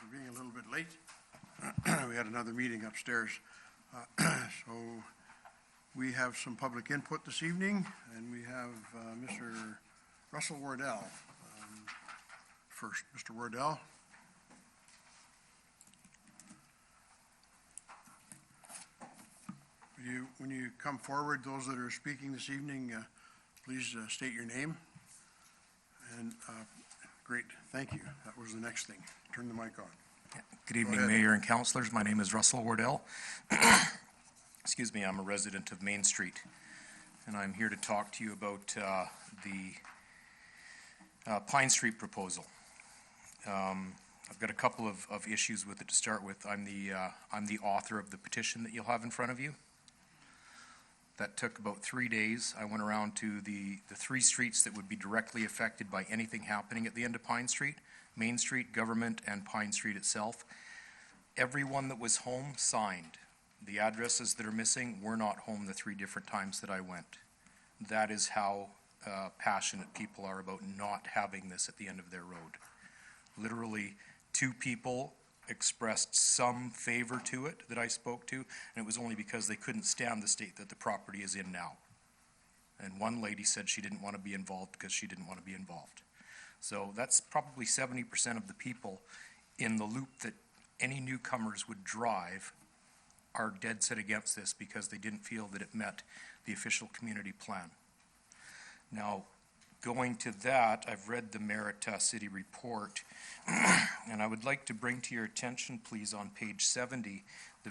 for being a little bit late. We had another meeting upstairs. So we have some public input this evening, and we have Mr. Russell Wardell first. Mr. Wardell. When you come forward, those that are speaking this evening, please state your name. And great, thank you. That was the next thing. Turn the mic on. Good evening, Mayor and Councillors. My name is Russell Wardell. Excuse me, I'm a resident of Main Street, and I'm here to talk to you about the Pine Street proposal. I've got a couple of issues with it to start with. I'm the author of the petition that you'll have in front of you. That took about 3 days. I went around to the three streets that would be directly affected by anything happening at the end of Pine Street: Main Street, Government, and Pine Street itself. Everyone that was home signed. The addresses that are missing were not home the 3 different times that I went. That is how passionate people are about not having this at the end of their road. Literally, 2 people expressed some favor to it that I spoke to, and it was only because they couldn't stand the state that the property is in now. And one lady said she didn't want to be involved because she didn't want to be involved. So that's probably 70% of the people in the loop that any newcomers would drive are dead set against this because they didn't feel that it met the official community plan. Now, going to that, I've read the Merritt City report, and I would like to bring to your attention, please, on page 70, the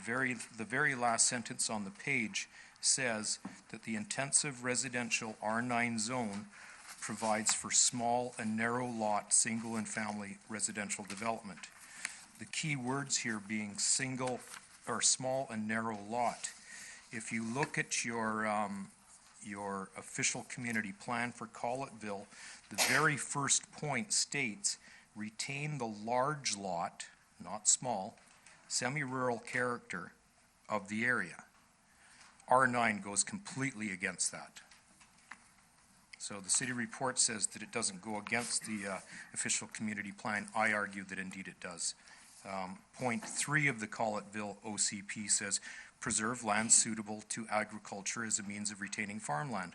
very last sentence on the page says that the intensive residential R9 zone provides for small and narrow lot single and family residential development. The key words here being single or small and narrow lot. If you look at your official community plan for Collettville, the very first point states, retain the large lot, not small, semi-rural character of the area. R9 goes completely against that. So the city report says that it doesn't go against the official community plan. I argue that indeed it does. Point 3 of the Collettville OCP says, preserve land suitable to agriculture as a means of retaining farmland.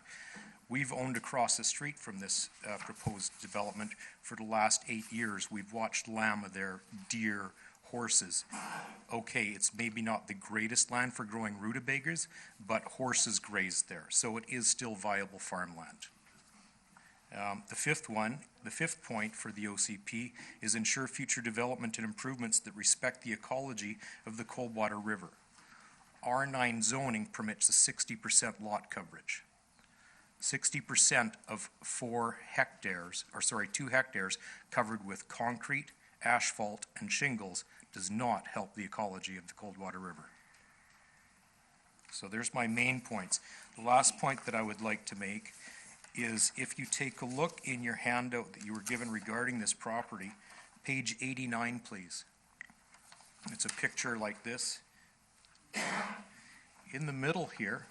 We've owned across the street from this proposed development for the last 8 years. We've watched llama there, deer, horses. Okay, it's maybe not the greatest land for growing rutabagas, but horses graze there, so it is still viable farmland. The fifth point for the OCP is ensure future development and improvements that respect the ecology of the Coldwater River. R9 zoning permits a 60% lot coverage. 60% of 2 hectares covered with concrete, asphalt, and shingles does not help the ecology of the Coldwater River. So there's my main points. The last point that I would like to make is if you take a look in your handout that you were given regarding this property, page 89, please. It's a picture like this. In the middle here,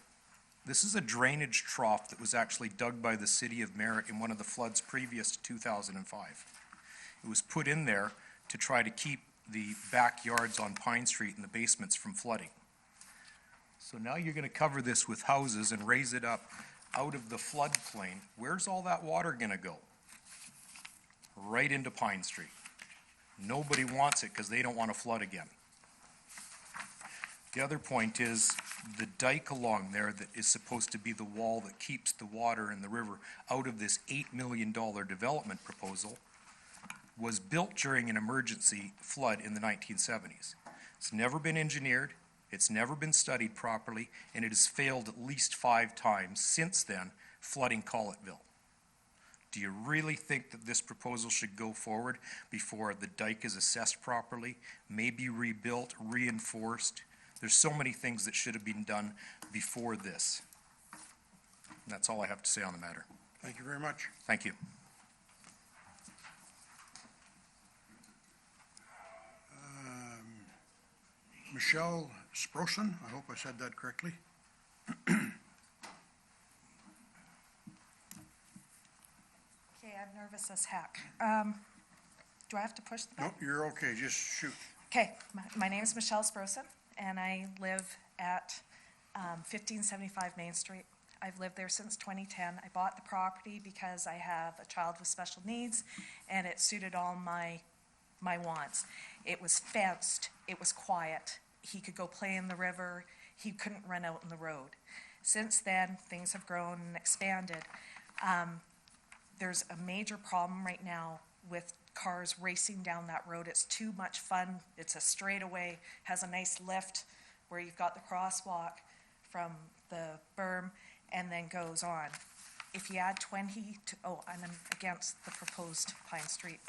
this is a drainage trough that was actually dug by the city of Merritt in one of the floods previous to 2005. It was put in there to try to keep the backyards on Pine Street and the basements from flooding. So now you're going to cover this with houses and raise it up out of the floodplain. Where's all that water going to go? Right into Pine Street. Nobody wants it because they don't want to flood again. The other point is the dike along there that is supposed to be the wall that keeps the water in the river out of this $8 million development proposal was built during an emergency flood in the 1970s. It's never been engineered, it's never been studied properly, and it has failed at least 5 times since then, flooding Collettville. Do you really think that this proposal should go forward before the dike is assessed properly, maybe rebuilt, reinforced? There's so many things that should have been done before this. And that's all I have to say on the matter. Thank you very much. Thank you. Michelle Sprossen, I hope I said that correctly. Okay, I'm nervous as heck. Do I have to push the No, button? you're okay, just shoot. Okay, my name is Michelle Sprosen, and I live at 1575 Main Street. I've lived there since 2010. I bought the property because I have a child with special needs, and it suited all my wants. It was fenced, it was quiet. He could go play in the river, he couldn't run out in the road. Since then, things have grown and expanded. There's a major problem right now with cars racing down that road. It's too much fun. It's a straightaway, has a nice lift where you've got the crosswalk from the berm and then goes on. If you add 20 to, and I'm against the proposed Pine Street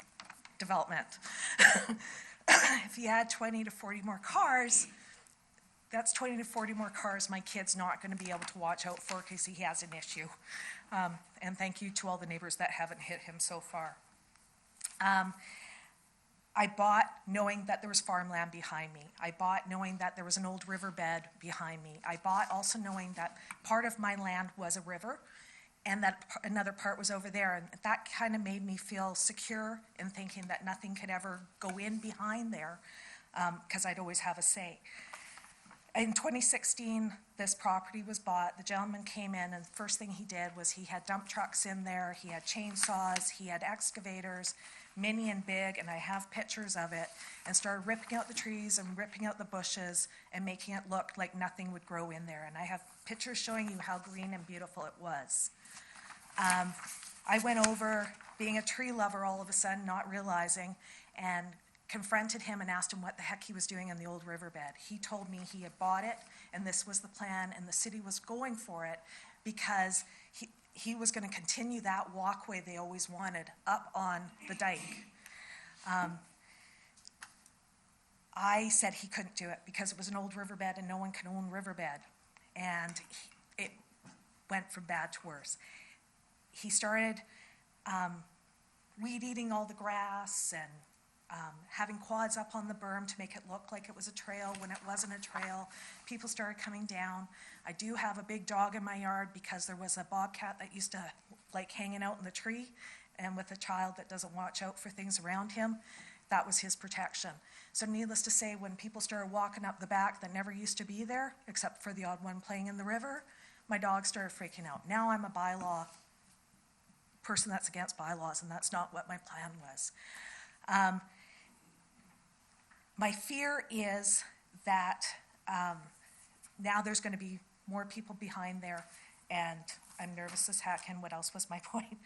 development. If you add 20 to 40 more cars, that's 20 to 40 more cars my kid's not going to be able to watch out for because he has an issue. And thank you to all the neighbors that haven't hit him so far. I bought knowing that there was farmland behind me. I bought knowing that there was an old riverbed behind me. I bought also knowing that part of my land was a river and that another part was over there. And that kind of made me feel secure in thinking that nothing could ever go in behind there because I'd always have a say. In 2016, this property was bought. The gentleman came in, and the first thing he did was he had dump trucks in there, he had chainsaws, he had excavators, mini and big, and I have pictures of it, and started ripping out the trees and ripping out the bushes and making it look like nothing would grow in there. And I have pictures showing you how green and beautiful it was. I went over, being a tree lover all of a sudden, not realizing, and confronted him and asked him what the heck he was doing in the old riverbed. He told me he had bought it, and this was the plan, and the city was going for it because he was going to continue that walkway they always wanted up on the dike. I said he couldn't do it because it was an old riverbed and no one can own riverbed. And it went from bad to worse. He started weed eating all the grass and having quads up on the berm to make it look like it was a trail when it wasn't a trail. People started coming down. I do have a big dog in my yard because there was a bobcat that used to like hanging out in the tree, and with a child that doesn't watch out for things around him, that was his protection. So needless to say, when people started walking up the back that never used to be there, except for the odd one playing in the river, my dog started freaking out. Now I'm a bylaw person that's against bylaws, and that's not what my plan was. My fear is that now there's going to be more people behind there, and I'm nervous as heck. And what else was my point?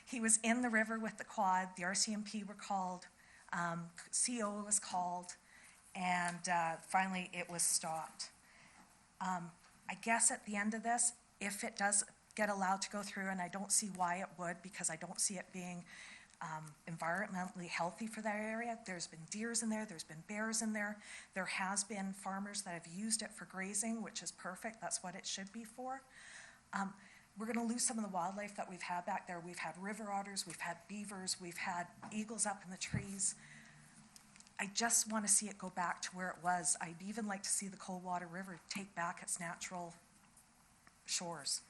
He was in the river with the quad. The RCMP were called. CO was called, and finally it was stopped. I guess at the end of this, if it does get allowed to go through, and I don't see why it would, because I don't see it being environmentally healthy for that area. There's been deers in there, there's been bears in there. There has been farmers that have used it for grazing, which is perfect. That's what it should be for. We're going to lose some of the wildlife that we've had back there. We've had river otters, we've had beavers, we've had eagles up in the trees. I just want to see it go back to where it was. I'd even like to see the Coldwater River take back its natural shores.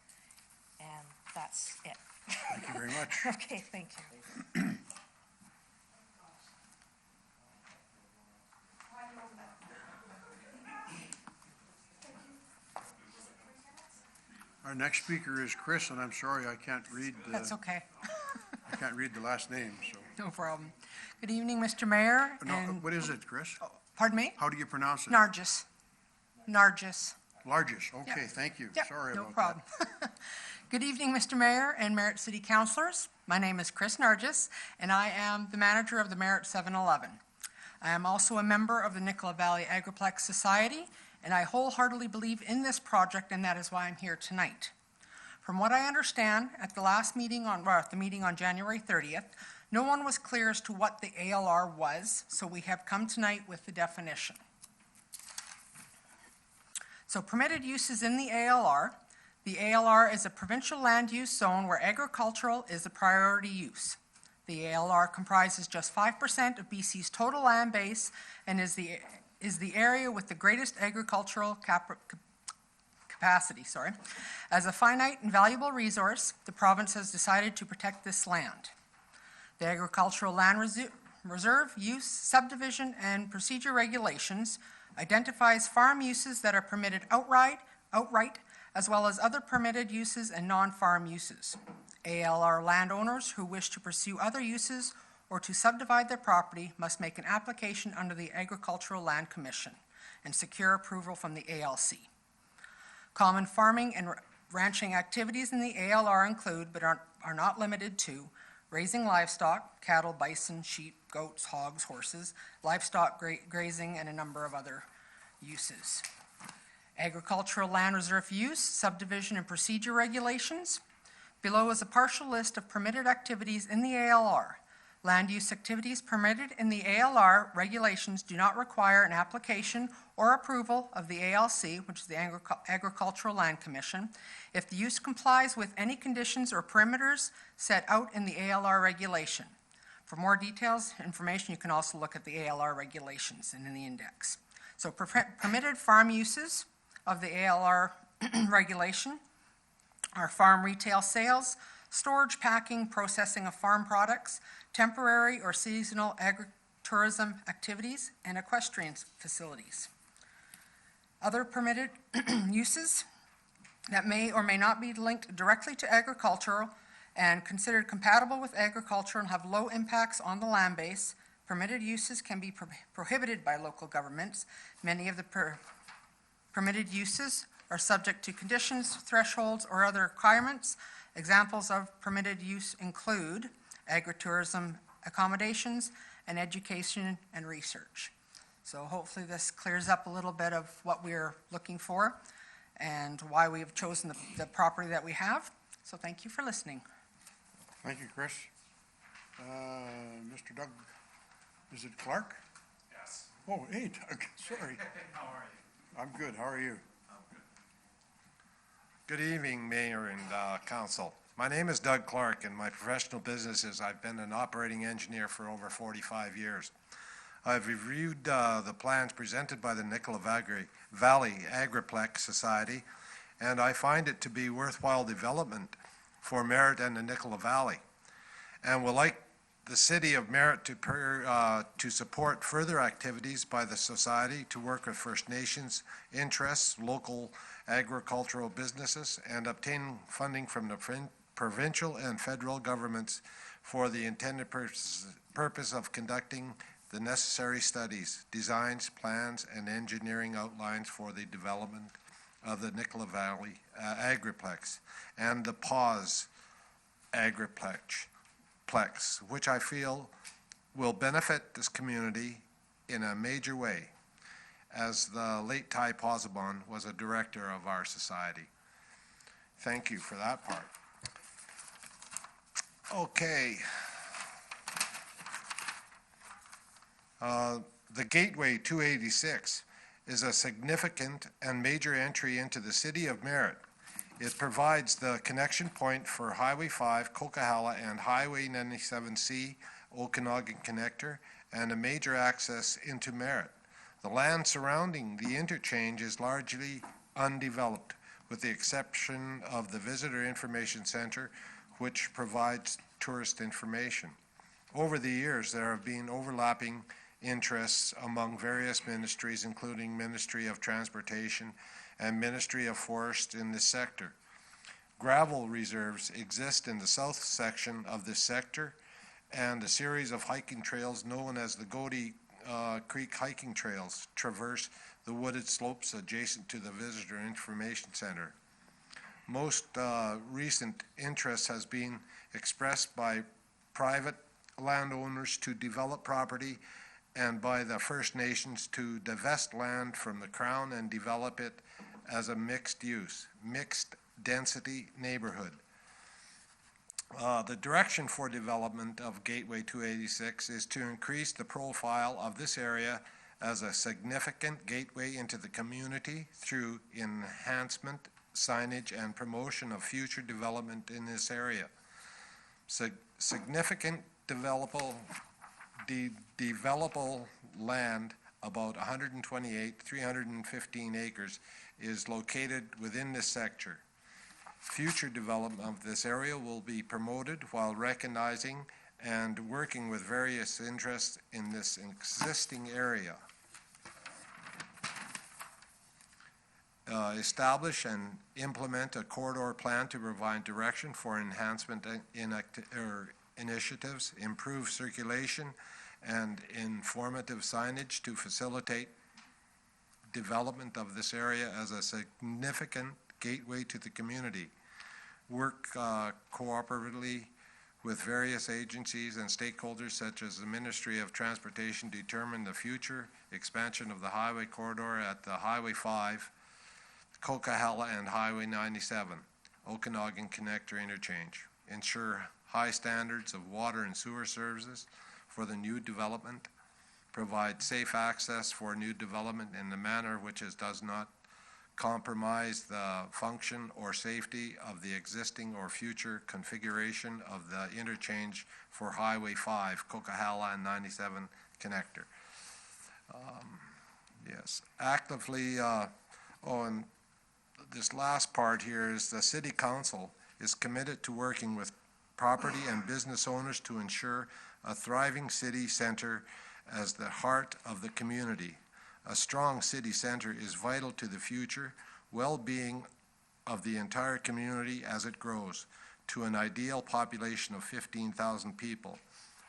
And that's it. Thank you very much. Okay, thank you. Our next speaker is Chris, and I'm sorry I can't read That's okay. I can't read the last name, so. No problem. Good evening, Mr. Mayor. No, and- what is it, Chris? Pardon me? How do you pronounce it? Nargis. Nargis. Largest, okay, Yep. thank you. Yep, Sorry no about problem. Good evening, Mr. Mayor and Merritt City Councilors. My name is Chris Nargis, and I am the manager of the Merritt 7-Eleven. I am also a member of the Nicola Valley Agriplex Society, and I wholeheartedly believe in this project, and that is why I'm here tonight. From what I understand, at the last meeting the meeting on January 30th, no one was clear as to what the ALR was, so we have come tonight with the definition. So permitted uses in the ALR. The ALR is a provincial land use zone where agricultural is the priority use. The ALR comprises just 5% of BC's total land base and is the area with the greatest agricultural capacity. As a finite and valuable resource, the province has decided to protect this land. The agricultural land reserve use, subdivision, and procedure regulations identifies farm uses that are permitted outright, as well as other permitted uses and non-farm uses. ALR landowners who wish to pursue other uses or to subdivide their property must make an application under the Agricultural Land Commission and secure approval from the ALC. Common farming and ranching activities in the ALR include, but are not limited to, raising livestock, cattle, bison, sheep, goats, hogs, horses, livestock grazing, and a number of other uses. Agricultural land reserve use, subdivision, and procedure regulations. Below is a partial list of permitted activities in the ALR. Land use activities permitted in the ALR regulations do not require an application or approval of the ALC, which is the Agricultural Land Commission, if the use complies with any conditions or perimeters set out in the ALR regulation. For more details, information, you can also look at the ALR regulations and in the index. So permitted farm uses of the ALR regulation are farm retail sales, storage, packing, processing of farm products, temporary or seasonal agritourism activities, and equestrian facilities. Other permitted uses that may or may not be linked directly to agricultural and considered compatible with agriculture and have low impacts on the land base. Permitted uses can be prohibited by local governments. Many of the permitted uses are subject to conditions, thresholds, or other requirements. Examples of permitted use include agritourism accommodations and education and research. So hopefully this clears up a little bit of what we're looking for and why we have chosen the property that we have. So thank you for listening. Thank you, Chris. Mr. Doug, is it Clark? Yes. Oh, hey, Doug, sorry. How are you? I'm good, how are you? Good evening, Mayor and Council. My name is Doug Clark, and my professional business is I've been an operating engineer for over 45 years. I've reviewed the plans presented by the Nicola Valley Agriplex Society, and I find it to be worthwhile development for Merritt and the Nicola Valley, and would like the City of Merritt to support further activities by the Society to work with First Nations interests, local agricultural businesses, and obtain funding from the provincial and federal governments for the intended purpose of conducting the necessary studies, designs, plans, and engineering outlines for the development of the Nicola Valley Agriplex and the Pause Agriplex, which I feel will benefit this community in a major way, as the late Ty Posabon was a director of our society. Thank you for that part. Okay. The Gateway 286 is a significant and major entry into the city of Merritt. It provides the connection point for Highway 5, Coquihalla, and Highway 97C, Okanagan Connector, and a major access into Merritt. The land surrounding the interchange is largely undeveloped, with the exception of the Visitor Information Center, which provides tourist information. Over the years, there have been overlapping interests among various ministries, including Ministry of Transportation and Ministry of Forest in this sector. Gravel reserves exist in the south section of this sector, and a series of hiking trails known as the Godey Creek hiking trails traverse the wooded slopes adjacent to the Visitor Information Center. Most recent interest has been expressed by private landowners to develop property and by the First Nations to divest land from the Crown and develop it as a mixed-use, mixed-density neighborhood. The direction for development of Gateway 286 is to increase the profile of this area as a significant gateway into the community through enhancement, signage, and promotion of future development in this area. Significant developable land, about 315 acres, is located within this sector. Future development of this area will be promoted while recognizing and working with various interests in this existing area. Establish and implement a corridor plan to provide direction for enhancement initiatives, improve circulation, and informative signage to facilitate development of this area as a significant gateway to the community. Work cooperatively with various agencies and stakeholders such as the Ministry of Transportation to determine the future expansion of the highway corridor at the Highway 5, Coquihalla, and Highway 97, Okanagan Connector Interchange. Ensure high standards of water and sewer services for the new development. Provide safe access for new development in a manner which does not compromise the function or safety of the existing or future configuration of the interchange for Highway 5, Coquihalla, and 97 connector. Yes, actively, and this last part here is the City Council is committed to working with property and business owners to ensure a thriving city center as the heart of the community. A strong city center is vital to the future well-being of the entire community as it grows to an ideal population of 15,000 people,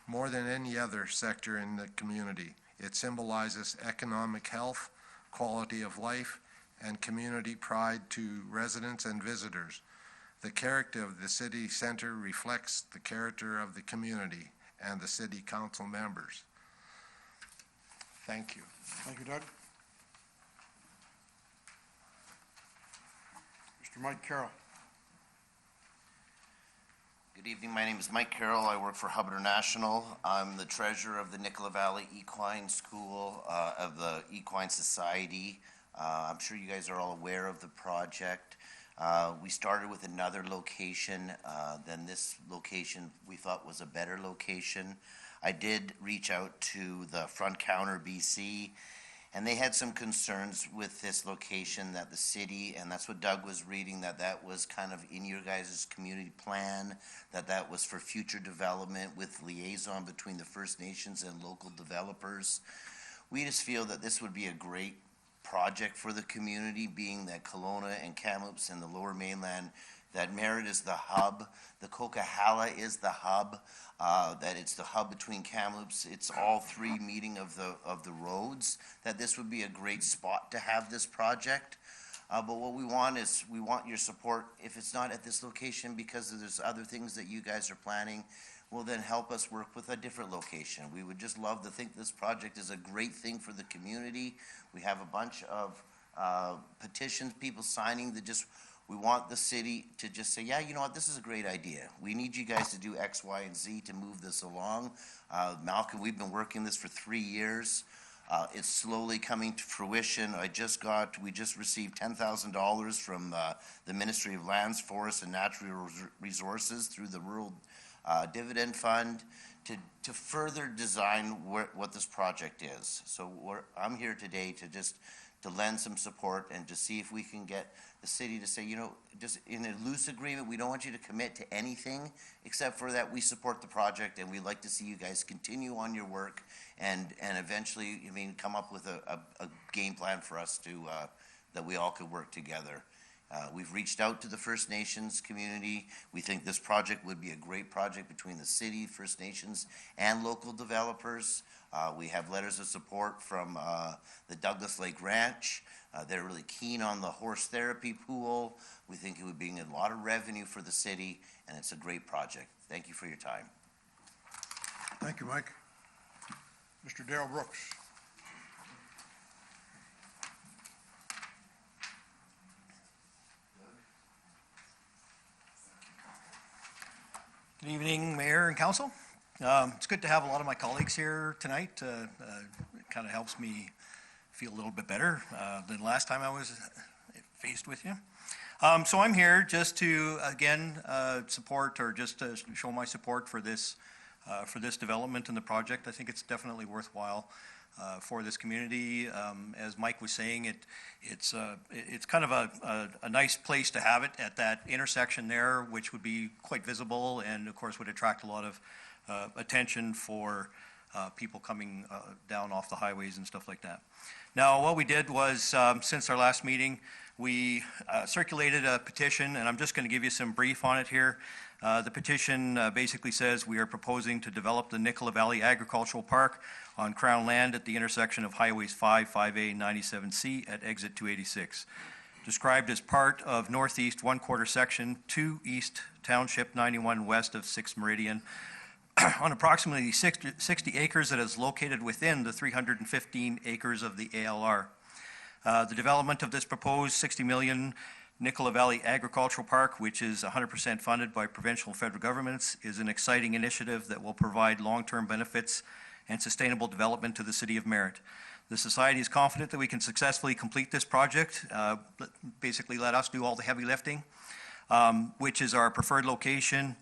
more than any other sector in the community. It symbolizes economic health, quality of life, and community pride to residents and visitors. The character of the city center reflects the character of the community and the city council members. Thank you. Thank you, Doug. Mr. Mike Carroll. Good evening. My name is Mike Carroll. I work for Hubbard National. I'm the treasurer of the Nicola Valley Equine School of the Equine Society. I'm sure you guys are all aware of the project. We started with another location, then this location we thought was a better location. I did reach out to the Front Counter BC, and they had some concerns with this location that the city, and that's what Doug was reading, that was kind of in your guys' community plan, that was for future development with liaison between the First Nations and local developers. We just feel that this would be a great project for the community, being that Kelowna and Kamloops and the Lower Mainland, that Merritt is the hub, the Coquihalla is the hub, that it's the hub between Kamloops. It's all three meeting of the roads, that this would be a great spot to have this project. But what we want is, we want your support. If it's not at this location because there's other things that you guys are planning, well, then help us work with a different location. We would just love to think this project is a great thing for the community. We have a bunch of petitions, people signing that just, we want the city to just say, yeah, you know what, this is a great idea. We need you guys to do X, Y, and Z to move this along. Malcolm, we've been working this for 3 years. It's slowly coming to fruition. We just received $10,000 from the Ministry of Lands, Forests, and Natural Resources through the Rural Dividend Fund to further design what this project is. So I'm here today to lend some support and to see if we can get the city to say, you know, just in a loose agreement, we don't want you to commit to anything except for that we support the project, and we'd like to see you guys continue on your work and eventually, come up with a game plan for us to, that we all could work together. We've reached out to the First Nations community. We think this project would be a great project between the city, First Nations, and local developers. We have letters of support from the Douglas Lake Ranch. They're really keen on the horse therapy pool. We think it would bring a lot of revenue for the city, and it's a great project. Thank you for your time. Thank you, Mike. Mr. Darrell Brooks. Good evening, Mayor and Council. It's good to have a lot of my colleagues here tonight. It kind of helps me feel a little bit better than last time I was faced with you. So I'm here just to, again, support, or just to show my support for this development and the project. I think it's definitely worthwhile for this community. As Mike was saying, it's kind of a nice place to have it at that intersection there, which would be quite visible and of course would attract a lot of attention for people coming down off the highways and stuff like that. Now, what we did was, since our last meeting, we circulated a petition, and I'm just going to give you some brief on it here. The petition basically says we are proposing to develop the Nicola Valley Agricultural Park on Crown land at the intersection of Highways 5, 5A, and 97C at exit 286. Described as part of Northeast 1/4 Section 2 East Township 91 west of 6th Meridian on approximately 60 acres that is located within the 315 acres of the ALR. The development of this proposed $60 million Nicola Valley Agricultural Park, which is 100% funded by provincial and federal governments, is an exciting initiative that will provide long-term benefits and sustainable development to the City of Merritt. The Society is confident that we can successfully complete this project, basically let us do all the heavy lifting, which is our preferred location.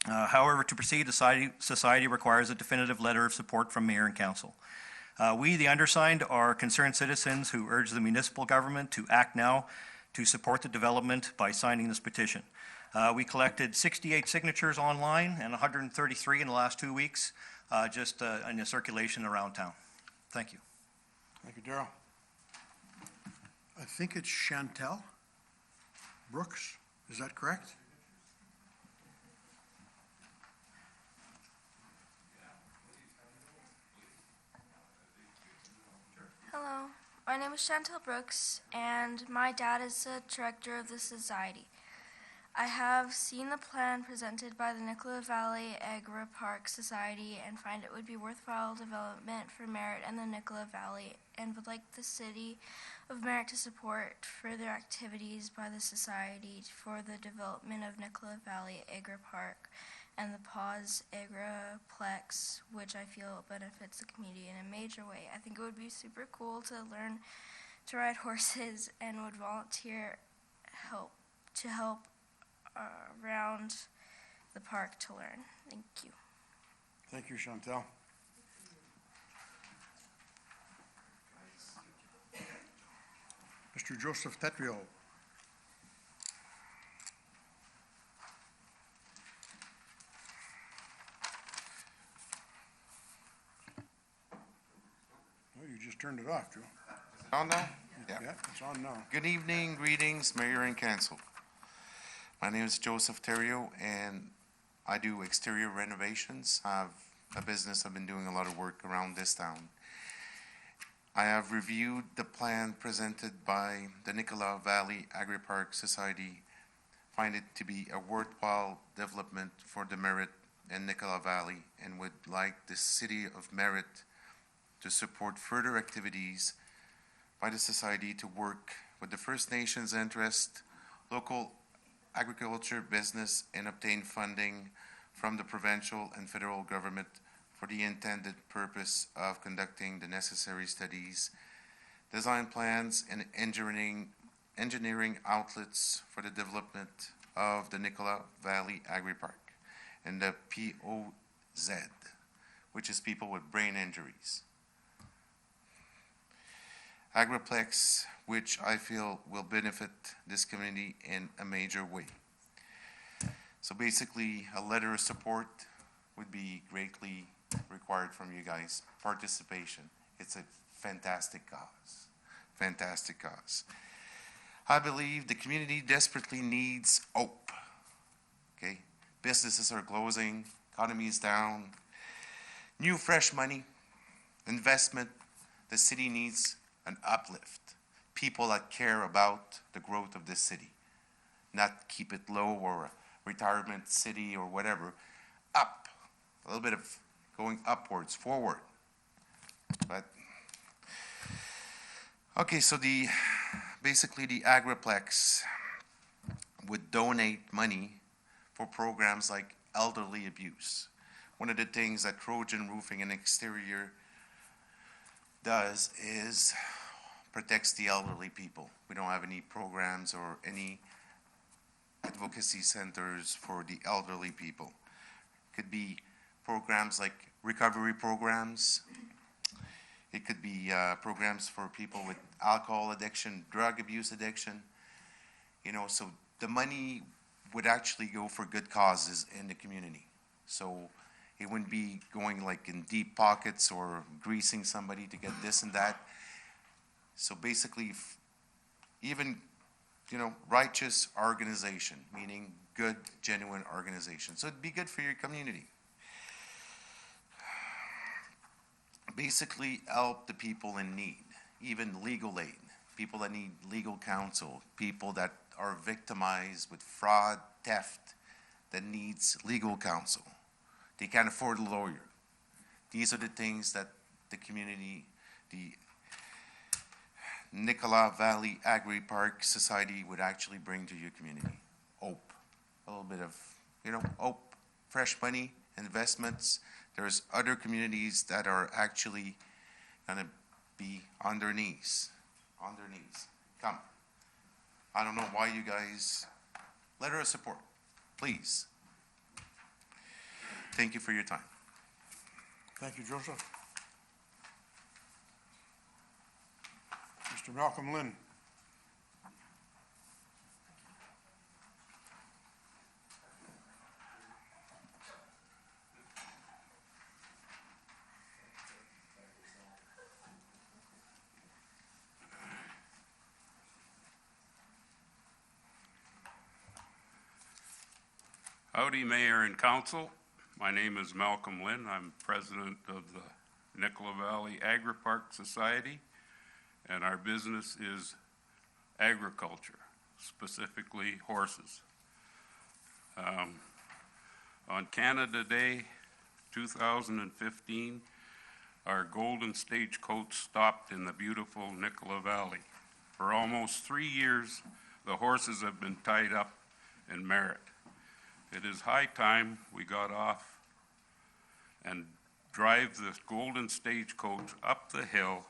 However, to proceed, the Society requires a definitive letter of support from Mayor and Council. We, the undersigned, are concerned citizens who urge the municipal government to act now to support the development by signing this petition. We collected 68 signatures online and 133 in the last 2 weeks, just in the circulation around town. Thank you. Thank you, Darrell. I think it's Chantel Brooks, is that correct? Hello, my name is Chantel Brooks, and my dad is the director of the society. I have seen the plan presented by the Nicola Valley Agri Park Society and find it would be worthwhile development for Merritt and the Nicola Valley, and would like the City of Merritt to support further activities by the Society for the development of Nicola Valley Agri Park and the Paws Agriplex, which I feel benefits the community in a major way. I think it would be super cool to learn to ride horses and would volunteer to help around the park to learn. Thank you. Thank you, Chantel. Mr. Joseph Tetrio. Oh, you just turned it off, Joe. On now? Yeah, it's on now. Good evening, greetings, Mayor and Council. My name is Joseph Terrio, and I do exterior renovations. I have a business. I've been doing a lot of work around this town. I have reviewed the plan presented by the Nicola Valley Agri Park Society, find it to be a worthwhile development for the Merritt and Nicola Valley, and would like the City of Merritt to support further activities by the Society to work with the First Nations interest, local agriculture business, and obtain funding from the provincial and federal government for the intended purpose of conducting the necessary studies, design plans, and engineering outlets for the development of the Nicola Valley Agri Park and the POZ, which is people with brain injuries. Agriplex, which I feel will benefit this community in a major way. So basically, a letter of support would be greatly required from you guys. Participation. It's a fantastic cause. Fantastic cause. I believe the community desperately needs hope. Okay? Businesses are closing, economy is down. New fresh money, investment. The city needs an uplift. People that care about the growth of this city. Not keep it low or a retirement city or whatever. Up. A little bit of going upwards, forward. But okay, so basically the Agriplex would donate money for programs like elderly abuse. One of the things that Trojan Roofing and Exterior does is protects the elderly people. We don't have any programs or any advocacy centers for the elderly people. Could be programs like recovery programs. It could be programs for people with alcohol addiction, drug abuse addiction. You know, so the money would actually go for good causes in the community. So It wouldn't be going like in deep pockets or greasing somebody to get this and that. So basically, even, righteous organization, meaning good, genuine organization. So it'd be good for your community. Basically, help the people in need, even legal aid, people that need legal counsel, people that are victimized with fraud, theft, that needs legal counsel. They can't afford a lawyer. These are the things that the community, the Nicola Valley Agri Park Society would actually bring to your community. Hope, a little bit of, hope, fresh money, investments. There's other communities that are actually gonna be on their knees. Come. I don't know why you guys, letter of support, please. Thank you for your time. Thank you, Joseph. Mr. Malcolm Lynn. Howdy, Mayor and Council. My name is Malcolm Lynn. I'm president of the Nicola Valley Agri Park Society, and our business is agriculture, specifically horses. On Canada Day 2015, our golden stagecoach stopped in the beautiful Nicola Valley. For almost 3 years, the horses have been tied up in Merritt. It is high time we got off and drive the golden stagecoach up the hill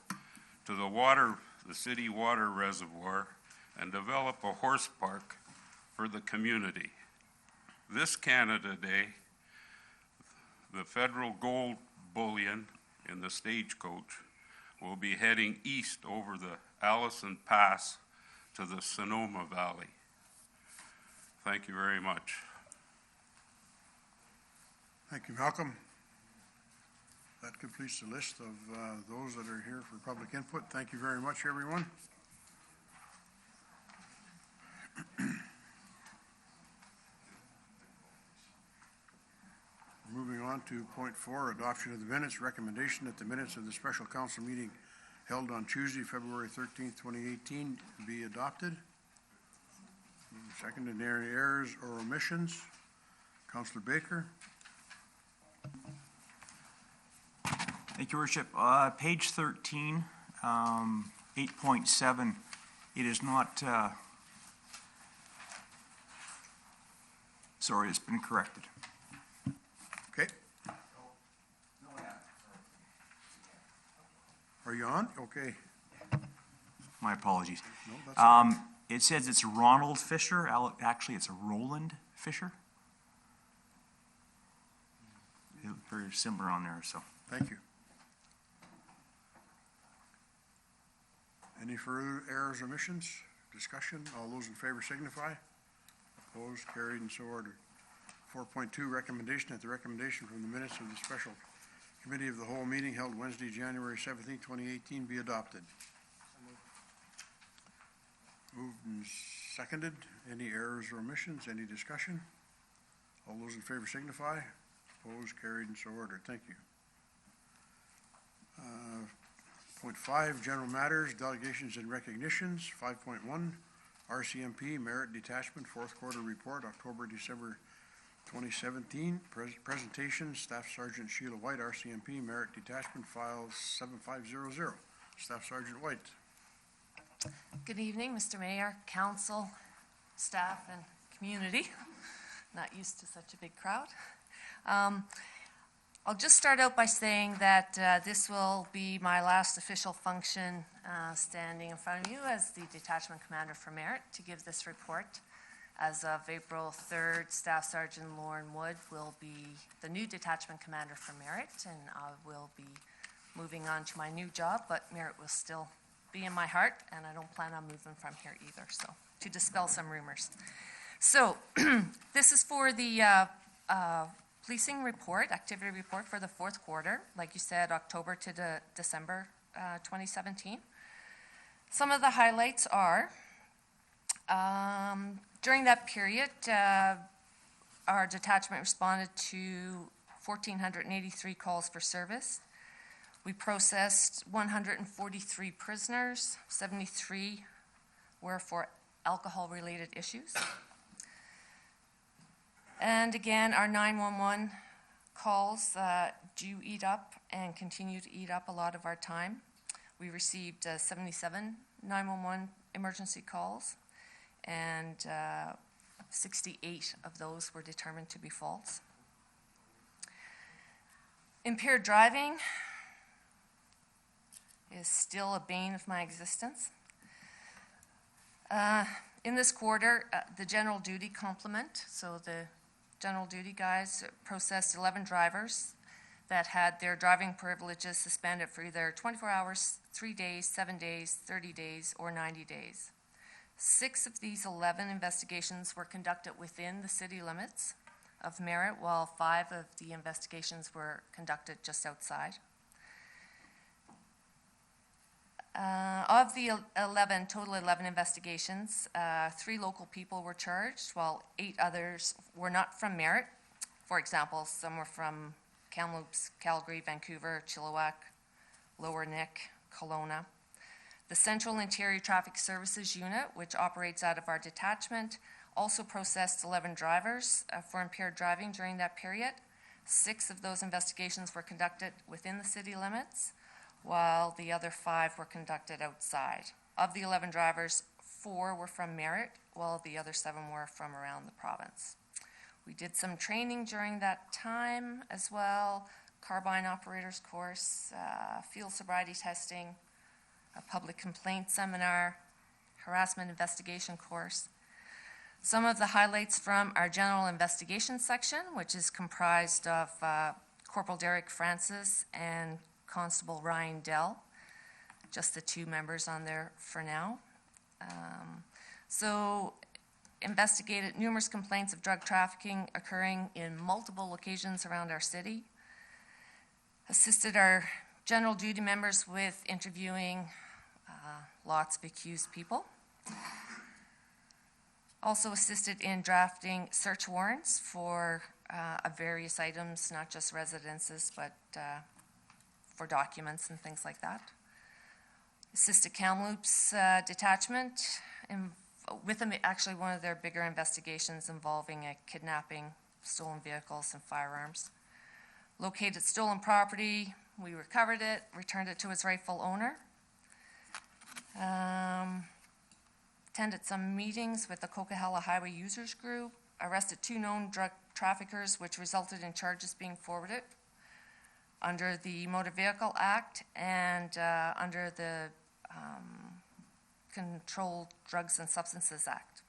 to the city water reservoir and develop a horse park for the community. This Canada Day, the federal gold bullion in the stagecoach will be heading east over the Allison Pass to the Sonoma Valley. Thank you very much. Thank you, Malcolm. That completes the list of those that are here for public input. Thank you very much, everyone. Moving on to point 4, adoption of the minutes. Recommendation that the minutes of the special council meeting held on Tuesday, February 13th, 2018 be adopted. Seconded, any errors or omissions? Councillor Baker. Thank you, Worship. Page 13, 8.7, it is not, sorry, it's been corrected. Okay. Are you on? Okay. My apologies. No, that's all right. It says it's Ronald Fisher. Actually, it's Roland Fisher. Very similar on there, so. Thank you. Any further errors or omissions? Discussion? All those in favor signify. Opposed, carried, and so ordered. 4.2, recommendation that the recommendation from the minutes of the special committee of the whole meeting held Wednesday, January 17, 2018 be adopted. Moved and seconded. Any errors or omissions? Any discussion? All those in favor signify. Opposed, carried, and so ordered. Thank you. Point 5, general matters, delegations and recognitions. 5.1, RCMP Merit Detachment Fourth Quarter Report, October, December 2017. Presentation, Staff Sergeant Sheila White, RCMP Merit Detachment, File 7500. Staff Sergeant White. Good evening, Mr. Mayor, council, staff, and community. Not used to such a big crowd. I'll just start out by saying that this will be my last official function standing in front of you as the Detachment Commander for Merit to give this report. As of April 3rd, Staff Sergeant Lauren Wood will be the new Detachment Commander for Merit, and I will be moving on to my new job, but Merit will still be in my heart, and I don't plan on moving from here either, so to dispel some rumors. So this is for the policing report, activity report for the fourth quarter, like you said, October to December 2017. Some of the highlights are, during that period, our detachment responded to 1,483 calls for service. We processed 143 prisoners, 73 were for alcohol-related issues. And again, our 911 calls do eat up and continue to eat up a lot of our time. We received 77 911 emergency calls, and 68 of those were determined to be false. Impaired driving is still a bane of my existence. In this quarter, the general duty complement, so the general duty guys processed 11 drivers that had their driving privileges suspended for either 24 hours, 3 days, 7 days, 30 days, or 90 days. 6 of these 11 investigations were conducted within the city limits of Merritt, while 5 of the investigations were conducted just outside. Of the total 11 investigations, 3 local people were charged, while 8 others were not from Merritt. For example, some were from Kamloops, Calgary, Vancouver, Chilliwack, Lower Nick, Kelowna. The Central Interior Traffic Services Unit, which operates out of our detachment, also processed 11 drivers for impaired driving during that period. 6 of those investigations were conducted within the city limits, while the other 5 were conducted outside. Of the 11 drivers, 4 were from Merritt, while the other 7 were from around the province. We did some training during that time as well, carbine operators course, field sobriety testing, a public complaint seminar, harassment investigation course. Some of the highlights from our general investigation section, which is comprised of Corporal Derek Francis and Constable Ryan Dell, just the 2 members on there for now. So investigated numerous complaints of drug trafficking occurring in multiple locations around our city. Assisted our general duty members with interviewing lots of accused people. Also assisted in drafting search warrants for various items, not just residences, but for documents and things like that. Assisted Kamloops detachment with actually one of their bigger investigations involving a kidnapping, stolen vehicles, and firearms. Located stolen property, we recovered it, returned it to its rightful owner. Attended some meetings with the Coquihalla Highway Users Group, arrested 2 known drug traffickers, which resulted in charges being forwarded under the Motor Vehicle Act and under the Controlled Drugs and Substances Act.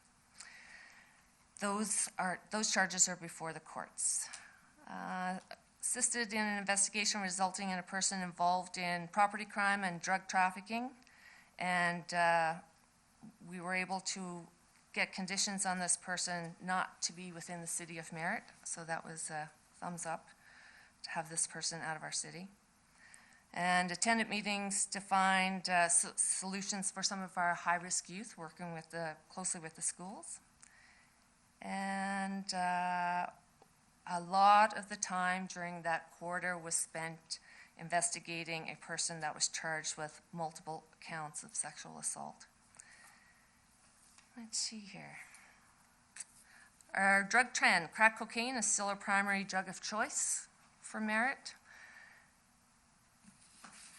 Those charges are before the courts. Assisted in an investigation resulting in a person involved in property crime and drug trafficking, and we were able to get conditions on this person not to be within the city of Merritt, so that was a thumbs up to have this person out of our city. And attended meetings to find solutions for some of our high-risk youth, working closely with the schools. And a lot of the time during that quarter was spent investigating a person that was charged with multiple counts of sexual assault. Let's see here. Our drug trend, crack cocaine is still our primary drug of choice for Merritt.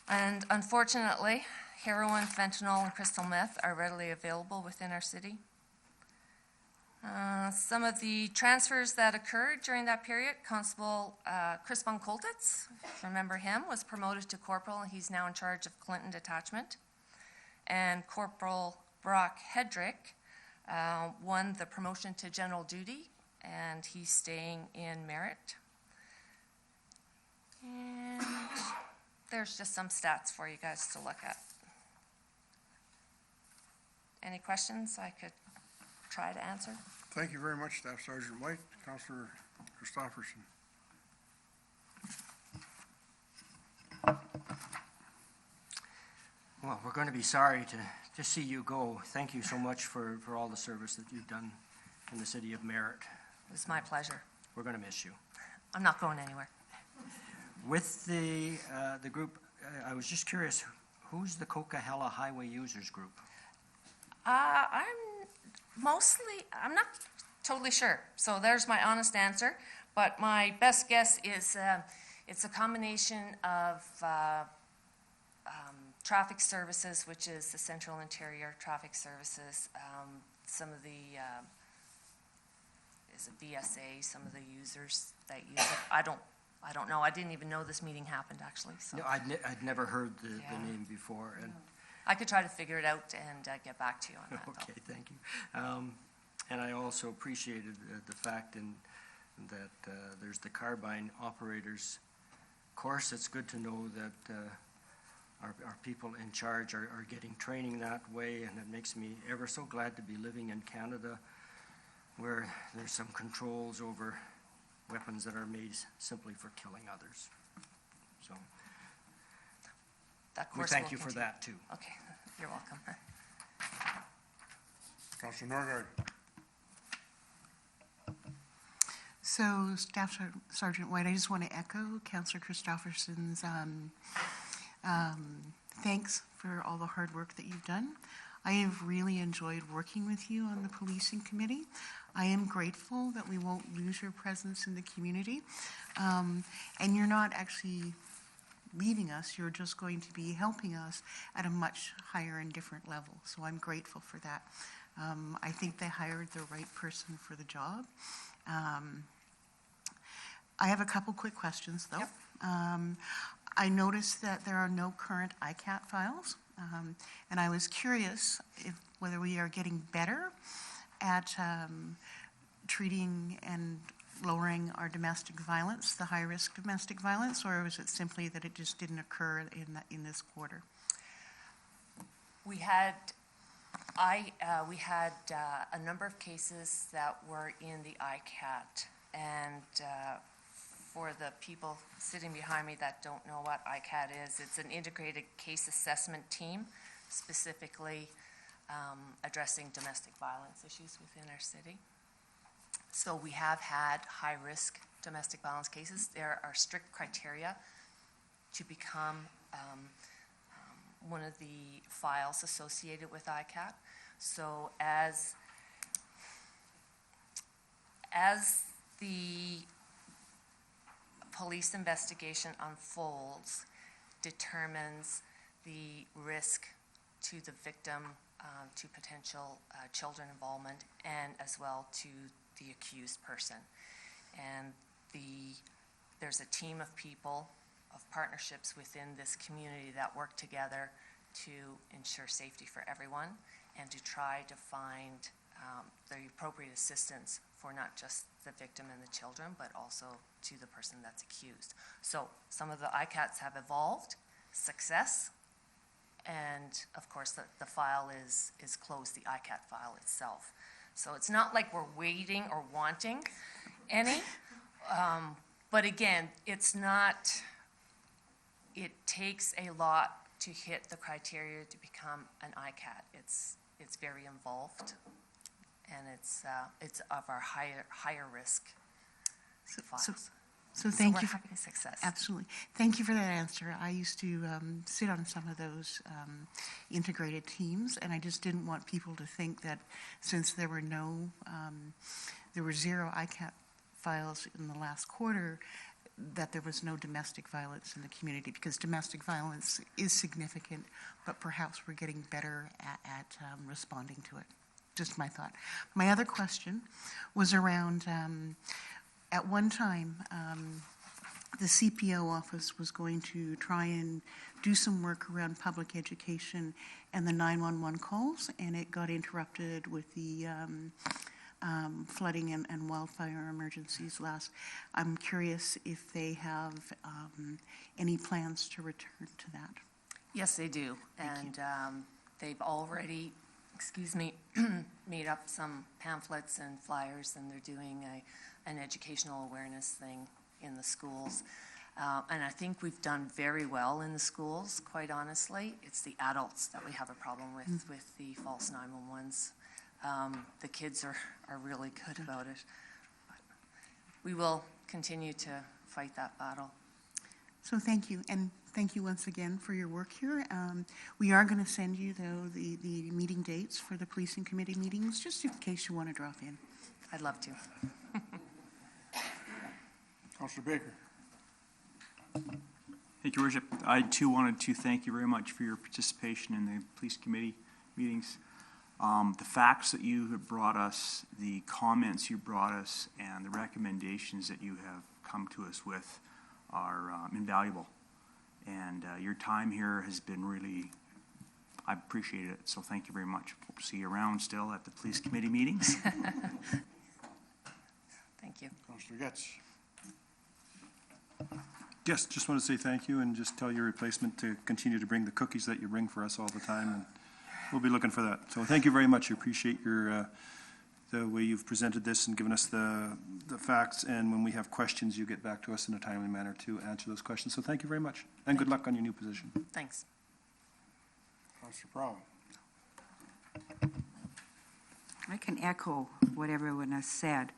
And unfortunately, heroin, fentanyl, and crystal meth are readily available within our city. Some of the transfers that occurred during that period, Constable Chris Von Koltitz, if you remember him, was promoted to corporal, and he's now in charge of Clinton Detachment. And Corporal Brock Hedrick won the promotion to general duty, and he's staying in Merritt. And there's just some stats for you guys to look at. Any questions I could try to answer? Thank you very much, Staff Sergeant White. Councillor Christopherson. going to be sorry to see you go. Thank you so much for all the service that you've done in the city of Merritt. It was my pleasure. We're going to miss you. I'm not going anywhere. With the group, I was just curious, who's the Coquihalla Highway Users Group? I'm not totally sure. So there's my honest answer. But my best guess is it's a combination of traffic services, which is the Central Interior Traffic Services, some of the, is it VSA, some of the users that use it. I don't know. I didn't even know this meeting happened, actually. So. No, I'd never heard the name before. And I could try to figure it out and get back to you on that. Okay, thank you. And I also appreciated the fact that there's the carbine operators course. It's good to know that our people in charge are getting training that way, and it makes me ever so glad to be living in Canada, where there's some controls over weapons that are made simply for killing others. So that we course thank you will for continue. that too. Okay, you're welcome. Councilor Norgaard. So, Staff Sergeant White, I just want to echo Councillor Christopherson's thanks for all the hard work that you've done. I have really enjoyed working with you on the policing committee. I am grateful that we won't lose your presence in the community. And you're not actually leaving us, you're just going to be helping us at a much higher and different level. So I'm grateful for that. I think they hired the right person for the job. I have a couple quick questions, though. Yep. I noticed that there are no current ICAT files, and I was curious whether we are getting better at treating and lowering our domestic violence, the high-risk domestic violence, or was it simply that it just didn't occur in this quarter? We had a number of cases that were in the ICAT, and for the people sitting behind me that don't know what ICAT is, it's an integrated case assessment team, specifically addressing domestic violence issues within our city. So we have had high-risk domestic violence cases. There are strict criteria to become one of the files associated with ICAT. So as the police investigation unfolds, determines the risk to the victim, to potential children involvement, and as well to the accused person. And there's a team of people, of partnerships within this community that work together to ensure safety for everyone and to try to find the appropriate assistance for not just the victim and the children, but also to the person that's accused. So some of the ICATs have evolved, success, and of course the file is closed, the ICAT file itself. So it's not like we're waiting or wanting any, but again, it's not, it takes a lot to hit the criteria to become an ICAT. It's very involved, and it's of our higher risk files. So thank we're you. having success. Absolutely. Thank you for that answer. I used to sit on some of those integrated teams, and I just didn't want people to think that since there were zero ICAT files in the last quarter, that there was no domestic violence in the community, because domestic violence is significant, but perhaps we're getting better at responding to it. Just my thought. My other question was around, at one time, the CPO office was going to try and do some work around public education and the 911 calls, and it got interrupted with the flooding and wildfire emergencies last. I'm curious if they have any plans to return to that. Yes, they do. And they've already, made up some pamphlets and flyers, and they're doing an educational awareness thing in the schools. And I think we've done very well in the schools, quite honestly. It's the adults that we have a problem with the false 911s. The kids are really good about it. But we will continue to fight that battle. So thank you, and thank you once again for your work here. We are going to send you, though, the meeting dates for the policing committee meetings, just in case you want to drop in. I'd love to. Councillor Baker. Thank you, Worship. I too wanted to thank you very much for your participation in the police committee meetings. The facts that you have brought us, the comments you brought us, and the recommendations that you have come to us with are invaluable. And your time here has been really, I appreciate it, so thank you very much. Hope to see you around still at the police committee meetings. Thank you. Councillor Getz. Yes, just want to say thank you and just tell your replacement to continue to bring the cookies that you bring for us all the time, and we'll be looking for that. So thank you very much. I appreciate your the way you've presented this and given us the facts, and when we have questions, you get back to us in a timely manner to answer those questions. So thank you very much, and good luck on your new position. Thanks. Councillor Prowal. I can echo what everyone has said,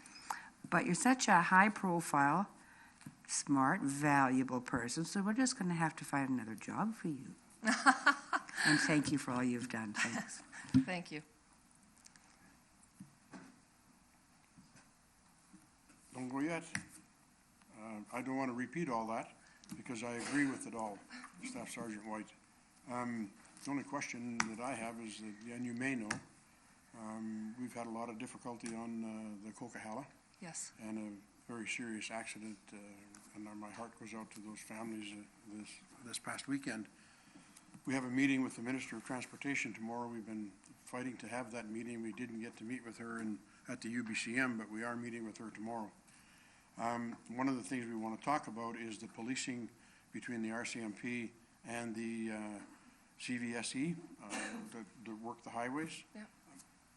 but you're such a high-profile, smart, valuable person, so we're just going to have to find another job for you. And thank you for all you've done. Thanks. Thank you. Don't go yet. I don't want to repeat all that because I agree with it all, Staff Sergeant White. The only question that I have is that, and you may know, we've had a lot of difficulty on the Coquihalla. Yes. And a very serious accident, and my heart goes out to those families this past weekend. We have a meeting with the Minister of Transportation tomorrow. We've been fighting to have that meeting. We didn't get to meet with her at the UBCM, but we are meeting with her tomorrow. One of the things we want to talk about is the policing between the RCMP and the CVSE that work the highways. Yeah.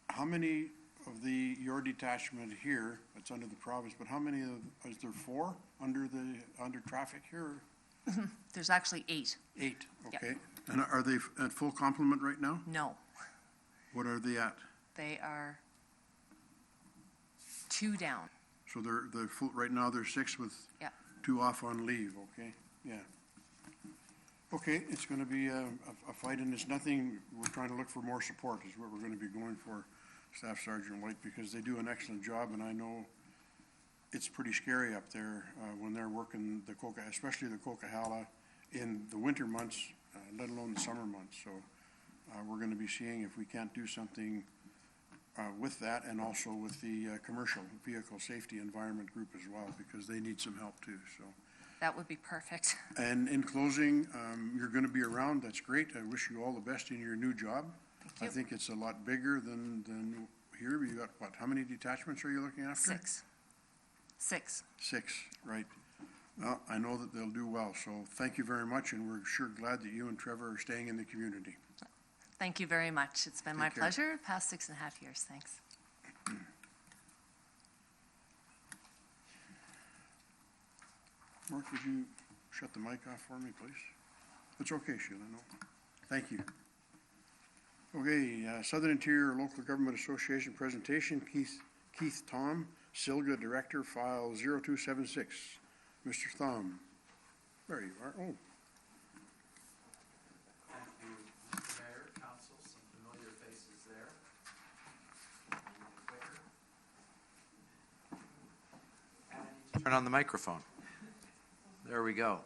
How many of your detachment here, that's under the province, but how many is there 4 under traffic here? There's actually 8. 8, okay. Yep. And are they at full complement right now? No. What are they at? They are 2 down. So they're full, right now they're 6 with Yeah. 2 off on leave, okay? Yeah. Okay, it's gonna be a fight, and it's nothing, we're trying to look for more support is what we're gonna be going for, Staff Sergeant White, because they do an excellent job, and I know it's pretty scary up there when they're working especially the Coquihalla in the winter months, let alone the summer months. So we're going to be seeing if we can't do something with that, and also with the commercial vehicle safety environment group as well, because they need some help too. So That would be perfect. And in closing, you're going to be around. That's great. I wish you all the best in your new job. Thank you. I think it's a lot bigger than here. You got what? How many detachments are you looking after? 6. 6. 6, right. Well, I know that they'll do well, so thank you very much, and we're sure glad that you and Trevor are staying in the community. Thank you very much. It's been my Take care. pleasure. Past 6.5 years. Thanks. Mark, would you shut the mic off for me, please? It's okay, Sheila, no. Thank you. Okay, Southern Interior Local Government Association presentation, Keith Thom, SILGA Director, File 0276. Mr. Thom, there you are. Oh. Thank you, Mr. Mayor, Council, some familiar faces there. And I need to turn on the microphone. There we go.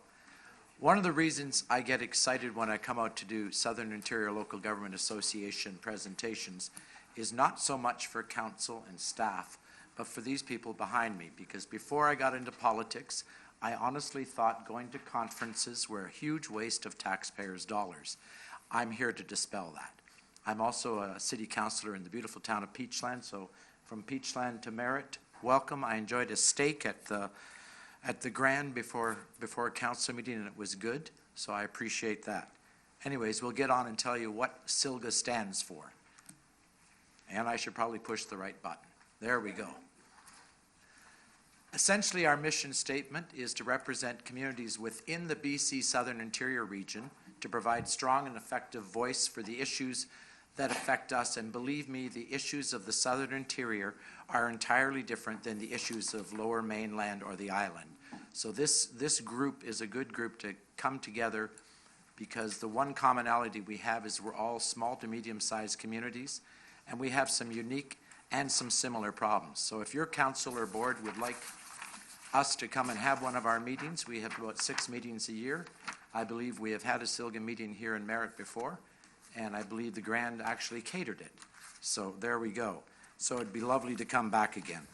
One of the reasons I get excited when I come out to do Southern Interior Local Government Association presentations is not so much for council and staff, but for these people behind me, because before I got into politics, I honestly thought going to conferences were a huge waste of taxpayers' dollars. I'm here to dispel that. I'm also a city councillor in the beautiful town of Peachland, so from Peachland to Merritt, welcome. I enjoyed a steak at the Grand before a council meeting, and it was good, so I appreciate that. Anyways, we'll get on and tell you what SILGA stands for. And I should probably push the right button. There we go. Essentially, our mission statement is to represent communities within the BC Southern Interior region to provide strong and effective voice for the issues that affect us. And believe me, the issues of the Southern Interior are entirely different than the issues of Lower Mainland or the island. So this group is a good group to come together because the one commonality we have is we're all small to medium-sized communities, and we have some unique and some similar problems. So if your council or board would like us to come and have one of our meetings, we have about 6 meetings a year. I believe we have had a SILGA meeting here in Merritt before, and I believe the Grand actually catered it. So there we go. So it'd be lovely to come back again.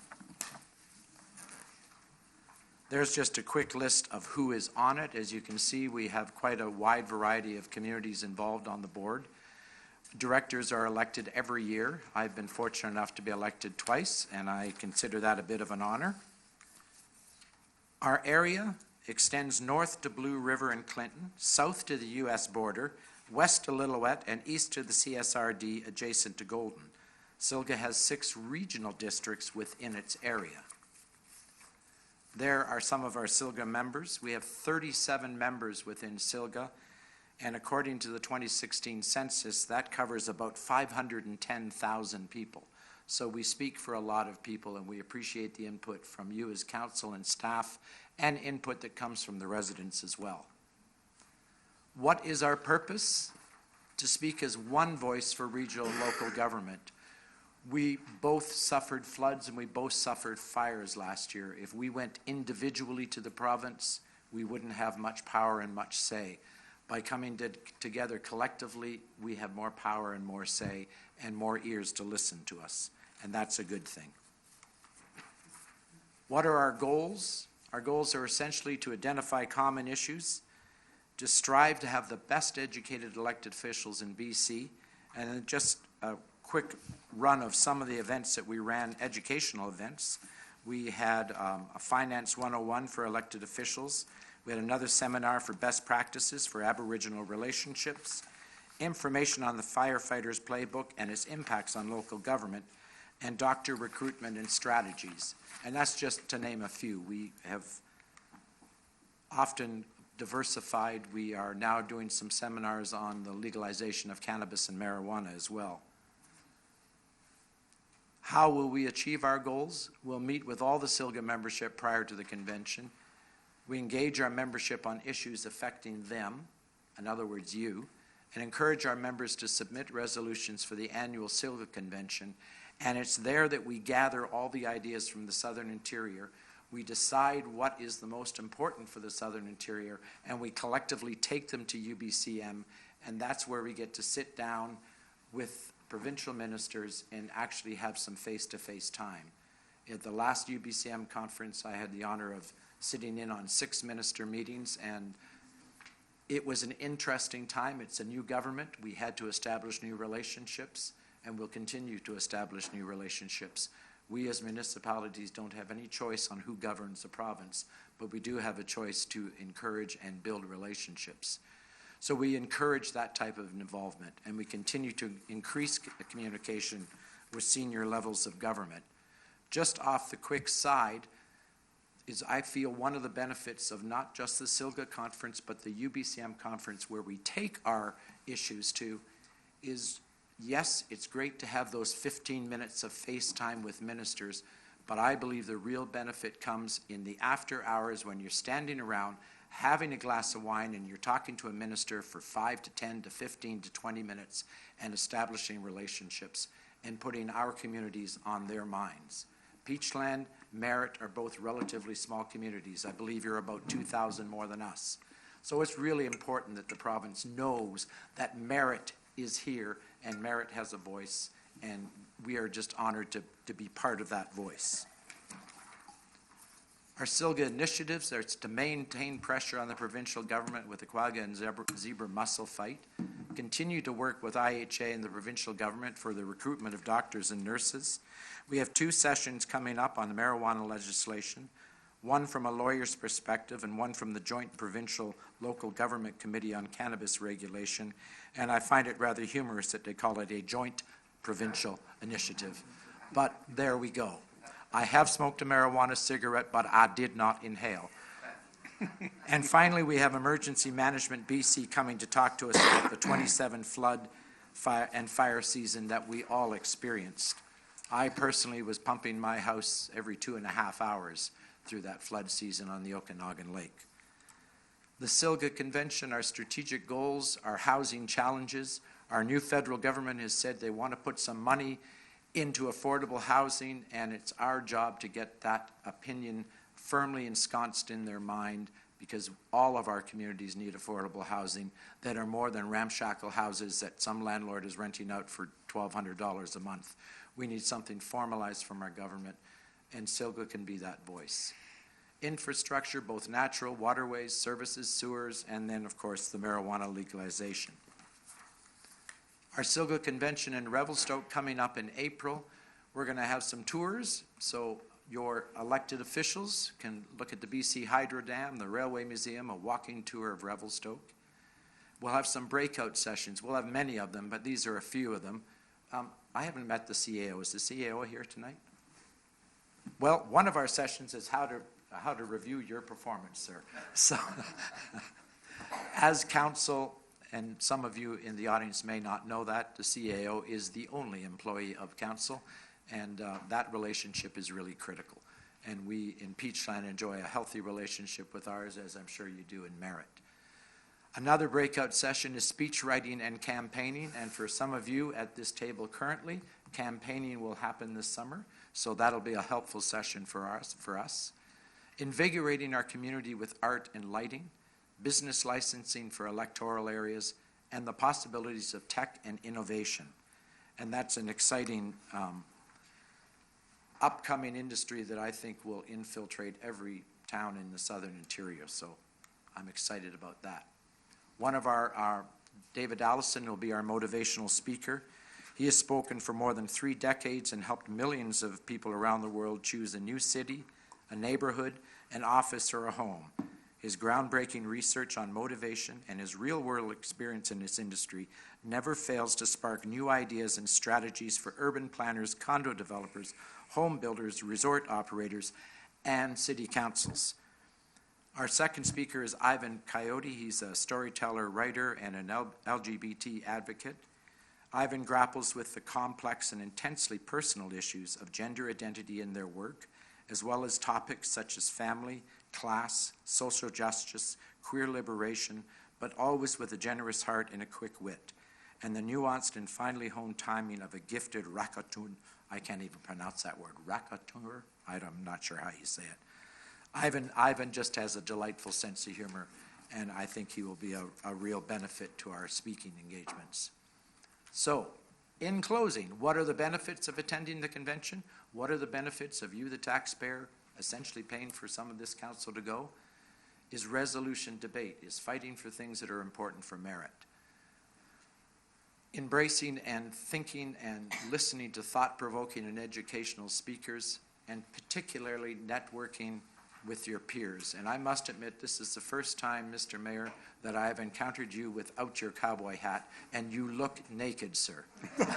There's just a quick list of who is on it. As you can see, we have quite a wide variety of communities involved on the board. Directors are elected every year. I've been fortunate enough to be elected twice, and I consider that a bit of an honor. Our area extends north to Blue River and Clinton, south to the U.S. border, west to Lillooet, and east to the CSRD adjacent to Golden. SILGA has 6 regional districts within its area. There are some of our SILGA members. We have 37 members within SILGA, and according to the 2016 census, that covers about 510,000 people. So we speak for a lot of people, and we appreciate the input from you as council and staff, and input that comes from the residents as well. What is our purpose? To speak as one voice for regional and local government. We both suffered floods and we both suffered fires last year. If we went individually to the province, we wouldn't have much power and much say. By coming together collectively, we have more power and more say and more ears to listen to us, and that's a good thing. What are our goals? Our goals are essentially to identify common issues, to strive to have the best educated elected officials in BC, and then just a quick run of some of the events that we ran, educational events. We had a Finance 101 for elected officials. We had another seminar for best practices for Aboriginal relationships, information on the firefighter's playbook and its impacts on local government, and doctor recruitment and strategies. And that's just to name a few. We have often diversified. We are now doing some seminars on the legalization of cannabis and marijuana as well. How will we achieve our goals? We'll meet with all the SILGA membership prior to the convention. We engage our membership on issues affecting them, in other words, you, and encourage our members to submit resolutions for the annual SILGA convention. And it's there that we gather all the ideas from the Southern Interior. We decide what is the most important for the Southern Interior, and we collectively take them to UBCM, and that's where we get to sit down with provincial ministers and actually have some face-to-face time. At the last UBCM conference, I had the honor of sitting in on 6 minister meetings, and it was an interesting time. It's a new government. We had to establish new relationships, and we'll continue to establish new relationships. We as municipalities don't have any choice on who governs the province, but we do have a choice to encourage and build relationships. So we encourage that type of involvement, and we continue to increase communication with senior levels of government. Just off the quick side is I feel one of the benefits of not just the SILGA conference, but the UBCM conference where we take our issues to is, yes, it's great to have those 15 minutes of FaceTime with ministers, but I believe the real benefit comes in the after hours when you're standing around having a glass of wine and you're talking to a minister for 5 to 10 to 15 to 20 minutes and establishing relationships and putting our communities on their minds. Peachland, Merritt are both relatively small communities. I believe you're about 2,000 more than us. So it's really important that the province knows that Merritt is here and Merritt has a voice, and we are just honored to be part of that voice. Our SILGA initiatives are to maintain pressure on the provincial government with the quagga and zebra mussel fight, continue to work with IHA and the provincial government for the recruitment of doctors and nurses. We have 2 sessions coming up on the marijuana legislation, one from a lawyer's perspective and one from the Joint Provincial Local Government Committee on Cannabis Regulation, and I find it rather humorous that they call it a joint provincial initiative, but there we go. I have smoked a marijuana cigarette, but I did not inhale. And finally, we have Emergency Management BC coming to talk to us about the 27 flood fire season that we all experienced. I personally was pumping my house every 2.5 hours through that flood season on the Okanagan Lake. The SILGA Convention, our strategic goals, our housing challenges. Our new federal government has said they want to put some money into affordable housing, and it's our job to get that opinion firmly ensconced in their mind, because all of our communities need affordable housing that are more than ramshackle houses that some landlord is renting out for $1,200 a month. We need something formalized from our government, and SILGA can be that voice. Infrastructure, both natural, waterways, services, sewers, and then, of course, the marijuana legalization. Our SILGA convention in Revelstoke coming up in April. We're going to have some tours, so your elected officials can look at the BC Hydro Dam, the Railway Museum, a walking tour of Revelstoke. We'll have some breakout sessions. We'll have many of them, but these are a few of them. I haven't met the CAO. Is the CAO here tonight? Well, one of our sessions is how to review your performance, sir. So, as council, and some of you in the audience may not know that, the CAO is the only employee of council, and that relationship is really critical. And we in Peachland enjoy a healthy relationship with ours, as I'm sure you do in Merritt. Another breakout session is speech writing and campaigning, and for some of you at this table currently, campaigning will happen this summer, so that'll be a helpful session for us. Invigorating our community with art and lighting, business licensing for electoral areas, and the possibilities of tech and innovation. And that's an exciting upcoming industry that I think will infiltrate every town in the southern interior, so I'm excited about that. One of our David Allison will be our motivational speaker. He has spoken for more than 3 decades and helped millions of people around the world choose a new city, a neighborhood, an office, or a home. His groundbreaking research on motivation and his real-world experience in this industry never fails to spark new ideas and strategies for urban planners, condo developers, home builders, resort operators, and city councils. Our second speaker is Ivan Coyote. He's a storyteller, writer, and an LGBT advocate. Ivan grapples with the complex and intensely personal issues of gender identity in their work, as well as topics such as family, class, social justice, queer liberation, but always with a generous heart and a quick wit, and the nuanced and finely honed timing of a gifted raconteur. I can't even pronounce that word, raconteur. I'm not sure how you say it. Ivan just has a delightful sense of humor, and I think he will be a real benefit to our speaking engagements. So, in closing, what are the benefits of attending the convention? What are the benefits of you, the taxpayer, essentially paying for some of this council to go? Is resolution debate, is fighting for things that are important for Merritt. Embracing and thinking and listening to thought-provoking and educational speakers, and particularly networking with your peers. And I must admit, this is the first time, Mr. Mayor, that I have encountered you without your cowboy hat, and you look naked, sir. It's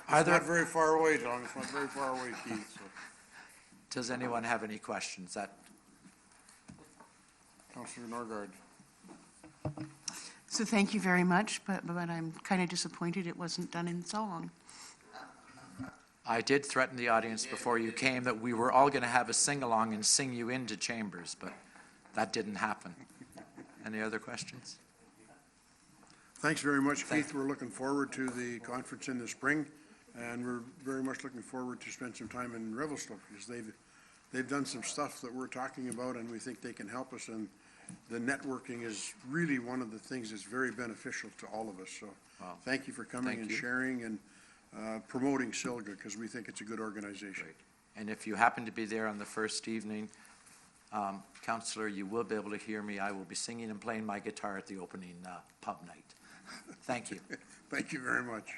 not very far away, John. It's not very far away, Keith. So. Does anyone have any questions? Councillor Norgaard. So thank you very much, but I'm kind of disappointed it wasn't done in song. I did threaten the audience before you came that we were all going to have a sing-along and sing you into chambers, but that didn't happen. Any other questions? Thanks very much, Keith. We're looking forward to the conference in the spring, and we're very much looking forward to spend some time in Revelstoke, because they've done some stuff that we're talking about, and we think they can help us, and the networking is really one of the things that's very beneficial to all of us. So thank you for coming and sharing and promoting SILGA, because we think it's a good organization. Great. And if you happen to be there on the first evening, Councillor, you will be able to hear me. I will be singing and playing my guitar at the opening pub night. Thank you. Thank you very much.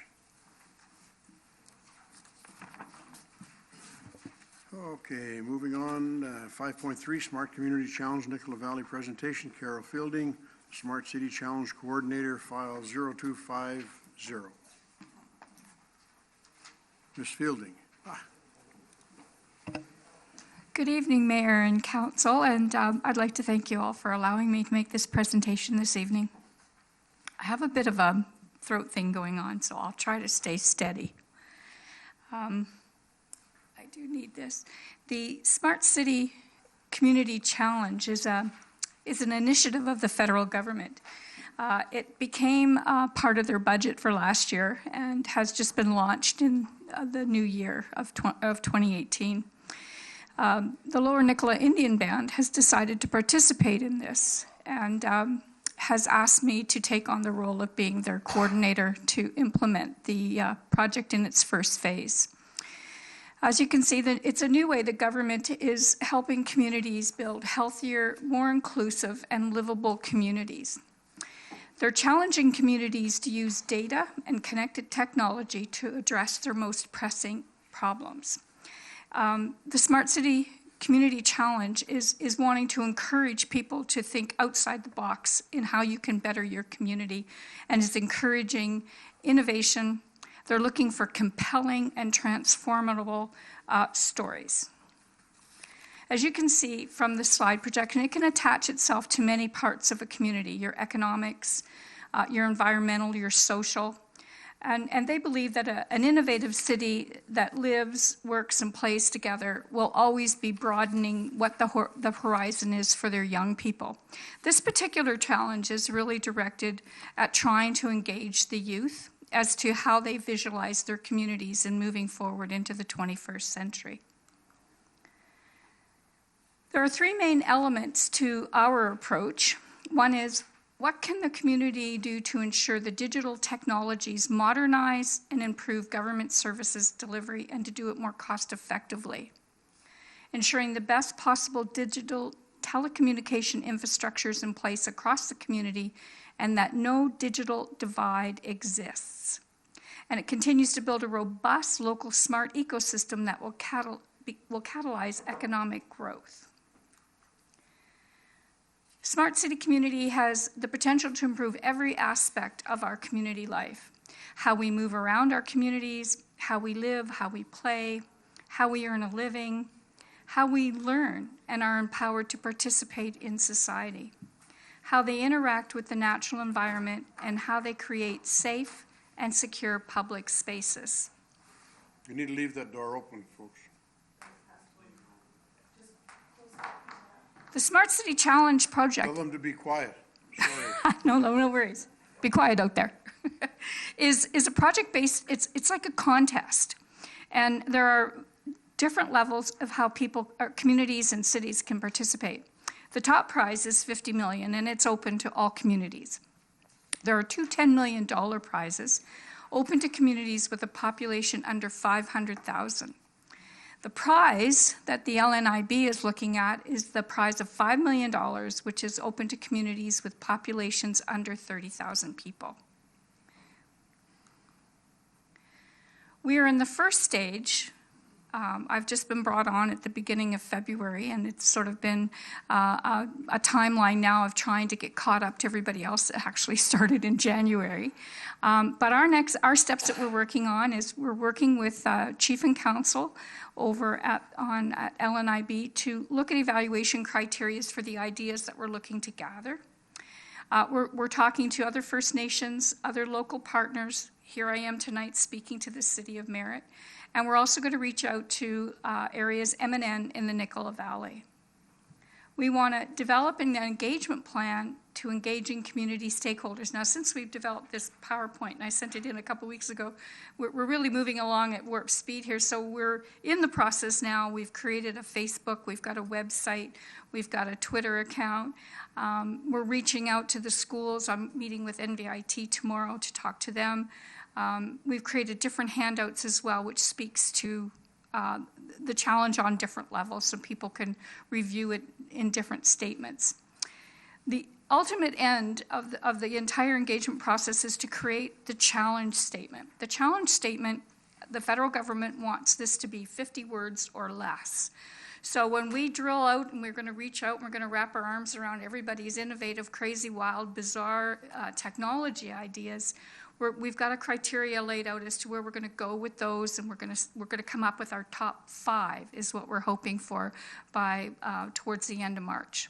Okay, moving on, 5.3, Smart Community Challenge, Nicola Valley Presentation, Carol Fielding, Smart City Challenge Coordinator, file 0250. Ms. Fielding. Good evening, Mayor and Council, and I'd like to thank you all for allowing me to make this presentation this evening. I have a bit of a throat thing going on, so I'll try to stay steady. I do need this. The Smart City Community Challenge is an initiative of the federal government. It became part of their budget for last year and has just been launched in the new year of 2018. The Lower Nicola Indian Band has decided to participate in this and has asked me to take on the role of being their coordinator to implement the project in its first phase. As you can see, that it's a new way the government is helping communities build healthier, more inclusive, and livable communities. They're challenging communities to use data and connected technology to address their most pressing problems. The Smart City Community Challenge is wanting to encourage people to think outside the box in how you can better your community, and is encouraging innovation. They're looking for compelling and transformable stories. As you can see from the slide projection, it can attach itself to many parts of a community, your economics, your environmental, your social. And they believe that an innovative city that lives, works, and plays together will always be broadening what the horizon is for their young people. This particular challenge is really directed at trying to engage the youth as to how they visualize their communities in moving forward into the 21st century. There are three main elements to our approach. One is, what can the community do to ensure the digital technologies modernize and improve government services delivery and to do it more cost effectively? Ensuring the best possible digital telecommunication infrastructures in place across the community and that no digital divide exists. And it continues to build a robust local smart ecosystem that will catalyze economic growth. Smart City Community has the potential to improve every aspect of our community life. How we move around our communities, how we live, how we play, how we earn a living, how we learn and are empowered to participate in society, how they interact with the natural environment, and how they create safe and secure public spaces. You need to leave that door open, folks. The Smart City Challenge project. Tell them to be quiet. Sorry. No worries. Be quiet out there. is a project based, it's like a contest. And there are different levels of how people, communities and cities can participate. The top prize is $50 million, and it's open to all communities. There are two $10 million prizes open to communities with a population under 500,000. The prize that the LNIB is looking at is the prize of $5 million, which is open to communities with populations under 30,000 people. We are in the first stage. I've just been brought on at the beginning of February, and it's sort of been a timeline now of trying to get caught up to everybody else that actually started in January. But our steps that we're working on is we're working with Chief and Council over at LNIB to look at evaluation criteria for the ideas that we're looking to gather. We're talking to other First Nations, other local partners. Here I am tonight speaking to the City of Merritt. And we're also going to reach out to areas M&N in the Nicola Valley. We want to develop an engagement plan to engaging community stakeholders. Now, since we've developed this PowerPoint, and I sent it in a couple weeks ago, we're really moving along at warp speed here. So we're in the process now. We've created a Facebook. We've got a website. We've got a Twitter account. We're reaching out to the schools. I'm meeting with NVIT tomorrow to talk to them. We've created different handouts as well, which speaks to the challenge on different levels so people can review it in different statements. The ultimate end of the entire engagement process is to create the challenge statement. The challenge statement, the federal government wants this to be 50 words or less. So when we drill out and we're going to reach out and we're going to wrap our arms around everybody's innovative, crazy, wild, bizarre technology ideas, we've got a criteria laid out as to where we're going to go with those, and we're going to come up with our top 5 is what we're hoping for by towards the end of March.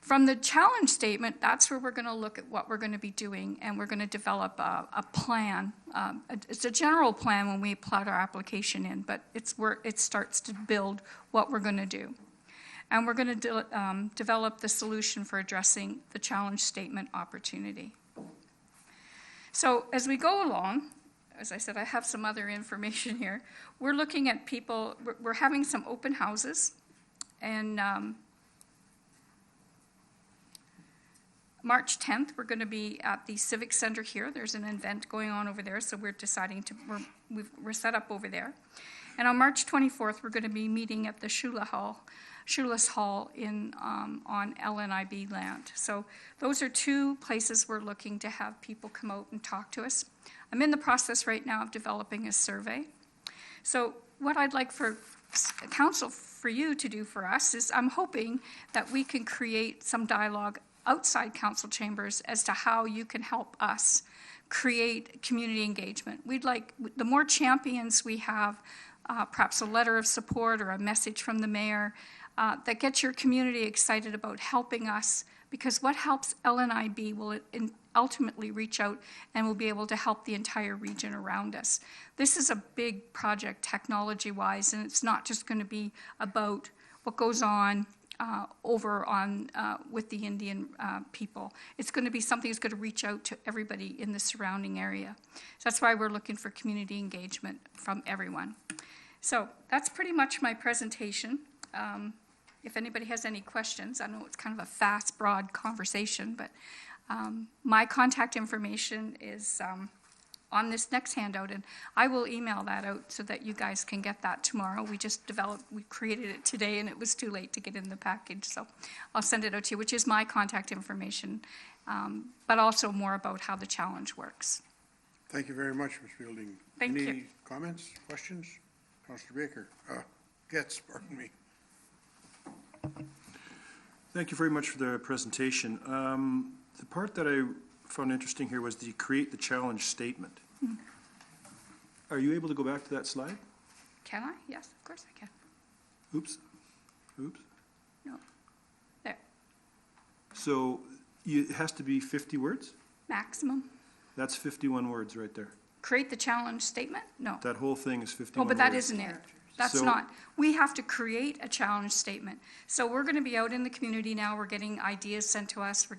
From the challenge statement, that's where we're going to look at what we're going to be doing, and we're going to develop a plan. It's a general plan when we plot our application in, but it's where it starts to build what we're going to do. And we're going to develop the solution for addressing the challenge statement opportunity. So as we go along, as I said, I have some other information here. We're looking at people, we're having some open houses, and March 10th, we're going to be at the Civic Center here. There's an event going on over there, so we're deciding to, we're set up over there. And on March 24th, we're going to be meeting at the Shoeless Hall in, on LNIB land. So those are 2 places we're looking to have people come out and talk to us. I'm in the process right now of developing a survey. So what I'd like for council, for you to do for us, is I'm hoping that we can create some dialogue outside council chambers as to how you can help us create community engagement. We'd like, the more champions we have, perhaps a letter of support or a message from the mayor, that gets your community excited about helping us, because what helps LNIB will ultimately reach out and will be able to help the entire region around us. This is a big project technology-wise, and it's not just going to be about what goes on over on with the Indian people. It's going to be something that's going to reach out to everybody in the surrounding area. So that's why we're looking for community engagement from everyone. So that's pretty much my presentation. If anybody has any questions, I know it's kind of a fast, broad conversation, but my contact information is on this next handout, and I will email that out so that you guys can get that tomorrow. We created it today, and it was too late to get in the package, so I'll send it out to you, which is my contact information, but also more about how the challenge works. Thank you very much, Ms. Fielding. Thank you. Any comments, questions? Councillor Baker, pardon me. Thank you very much for the presentation. The part that I found interesting here was the create the challenge statement. Mm-hmm. Are you able to go back to that slide? Can I? Yes, of course I can. Oops. No. There. So it has to be 50 words? Maximum. That's 51 words right there. Create the challenge statement? No. That whole thing is 51 Oh, but that words. isn't it. That's So- not. We have to create a challenge statement. So we're going to be out in the community now. We're getting ideas sent to us. We're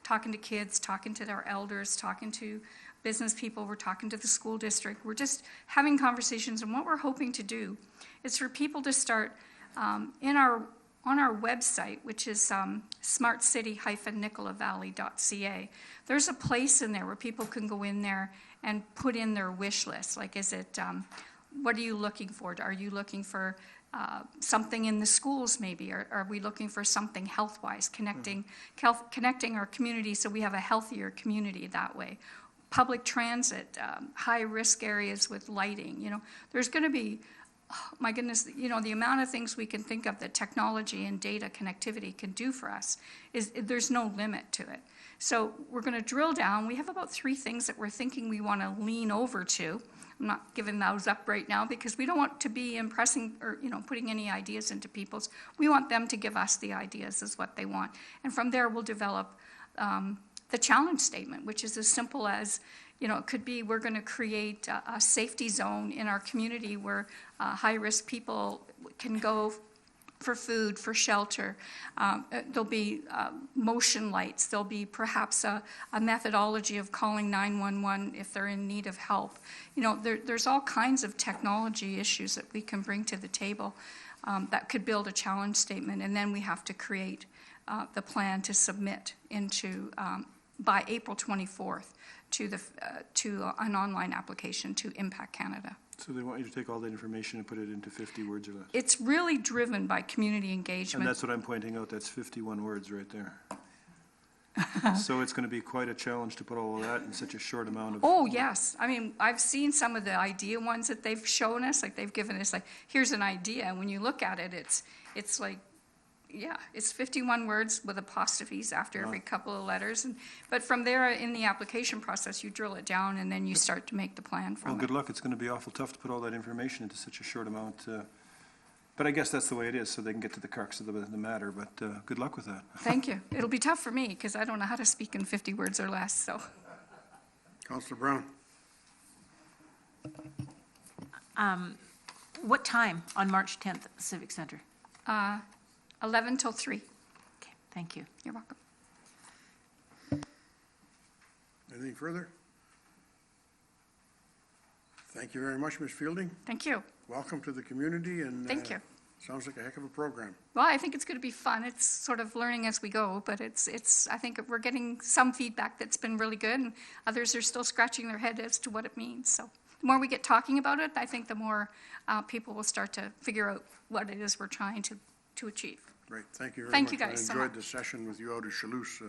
talking to kids, talking to our elders, talking to business people. We're talking to the school district. We're just having conversations. And what we're hoping to do is for people to start on our website, which is smartcity-nicolavalley.ca. There's a place in there where people can go in there and put in their wish list. Like, is it, what are you looking for? Are you looking for something in the schools maybe? Or are we looking for something health-wise, connecting our community so we have a healthier community that way? Public transit, high-risk areas with lighting, there's going to be, oh my goodness, the amount of things we can think of that technology and data connectivity can do for us, there's no limit to it. So we're going to drill down. We have about 3 things that we're thinking we want to lean over to. I'm not giving those up right now because we don't want to be impressing or, putting any ideas into people's. We want them to give us the ideas is what they want. And from there, we'll develop the challenge statement, which is as simple as, it could be we're going to create a safety zone in our community where high-risk people can go for food, for shelter. There'll be motion lights. There'll be perhaps a methodology of calling 911 if they're in need of help. There's all kinds of technology issues that we can bring to the table that could build a challenge statement, and then we have to create the plan to submit into by April 24th to an online application to Impact Canada. So they want you to take all that information and put it into 50 words or less? It's really driven by community engagement. And that's what I'm pointing out, that's 51 words right there. So it's going to be quite a challenge to put all of that in such a short amount of... Oh, yes. I mean, I've seen some of the idea ones that they've shown us, like they've given us, like, here's an idea, and when you look at it, it's like, Yeah, it's 51 words with apostrophes after every couple of letters. But from there, in the application process, you drill it down and then you start to make the plan Well, from good it. luck. It's going to be awful tough to put all that information into such a short amount. But I guess that's the way it is, so they can get to the crux of the matter. But good luck with that. Thank you. It'll be tough for me because I don't know how to speak in 50 words or less, so. Councillor Brown? What time on March 10th at the Civic Center? 11 till 3. Okay, thank you. You're welcome. Anything further? Thank you very much, Ms. Fielding. Thank you. Welcome to the community, and Thank you. sounds like a heck of a program. Well, I think it's going to be fun. It's sort of learning as we go, but I think we're getting some feedback that's been really good, and others are still scratching their head as to what it means. So the more we get talking about it, I think the more people will start to figure out what it is we're trying to achieve. Great, thank you very much. Thank you guys so I enjoyed much. the session with you out at Chalouse.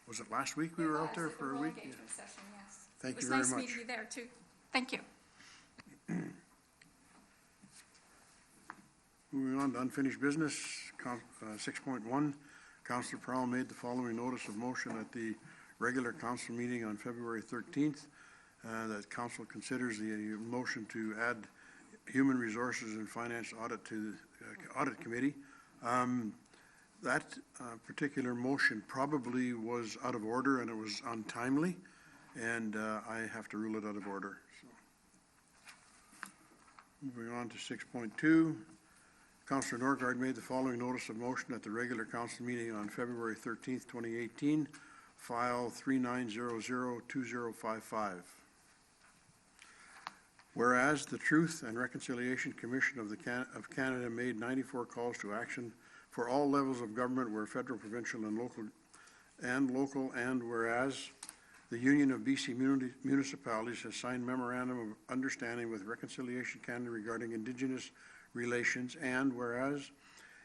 Was it last week we were out there for a week? Yeah. Session, yes. Thank you very much. It was nice meeting you there, too. Thank you. Moving on to unfinished business, 6.1, Councillor Prowal made the following notice of motion at the regular council meeting on February 13th, that council considers the motion to add Human Resources and Finance Audit to the Audit Committee. That particular motion probably was out of order and it was untimely, and I have to rule it out of order. So. Moving on to 6.2. Councillor Norgaard made the following notice of motion at the regular council meeting on February 13th, 2018, file 39002055. Whereas the Truth and Reconciliation Commission of Canada made 94 calls to action for all levels of government where federal, provincial, and local, and whereas the Union of BC Municipalities has signed memorandum of understanding with Reconciliation Canada regarding Indigenous relations, and whereas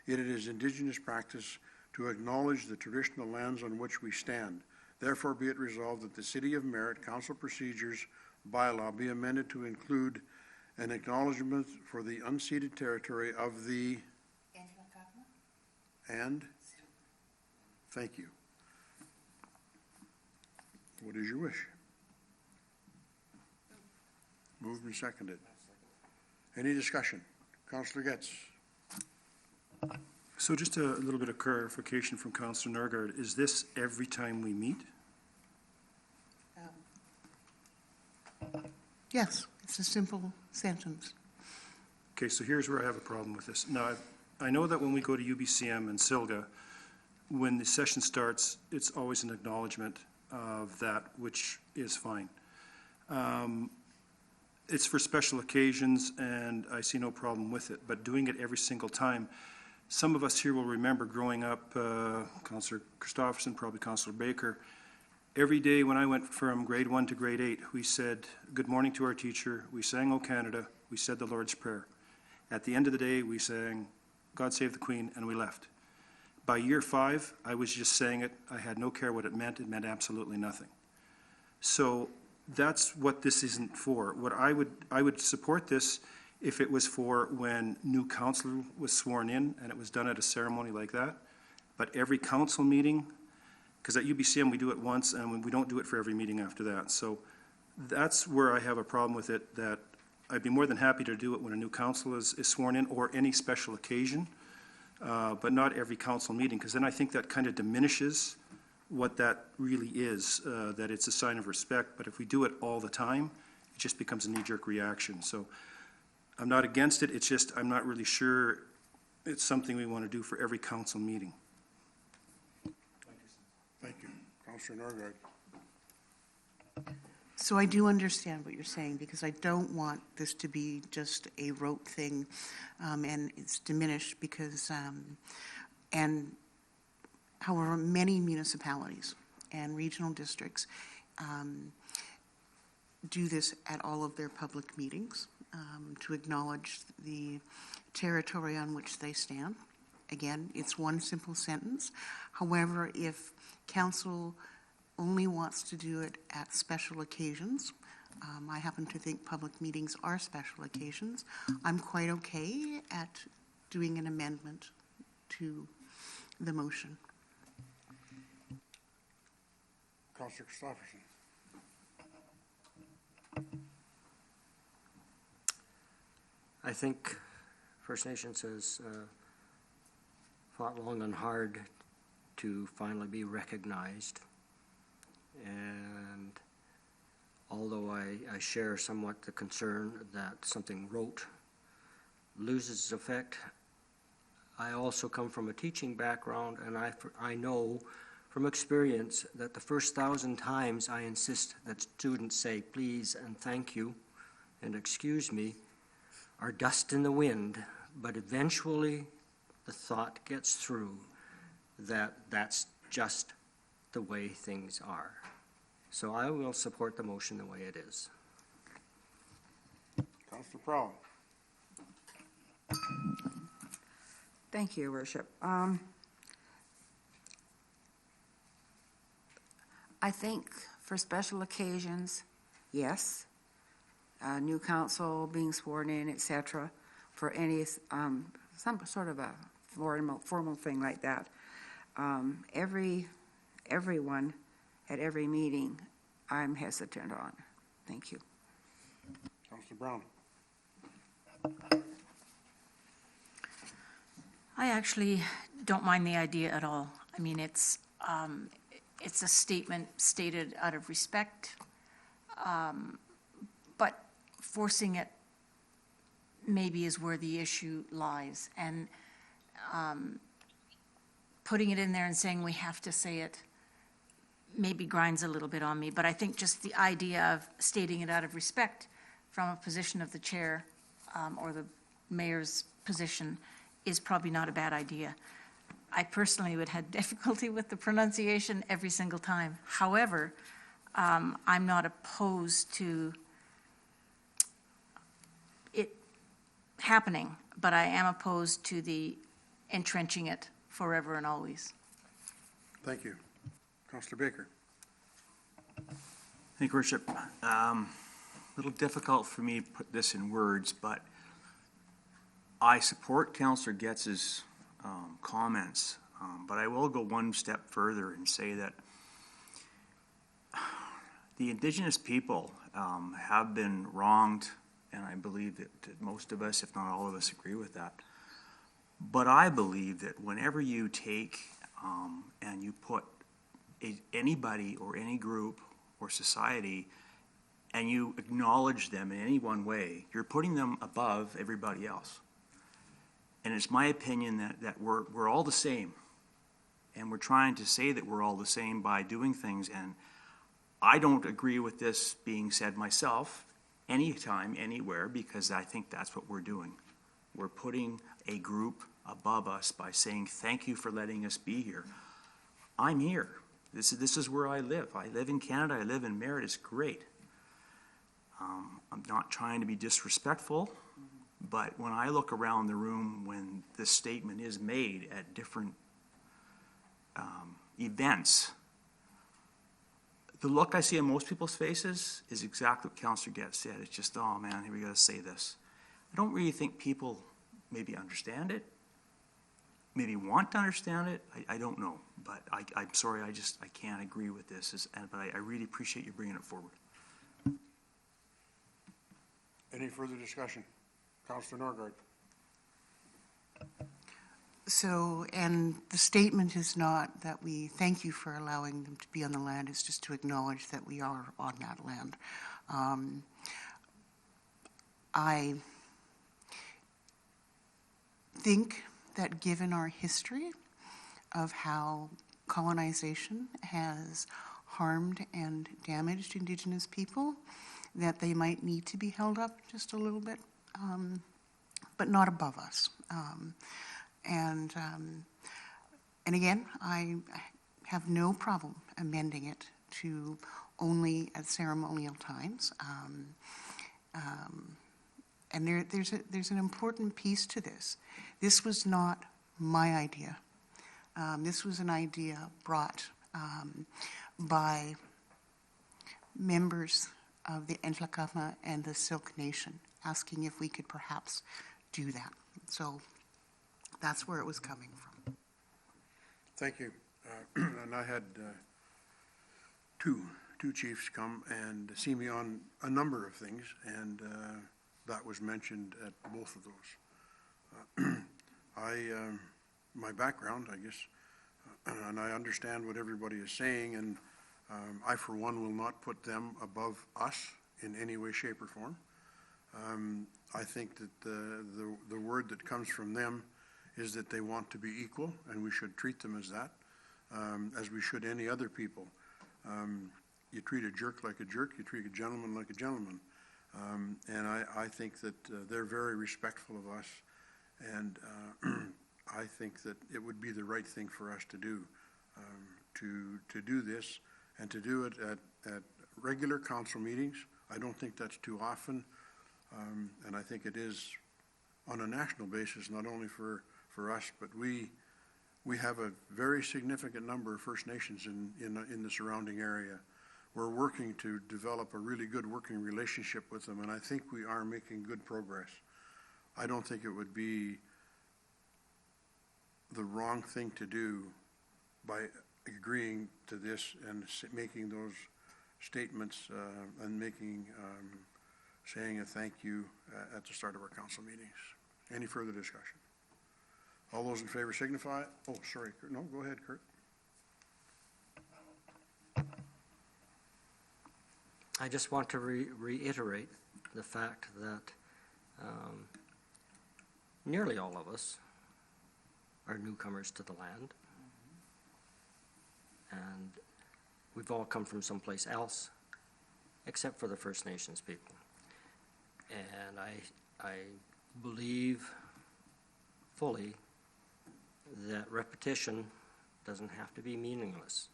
it is Indigenous practice to acknowledge the traditional lands on which we stand. Therefore be it resolved that the City of Merritt Council Procedures bylaw be amended to include an acknowledgement for the unceded territory of the and thank you. What is your wish? Moved and seconded. Any discussion? Councillor Getz. So just a little bit of clarification from Councillor Norgaard. Is this every time we meet? Yes, it's a simple sentence. Okay, so here's where I have a problem with this. Now, I know that when we go to UBCM and SILGA, when the session starts, it's always an acknowledgement of that, which is fine. It's for special occasions, and I see no problem with it, but doing it every single time, some of us here will remember growing up, Councillor Christopherson, probably Councillor Baker, every day when I went from grade 1 to grade 8, we said good morning to our teacher, we sang O Canada, we said the Lord's Prayer. At the end of the day, we sang God Save the Queen, and we left. By year 5, I was just saying it. I had no care what it meant. It meant absolutely nothing. So that's what this isn't for. What I would support this if it was for when new councillor was sworn in and it was done at a ceremony like that. But every council meeting, because at UBCM we do it once and we don't do it for every meeting after that. So that's where I have a problem with it, that I'd be more than happy to do it when a new council is sworn in or any special occasion, but not every council meeting, because then I think that kind of diminishes what that really is, that it's a sign of respect. But if we do it all the time, it just becomes a knee-jerk reaction. So I'm not against it, it's just I'm not really sure it's something we want to do for every council meeting. Thank you. Councillor Norgaard. So I do understand what you're saying, because I don't want this to be just a rote thing, and it's diminished because, and however, many municipalities and regional districts do this at all of their public meetings to acknowledge the territory on which they stand. Again, it's one simple sentence. However, if council only wants to do it at special occasions, I happen to think public meetings are special occasions, I'm quite okay at doing an amendment to the motion. Councillor Christopherson. I think First Nations has fought long and hard to finally be recognized. And although I share somewhat the concern that something rote loses its effect, I also come from a teaching background, and I know from experience that the first 1,000 times I insist that students say please and thank you and excuse me are dust in the wind, but eventually the thought gets through that that's just the way things are. So I will support the motion the way it is. Councillor Prowal. Thank you, Your Worship. I think for special occasions, yes, new council being sworn in, etc., for any some sort of a formal thing like that. Everyone at every meeting, I'm hesitant on. Thank you. Councillor Brown. I actually don't mind the idea at all. I mean, it's a statement stated out of respect, but forcing it maybe is where the issue lies. And putting it in there and saying we have to say it maybe grinds a little bit on me. But I think just the idea of stating it out of respect from a position of the chair or the mayor's position is probably not a bad idea. I personally would have difficulty with the pronunciation every single time. However, I'm not opposed to it happening, but I am opposed to the entrenching it forever and always. Thank you. Councillor Baker. Thank you, Worship. A little difficult for me to put this in words, but I support Councillor Getz's comments, but I will go one step further and say that the Indigenous people have been wronged, and I believe that most of us, if not all of us, agree with that. But I believe that whenever you take and you put anybody or any group or society and you acknowledge them in any one way, you're putting them above everybody else. And it's my opinion that we're all the same. And we're trying to say that we're all the same by doing things. And I don't agree with this being said myself anytime, anywhere, because I think that's what we're doing. We're putting a group above us by saying, thank you for letting us be here. I'm here. This is where I live. I live in Canada. I live in Merritt. It's great. I'm not trying to be disrespectful. But when I look around the room when this statement is made at different events, the look I see on most people's faces is exactly what Councillor Getz said. It's just, oh man, here we got to say this. I don't really think people maybe understand it, maybe want to understand it. I don't know. But I'm sorry, I can't agree with this. But I really appreciate you bringing it forward. Any further discussion? Councillor Norgaard. So, and the statement is not that we thank you for allowing them to be on the land, it's just to acknowledge that we are on that land. I think that given our history of how colonization has harmed and damaged Indigenous people, that they might need to be held up just a little bit. But not above us. And again, I have no problem amending it to only at ceremonial times. And there's an important piece to this. This was not my idea. This was an idea brought by members of the Ntlakama and the Silk Nation, asking if we could perhaps do that. So that's where it was coming from. Thank you. And I had two chiefs come and see me on a number of things, and that was mentioned at both of those. My background, I guess, and I understand what everybody is saying, and I, for one, will not put them above us in any way, shape, or form. I think that the word that comes from them is that they want to be equal, and we should treat them as that, as we should any other people. You treat a jerk like a jerk, you treat a gentleman like a gentleman. And I think that they're very respectful of us, and I think that it would be the right thing for us to do, to do this, and to do it at regular council meetings. I don't think that's too often, and I think it is on a national basis, not only for us, but we have a very significant number of First Nations in the surrounding area. We're working to develop a really good working relationship with them, and I think we are making good progress. I don't think it would be the wrong thing to do by agreeing to this and making those statements and saying a thank you at the start of our council meetings. Any further discussion? All those in favor signify. Oh, sorry, Kurt. No, go ahead, Kurt. I just want to reiterate the fact that nearly all of us are newcomers to the land. And we've all come from someplace else, except for the First Nations people. And I believe fully that repetition doesn't have to be meaningless.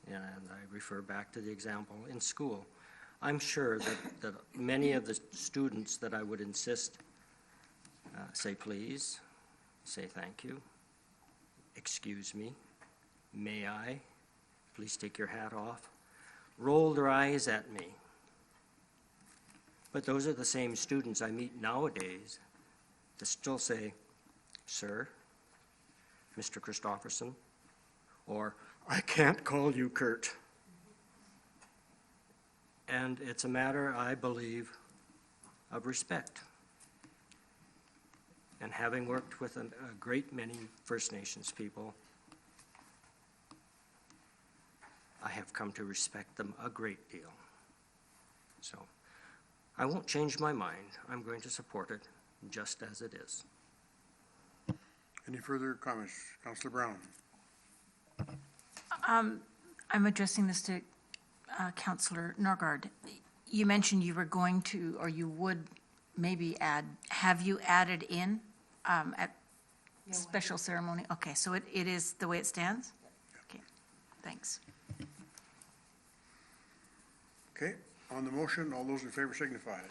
And I refer back to the example in school. I'm sure that many of the students that I would insist say please, say thank you, excuse me, may I, please take your hat off, roll their eyes at me. But those are the same students I meet nowadays that still say, sir, Mr. Christofferson, or I can't call you Kurt. And it's a matter, I believe, of respect. And having worked with a great many First Nations people, I have come to respect them a great deal. So I won't change my mind. I'm going to support it just as it is. Any further comments? Councillor Brown. I'm addressing this to Councillor Norgaard. You mentioned you were going to, or you would maybe add, have you added in at special ceremony? Okay, so it is the way it stands? Okay, thanks. Okay, on the motion, all those in favor signify. 1,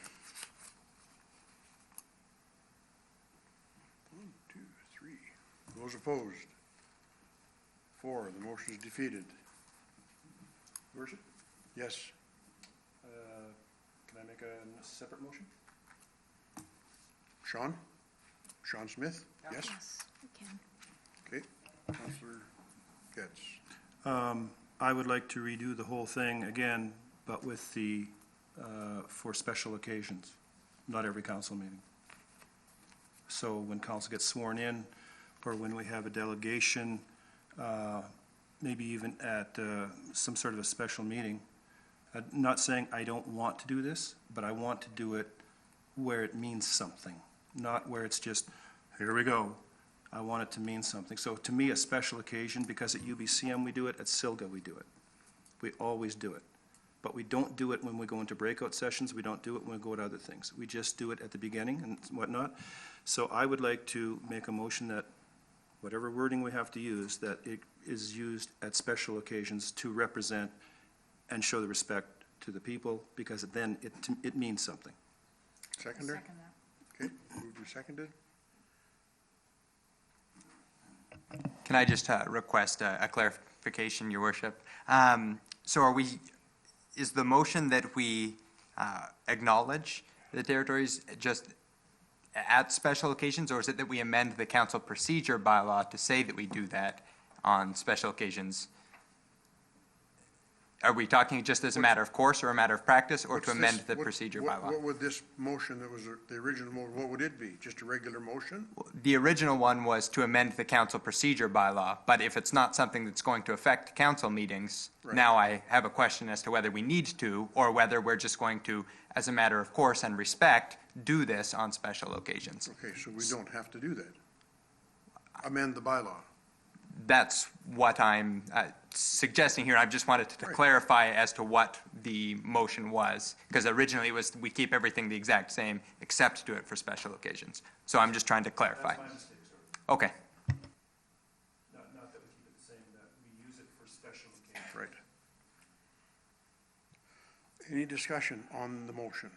2, 3. Those opposed? 4. The motion is defeated. Worship? Yes. Can I make a separate motion? Sean? Sean Smith? Yes? Yes, you can. Okay. Councillor Getz. I would like to redo the whole thing again, but with the, for special occasions, not every council meeting. So when council gets sworn in, or when we have a delegation, maybe even at some sort of a special meeting. I'm not saying I don't want to do this, but I want to do it where it means something, not where it's just, here we go. I want it to mean something. So to me, a special occasion, because at UBCM we do it, at SILGA we do it. We always do it. But we don't do it when we go into breakout sessions. We don't do it when we go to other things. We just do it at the beginning and whatnot. So I would like to make a motion that whatever wording we have to use, that it is used at special occasions to represent and show the respect to the people, because then it means something. Seconder? Second that. Okay, moved and seconded. Can I just request a clarification, Your Worship? So is the motion that we acknowledge the territories just at special occasions, or is it that we amend the council procedure bylaw to say that we do that on special occasions. Are we talking just as a matter of course or a matter of practice, or to amend the procedure bylaw? What would this motion that was the original motion, what would it be? Just a regular motion? The original one was to amend the council procedure bylaw, but if it's not something that's going to affect council meetings, Right. now I have a question as to whether we need to, or whether we're just going to, as a matter of course and respect, do this on special occasions. Okay, so we don't have to do that. Amend the bylaw. That's what I'm suggesting here. I just wanted to Right. clarify as to what the motion was, because originally it was, we keep everything the exact same, except do it for special occasions. So I'm just trying to clarify. That's my mistake, sir. Okay. Not that we keep it the same, that we use it for special occasions. Right. Any discussion on the motion?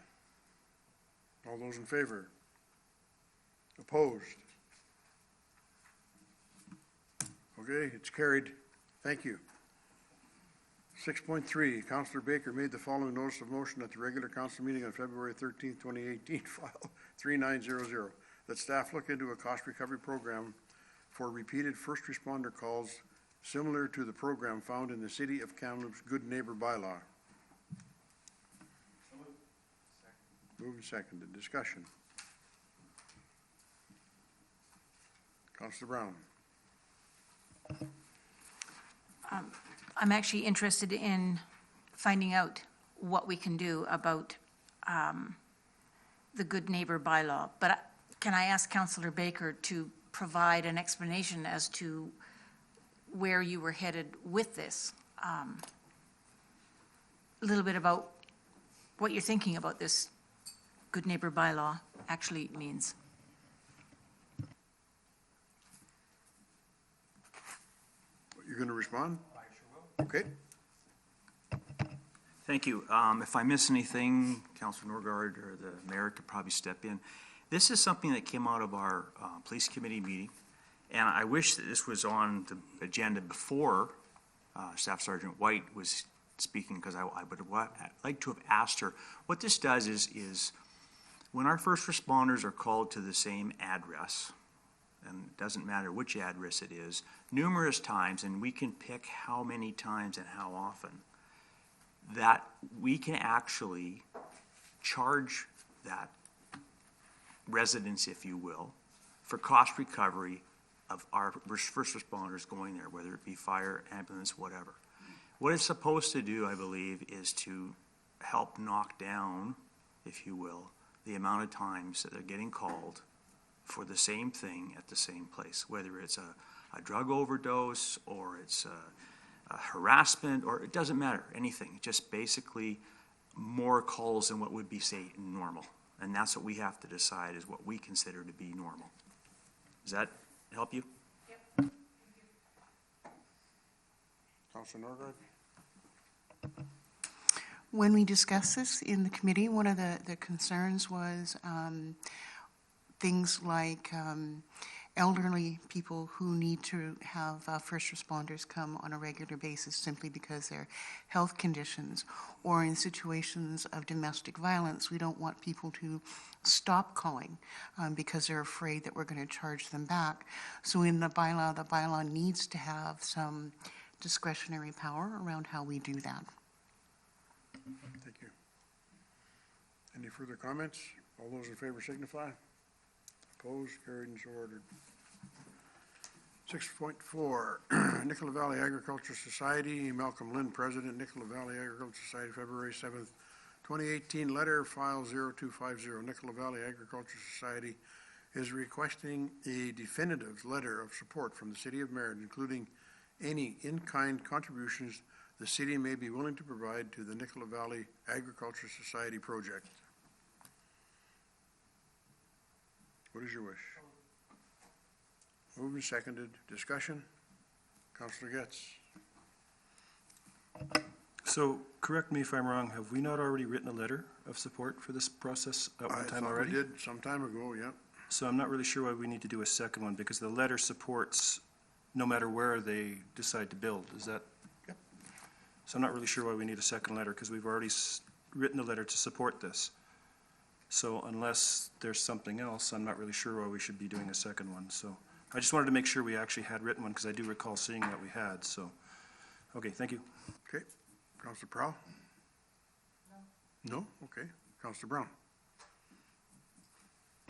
All those in favor? Opposed? Okay, it's carried. Thank you. 6.3, Councillor Baker made the following notice of motion at the regular council meeting on February 13th, 2018, file 3900, that staff look into a cost recovery program for repeated first responder calls similar to the program found in the City of Kamloops Good Neighbor bylaw. Moved and seconded. Discussion. Councillor Brown. I'm actually interested in finding out what we can do about the Good Neighbor bylaw. But can I ask Councillor Baker to provide an explanation as to where you were headed with this? A little bit about what you're thinking about this Good Neighbor bylaw actually means. You're going to respond? I sure will. Okay. Thank you. If I miss anything, Councilor Norgaard or the mayor could probably step in. This is something that came out of our police committee meeting, and I wish that this was on the agenda before Staff Sergeant White was speaking, because I would have liked to have asked her. What this does is when our first responders are called to the same address, and it doesn't matter which address it is, numerous times, and we can pick how many times and how often, that we can actually charge that residence, if you will, for cost recovery of our first responders going there, whether it be fire, ambulance, whatever. What it's supposed to do, I believe, is to help knock down, if you will, the amount of times that they're getting called for the same thing at the same place, whether it's a drug overdose or it's a harassment, or it doesn't matter, anything. Just basically more calls than what would be, say, normal. And that's what we have to decide is what we consider to be normal. Does that help you? Yep. Councilor Norgaard? When we discussed this in the committee, one of the concerns was things like elderly people who need to have first responders come on a regular basis simply because their health conditions, or in situations of domestic violence, we don't want people to stop calling because they're afraid that we're going to charge them back. So in the bylaw needs to have some discretionary power around how we do that. Thank you. Any further comments? All those in favor signify. Opposed, carried, and so ordered. 6.4, Nicola Valley Agriculture Society, Malcolm Lynn, President, Nicola Valley Agriculture Society, February 7th, 2018, letter, file 0250. Nicola Valley Agriculture Society is requesting a definitive letter of support from the City of Merritt, including any in-kind contributions the city may be willing to provide to the Nicola Valley Agriculture Society project. What is your wish? Moved and seconded. Discussion? Councillor Getz. So, correct me if I'm wrong, have we not already written a letter of support for this process at one time already? I thought we did some time ago, yeah. So I'm not really sure why we need to do a second one, because the letter supports no matter where they decide to build. Is that? Yep. So I'm not really sure why we need a second letter, because we've already written a letter to support this. So unless there's something else, I'm not really sure why we should be doing a second one. So I just wanted to make sure we actually had written one, because I do recall seeing that we had, so. Okay, thank you. Okay. Counselor Prowal? No? Okay. Counselor Brown?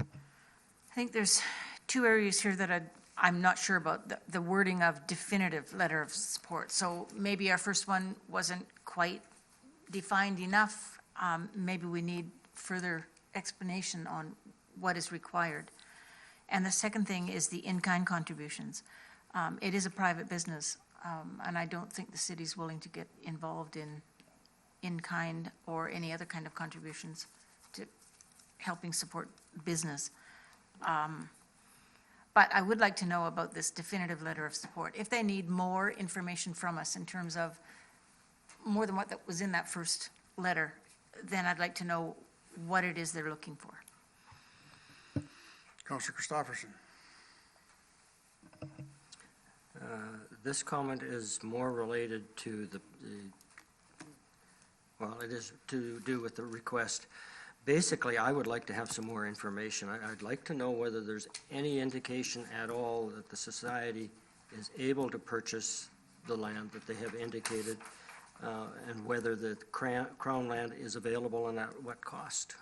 I think there's two areas here that I'm not sure about, the wording of definitive letter of support. So maybe our first one wasn't quite defined enough. Maybe we need further explanation on what is required. And the second thing is the in-kind contributions. It is a private business, and I don't think the city's willing to get involved in-kind or any other kind of contributions to helping support business. But I would like to know about this definitive letter of support. If they need more information from us in terms of more than what that was in that first letter, then I'd like to know what it is they're looking for. Counselor Christopherson? This comment is more related to well, it is to do with the request. Basically, I would like to have some more information. I'd like to know whether there's any indication at all that the society is able to purchase the land that they have indicated, and whether the Crown land is available and at what cost.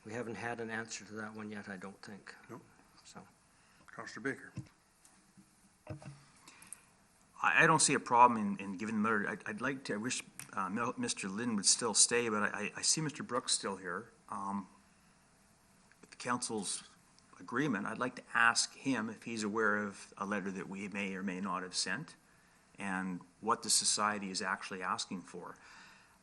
We haven't had an answer to that one yet, I don't think. Nope. So, Counselor Baker? I don't see a problem in giving the letter. I'd like to, I wish Mr. Lynn would still stay, but I see Mr. Brooks still here. With the council's agreement, I'd like to ask him if he's aware of a letter that we may or may not have sent and what the society is actually asking for.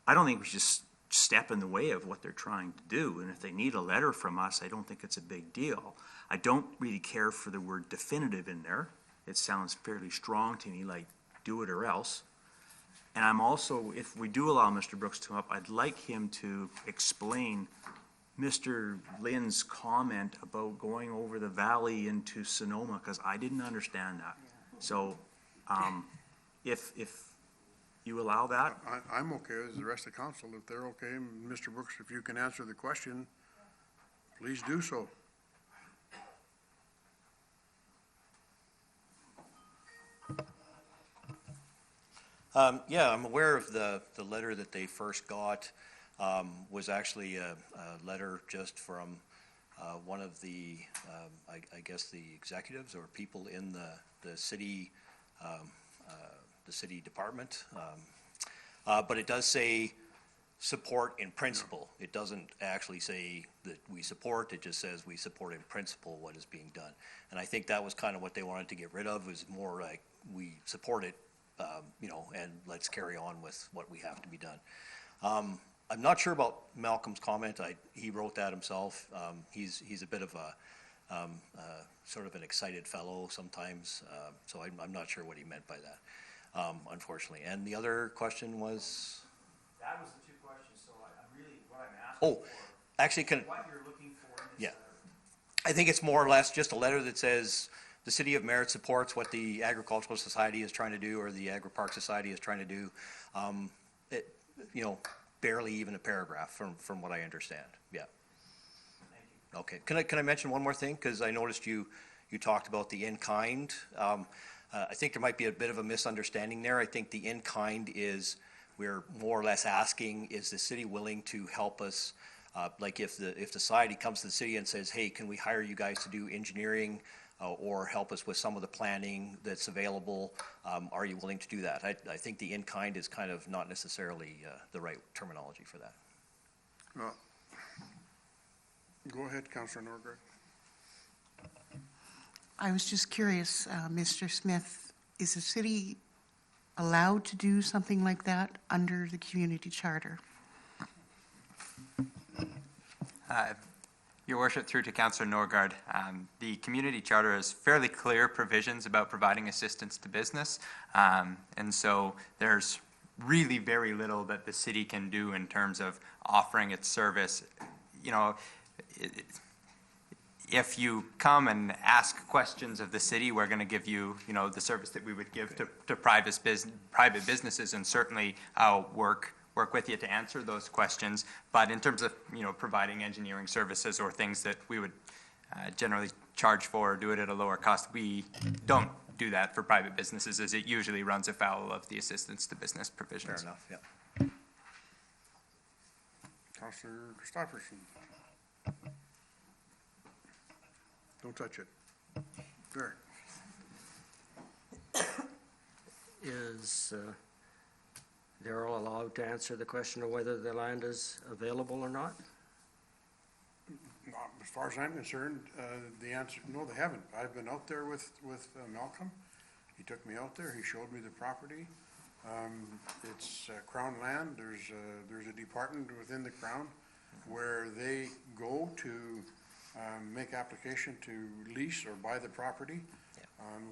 I don't think we should just step in the way of what they're trying to do, and if they need a letter from us, I don't think it's a big deal. I don't really care for the word definitive in there. It sounds fairly strong to me, like do it or else. And I'm also, if we do allow Mr. Brooks to come up, I'd like him to explain Mr. Lynn's comment about going over the valley into Sonoma, because I didn't understand that. So if you allow that. I'm okay as the rest of the council. If they're okay, Mr. Brooks, if you can answer the question, please do so. Yeah, I'm aware of the letter that they first got. Was actually a letter just from one of the, I guess the executives or people in the city department. But it does say support in principle. It doesn't actually say that we support, it just says we support in principle what is being done. And I think that was kind of what they wanted to get rid of, was more like we support it, you know, and let's carry on with what we have to be done. I'm not sure about Malcolm's comment. He wrote that himself. He's a bit of a sort of an excited fellow sometimes, so I'm not sure what he meant by that, unfortunately. And the other question was? That was the two questions, so I really, what I'm asking for, actually, what you're looking for in this yeah. letter. I think it's more or less just a letter that says the City of Merritt supports what the Agricultural Society is trying to do, or the Agri-Park Society is trying to do. You know, barely even a paragraph from what I understand. Yeah. Thank you. Okay. Can I mention one more thing? Because I noticed you talked about the in-kind. I think there might be a bit of a misunderstanding there. I think the in-kind is, we're more or less asking, is the city willing to help us? Like if the society comes to the city and says, hey, can we hire you guys to do engineering or help us with some of the planning that's available? Are you willing to do that? I think the in-kind is kind of not necessarily the right terminology for that. Well, go ahead, Councilor Norgaard. I was just curious, Mr. Smith, is the city allowed to do something like that under the community charter? Your Worship, through to Councillor Norgaard, the community charter has fairly clear provisions about providing assistance to business, and so there's really very little that the city can do in terms of offering its service. You know, if you come and ask questions of the city, we're going to give you, you know, the service that we would give to private businesses, and certainly work with you to answer those questions. But in terms of, you know, providing engineering services or things that we would generally charge for or do it at a lower cost. We don't do that for private businesses, as it usually runs afoul of the assistance to business provisions. Fair enough, yeah. Councillor Christopherson. Don't touch it. There. Is Darrell allowed to answer the question of whether the land is available or not? As far as I'm concerned, the answer, no, they haven't. I've been out there with Malcolm. He took me out there. He showed me the property. It's Crown land. There's a department within the Crown where they go to make application to lease or buy the property.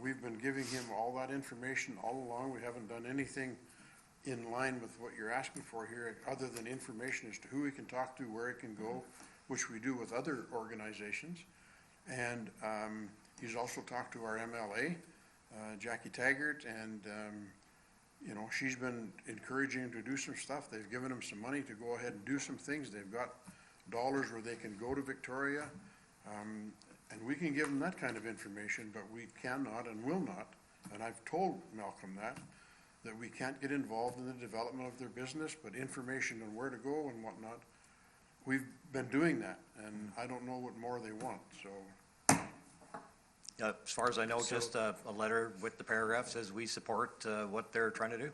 We've been giving him all that information all along. We haven't done anything in line with what you're asking for here, other than information as to who he can talk to, where he can go, which we do with other organizations. And he's also talked to our MLA, Jackie Taggart, and you know, she's been encouraging him to do some stuff. They've given him some money to go ahead and do some things. They've got dollars where they can go to Victoria. And we can give them that kind of information, but we cannot and will not, and I've told Malcolm that we can't get involved in the development of their business, but information on where to go and whatnot, we've been doing that, and I don't know what more they want, so. As far as I know, just a letter with the paragraph says we support what they're trying to do.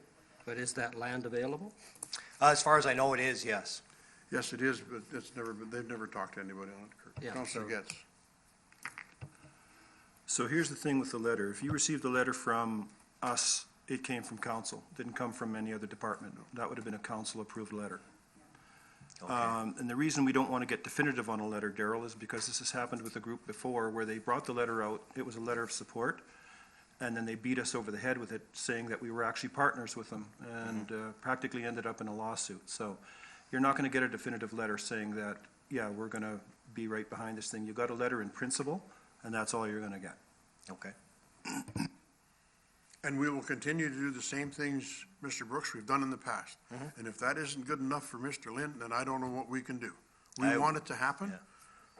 But is that land available? As far as I know, it is, yes. Yes, it is, but they've never talked to anybody on it. Yeah, Councillor Getz. So here's the thing with the letter. If you received a letter from us, it came from council. Didn't come from any other department. That would have been a council-approved letter. Okay. And the reason we don't want to get definitive on a letter, Darrell, is because this has happened with a group before where they brought the letter out, it was a letter of support, and then they beat us over the head with it, saying that we were actually partners with them, and practically ended up in a lawsuit. So you're not going to get a definitive letter saying that, yeah, we're going to be right behind this thing. You got a letter in principle, and that's all you're going to get. Okay. And we will continue to do the same things, Mr. Brooks, we've done in the past. And if that isn't good enough for Mr. Lynn, then I don't know what we can do. We want it to happen. Yeah.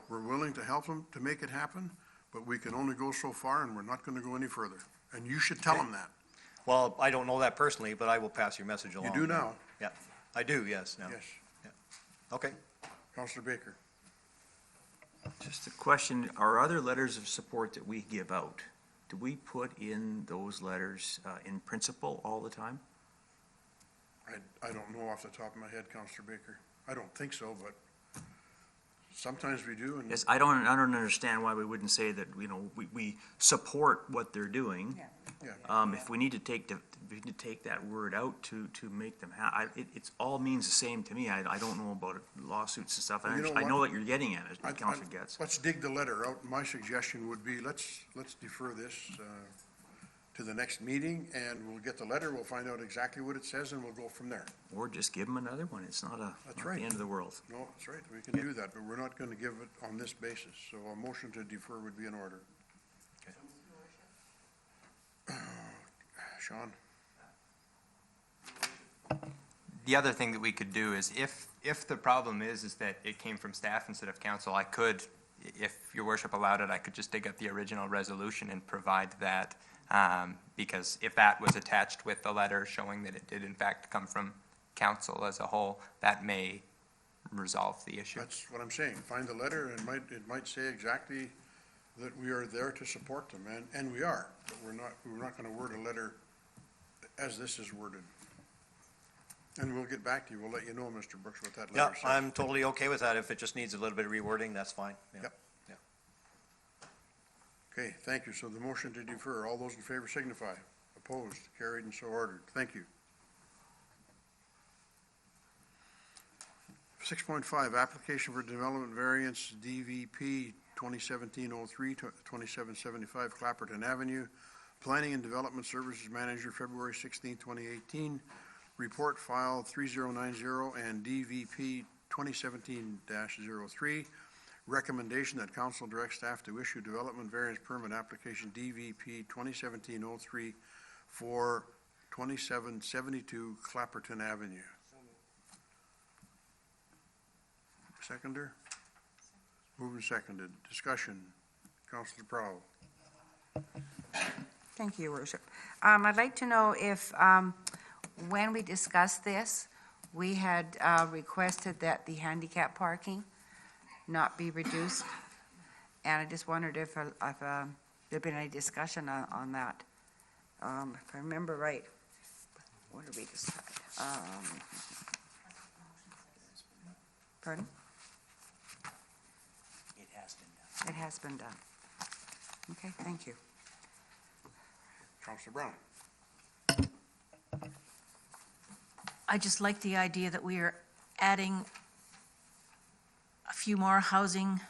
We're willing to help him to make it happen, but we can only go so far, and we're not going to go any further. And you should tell him that. Well, I don't know that personally, but I will pass your message along. You do now. Yeah, I do, yes, now. Yes. Yeah. Okay. Councillor Baker. Just a question, are other letters of support that we give out, do we put in those letters in principle all the time? I don't know off the top of my head, Councillor Baker. I don't think so, but sometimes we do. And Yes, I don't understand why we wouldn't say that, you know, we support what they're doing. Yeah. If we need to take that word out to make them it all means the same to me. I don't know about lawsuits and stuff. Well, you know I know what? what you're getting at, as Councilor Getz. Let's dig the letter out. My suggestion would be, let's defer this to the next meeting, and we'll get the letter, we'll find out exactly what it says, and we'll go from there. Or just give them another one. It's not the end of the world. No, that's right, we can do that, but we're not going to give it on this basis. So a motion to defer would be in order. Sean? The other thing that we could do is if the problem is that it came from staff instead of council, I could, if your worship allowed it, I could just dig up the original resolution and provide that, because if that was attached with the letter showing that it did in fact come from council as a whole, that may resolve the issue. That's what I'm saying. Find the letter, and it might say exactly that we are there to support them, and we are, but we're not going to word a letter as this is worded. And we'll get back to you. We'll let you know, Mr. Brooks, what that letter says. Yeah, I'm totally okay with that. If it just needs a little bit of rewording, that's fine. Yeah. Yep. Yeah. Okay, thank you. So the motion to defer, all those in favor signify. Opposed, carried, and so ordered. Thank you. 6.5, application for development variance DVP 2017-03 to 2775 Clapperton Avenue. Planning and Development Services Manager, February 16, 2018. Report file 3090 and DVP 2017-03. Recommendation that council direct staff to issue development variance permit application DVP 2017-03 for 2772 Clapperton Avenue. Seconder? Moved and seconded. Discussion. Councillor Prowal. Thank you, Your Worship. I'd like to know if, when we discussed this, we had requested that the handicap parking not be reduced. And I just wondered if there'd been any discussion on that. If I remember right, what did we decide? Pardon? It has been done. It has been done. Okay, thank you. Councillor Brown. I just like the idea that we are adding a few more housing,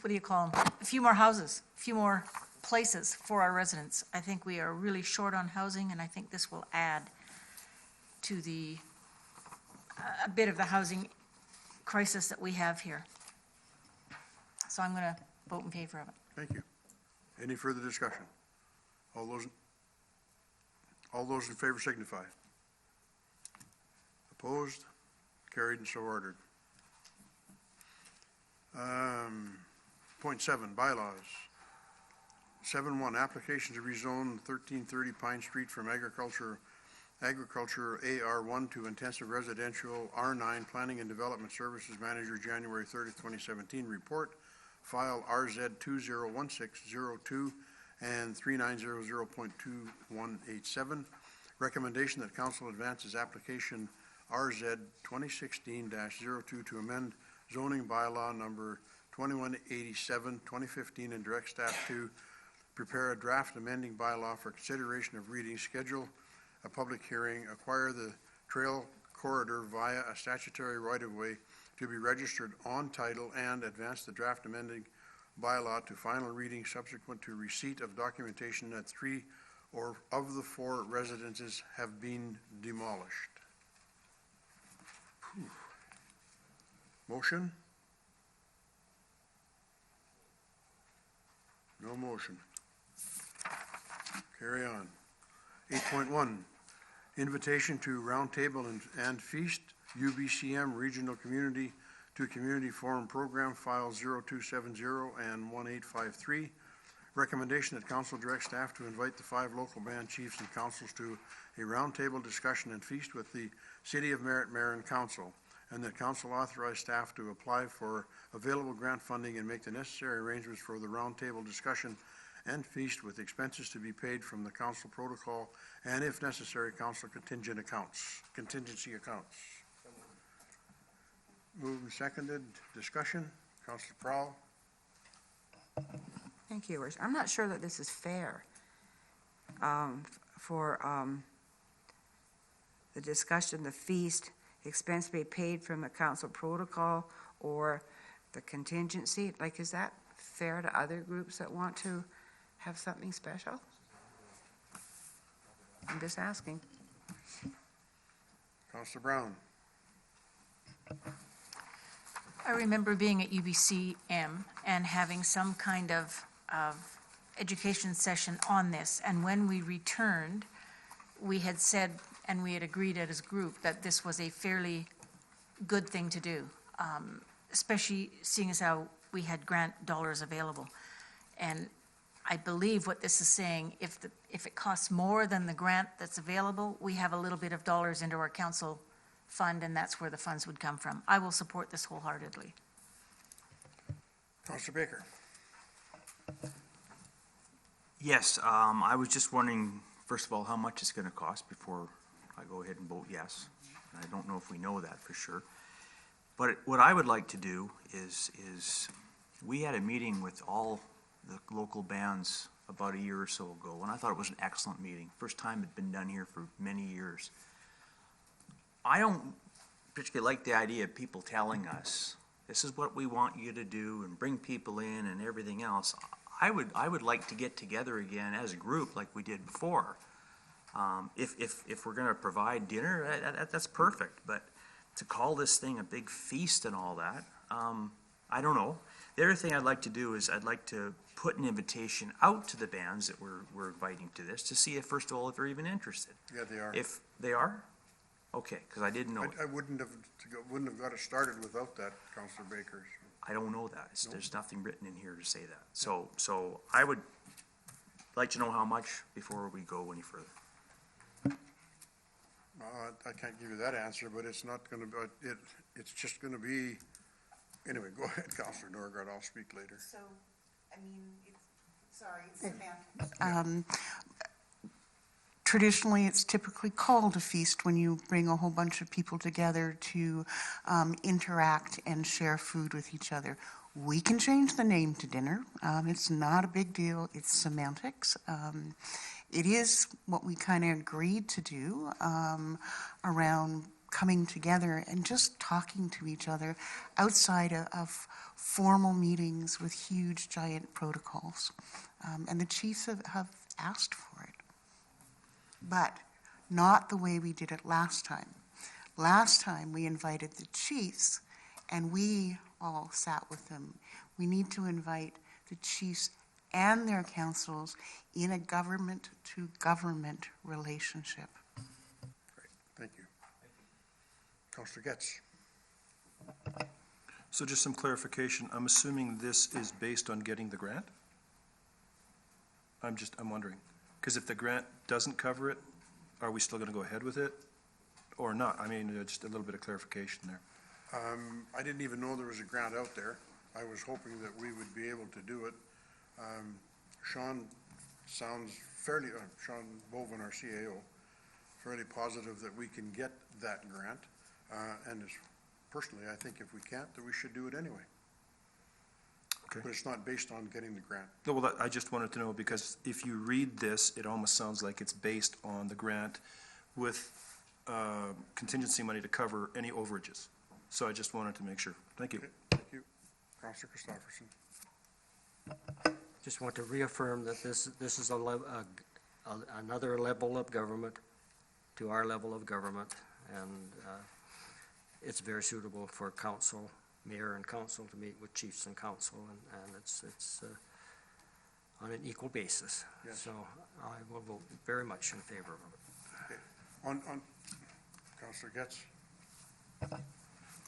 what do you call them? A few more houses, a few more places for our residents. I think we are really short on housing, and I think this will add to a bit of the housing crisis that we have here. So I'm going to vote in favor of it. Thank you. Any further discussion? All those in favor signify. Opposed? Carried and so ordered. Point 7, bylaws. 7.1, application to rezone 1330 Pine Street from agriculture AR1 to intensive residential R9. Planning and Development Services Manager, January 30th, 2017 report. File RZ 201602 and 3900.2187. Recommendation that council advances application RZ 2016-02 to amend zoning bylaw number 2187, 2015, and direct staff to prepare a draft amending bylaw for consideration of reading, schedule a public hearing, acquire the trail corridor via a statutory right-of-way to be registered on title, and advance the draft amending bylaw to final reading subsequent to receipt of documentation that 3 or of the 4 residences have been demolished. Whew. Motion? No motion. Carry on. 8.1, invitation to roundtable and feast, UBCM Regional Community to Community Forum Program, File 0270 and 1853. Recommendation that council direct staff to invite the 5 local band chiefs and councils to a roundtable discussion and feast with the City of Merritt Mayor and Council, and that council authorize staff to apply for available grant funding and make the necessary arrangements for the roundtable discussion and feast, with expenses to be paid from the council protocol and, if necessary, council contingency accounts. Moved and seconded. Discussion. Councilor Prowal. Thank you, Your Worship. I'm not sure that this is fair for the discussion, the feast, expense to be paid from the council protocol or the contingency. Like, is that fair to other groups that want to have something special? I'm just asking. Councilor Brown. I remember being at UBCM and having some kind of education session on this, and when we returned, we had said, and we had agreed as a group, that this was a fairly good thing to do, especially seeing as how we had grant dollars available. And I believe what this is saying, if it costs more than the grant that's available, we have a little bit of dollars into our council fund, and that's where the funds would come from. I will support this wholeheartedly. Councilor Baker. Yes, I was just wondering, first of all, how much it's going to cost before I go ahead and vote yes. I don't know if we know that for sure. But what I would like to do is we had a meeting with all the local bands about a year or so ago, and I thought it was an excellent meeting. First time it had been done here for many years. I don't particularly like the idea of people telling us, this is what we want you to do, and bring people in and everything else. I would like to get together again as a group like we did before. If we're gonna provide dinner, that's perfect, but to call this thing a big feast and all that, I don't know. The other thing I'd like to do is I'd like to put an invitation out to the bands that we're inviting to this, to see if, first of all, if they're even interested. Yeah, they are. If they are? Okay, because I didn't know. I wouldn't have got it started without that, Councilor Baker. I don't know that. There's nothing written in here to say that. So I would like to know how much before we go any further. I can't give you that answer, but it's not gonna, it's just gonna be, anyway, go ahead, Counselor Norgaard, I'll speak later. So, I mean, it's semantics. Traditionally, it's typically called a feast when you bring a whole bunch of people together to interact and share food with each other. We can change the name to dinner. It's not a big deal. It's semantics. It is what we kind of agreed to do around coming together and just talking to each other outside of formal meetings with huge, giant protocols. And the chiefs have asked for it. But not the way we did it last time. Last time, we invited the chiefs, and we all sat with them. We need to invite the chiefs and their councils in a government-to-government relationship. Great, thank you. Counselor Getz. So just some clarification, I'm assuming this is based on getting the grant? I'm wondering, because if the grant doesn't cover it, are we still gonna go ahead with it or not? I mean, just a little bit of clarification there. I didn't even know there was a grant out there. I was hoping that we would be able to do it. Sean sounds fairly, Sean Boven, our CAO, fairly positive that we can get that grant. And personally, I think if we can't, that we should do it anyway. Okay. But it's not based on getting the grant. No, well, I just wanted to know, because if you read this, it almost sounds like it's based on the grant with contingency money to cover any overages. So I just wanted to make sure. Thank you. Okay, thank you. Councillor Christopherson. Just want to reaffirm that this is another level of government to our level of government, and it's very suitable for council, mayor and council to meet with chiefs and council, and it's on an equal basis. Yes. So I will vote very much in favor of it. Okay. On Councillor Getz.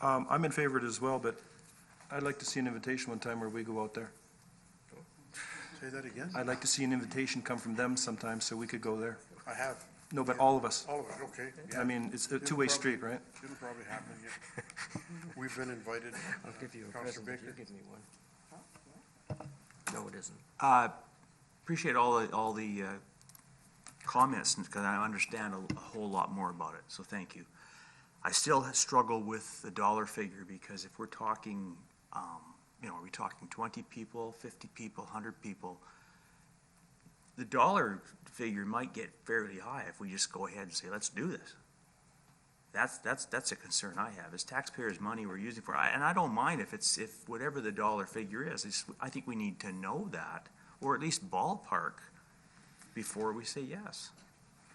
I'm in favor of it as well, but I'd like to see an invitation one time where we go out there. Say that again? I'd like to see an invitation come from them sometime so we could go there. I have. No, but all of us. All of us, okay. Yeah. I mean, it's a two-way street, right? It'll probably happen, yeah. We've been invited. I'll give you a Councillor present if Baker. you give me one. No, it isn't. Appreciate all the comments, because I understand a whole lot more about it, so thank you. I still struggle with the dollar figure, because if we're talking, are we talking 20 people, 50 people, 100 people? The dollar figure might get fairly high if we just go ahead and say, let's do this. That's a concern I have, is taxpayers' money we're using for, and I don't mind if whatever the dollar figure is, I think we need to know that, or at least ballpark before we say yes.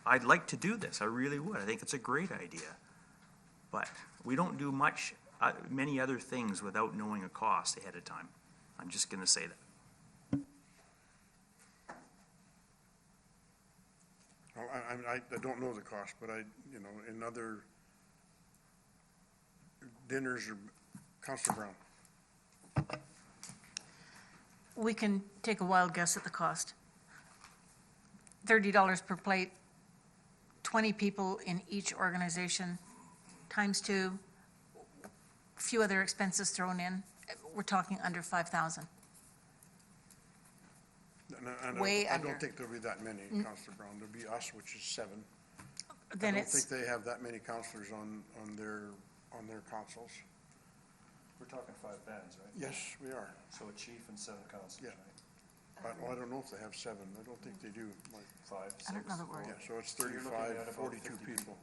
I'd like to do this, I really would, I think it's a great idea. But we don't do many other things without knowing a cost ahead of time. I'm just gonna say that. I don't know the cost, but in other dinners, or Councillor Brown. We can take a wild guess at the cost. $30 per plate, 20 people in each organization, times 2, a few other expenses thrown in. We're talking under 5,000. Way I under. don't think there'll be that many, Councillor Brown. There'll be us, which is 7. Then I don't it's, think they have that many councillors on their councils. We're talking 5 bands, right? Yes, we are. So a chief and 7 councilors, Yeah. right? I don't know if they have 7. I don't think they do. 5, 6. I don't know the word. Yeah, so it's So you're looking 35, at about 42 50 people.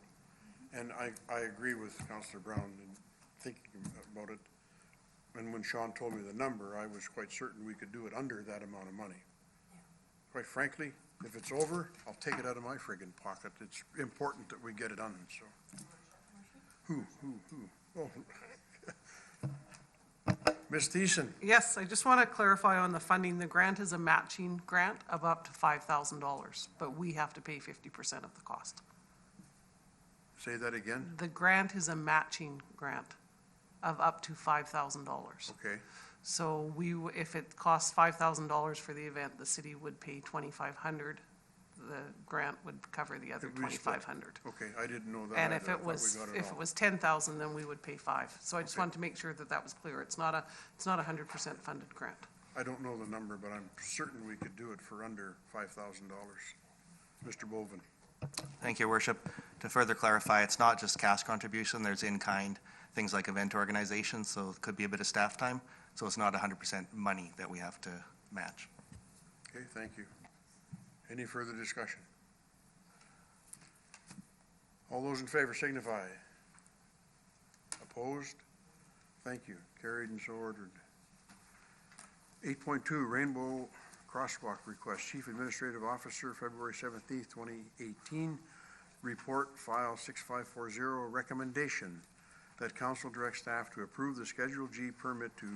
And I agree with Councillor Brown in thinking about it. And when Sean told me the number, I was quite certain we could do it under that amount of money. Quite frankly, if it's over, I'll take it out of my friggin' pocket. It's important that we get it done, so. Who? Oh. Ms. Thiessen? Yes, I just want to clarify on the funding. The grant is a matching grant of up to $5,000, but we have to pay 50% of the cost. Say that again? The grant is a matching grant of up to $5,000. Okay, So if it costs $5,000 for the event, the city would pay $2,500. The grant would cover the other It'd be split. $2,500. okay, I didn't know that. And either. if I it thought we was, got if all. it was $10,000, then we would pay $5,000. So I just Okay. wanted to make sure that that was clear. It's not a 100% funded grant. I don't know the number, but I'm certain we could do it for under $5,000. Mr. Bovin. Thank you, Worship. To further clarify, it's not just cash contribution, there's in-kind, things like event organization, so it could be a bit of staff time. So it's not 100% money that we have to match. Okay, thank you. Any further discussion? All those in favor signify. Opposed? Thank you. Carried and so ordered. 8.2, Rainbow Crosswalk Request. Chief Administrative Officer, February 17th, 2018. Report, file 6540, recommendation that council direct staff to approve the Schedule G permit to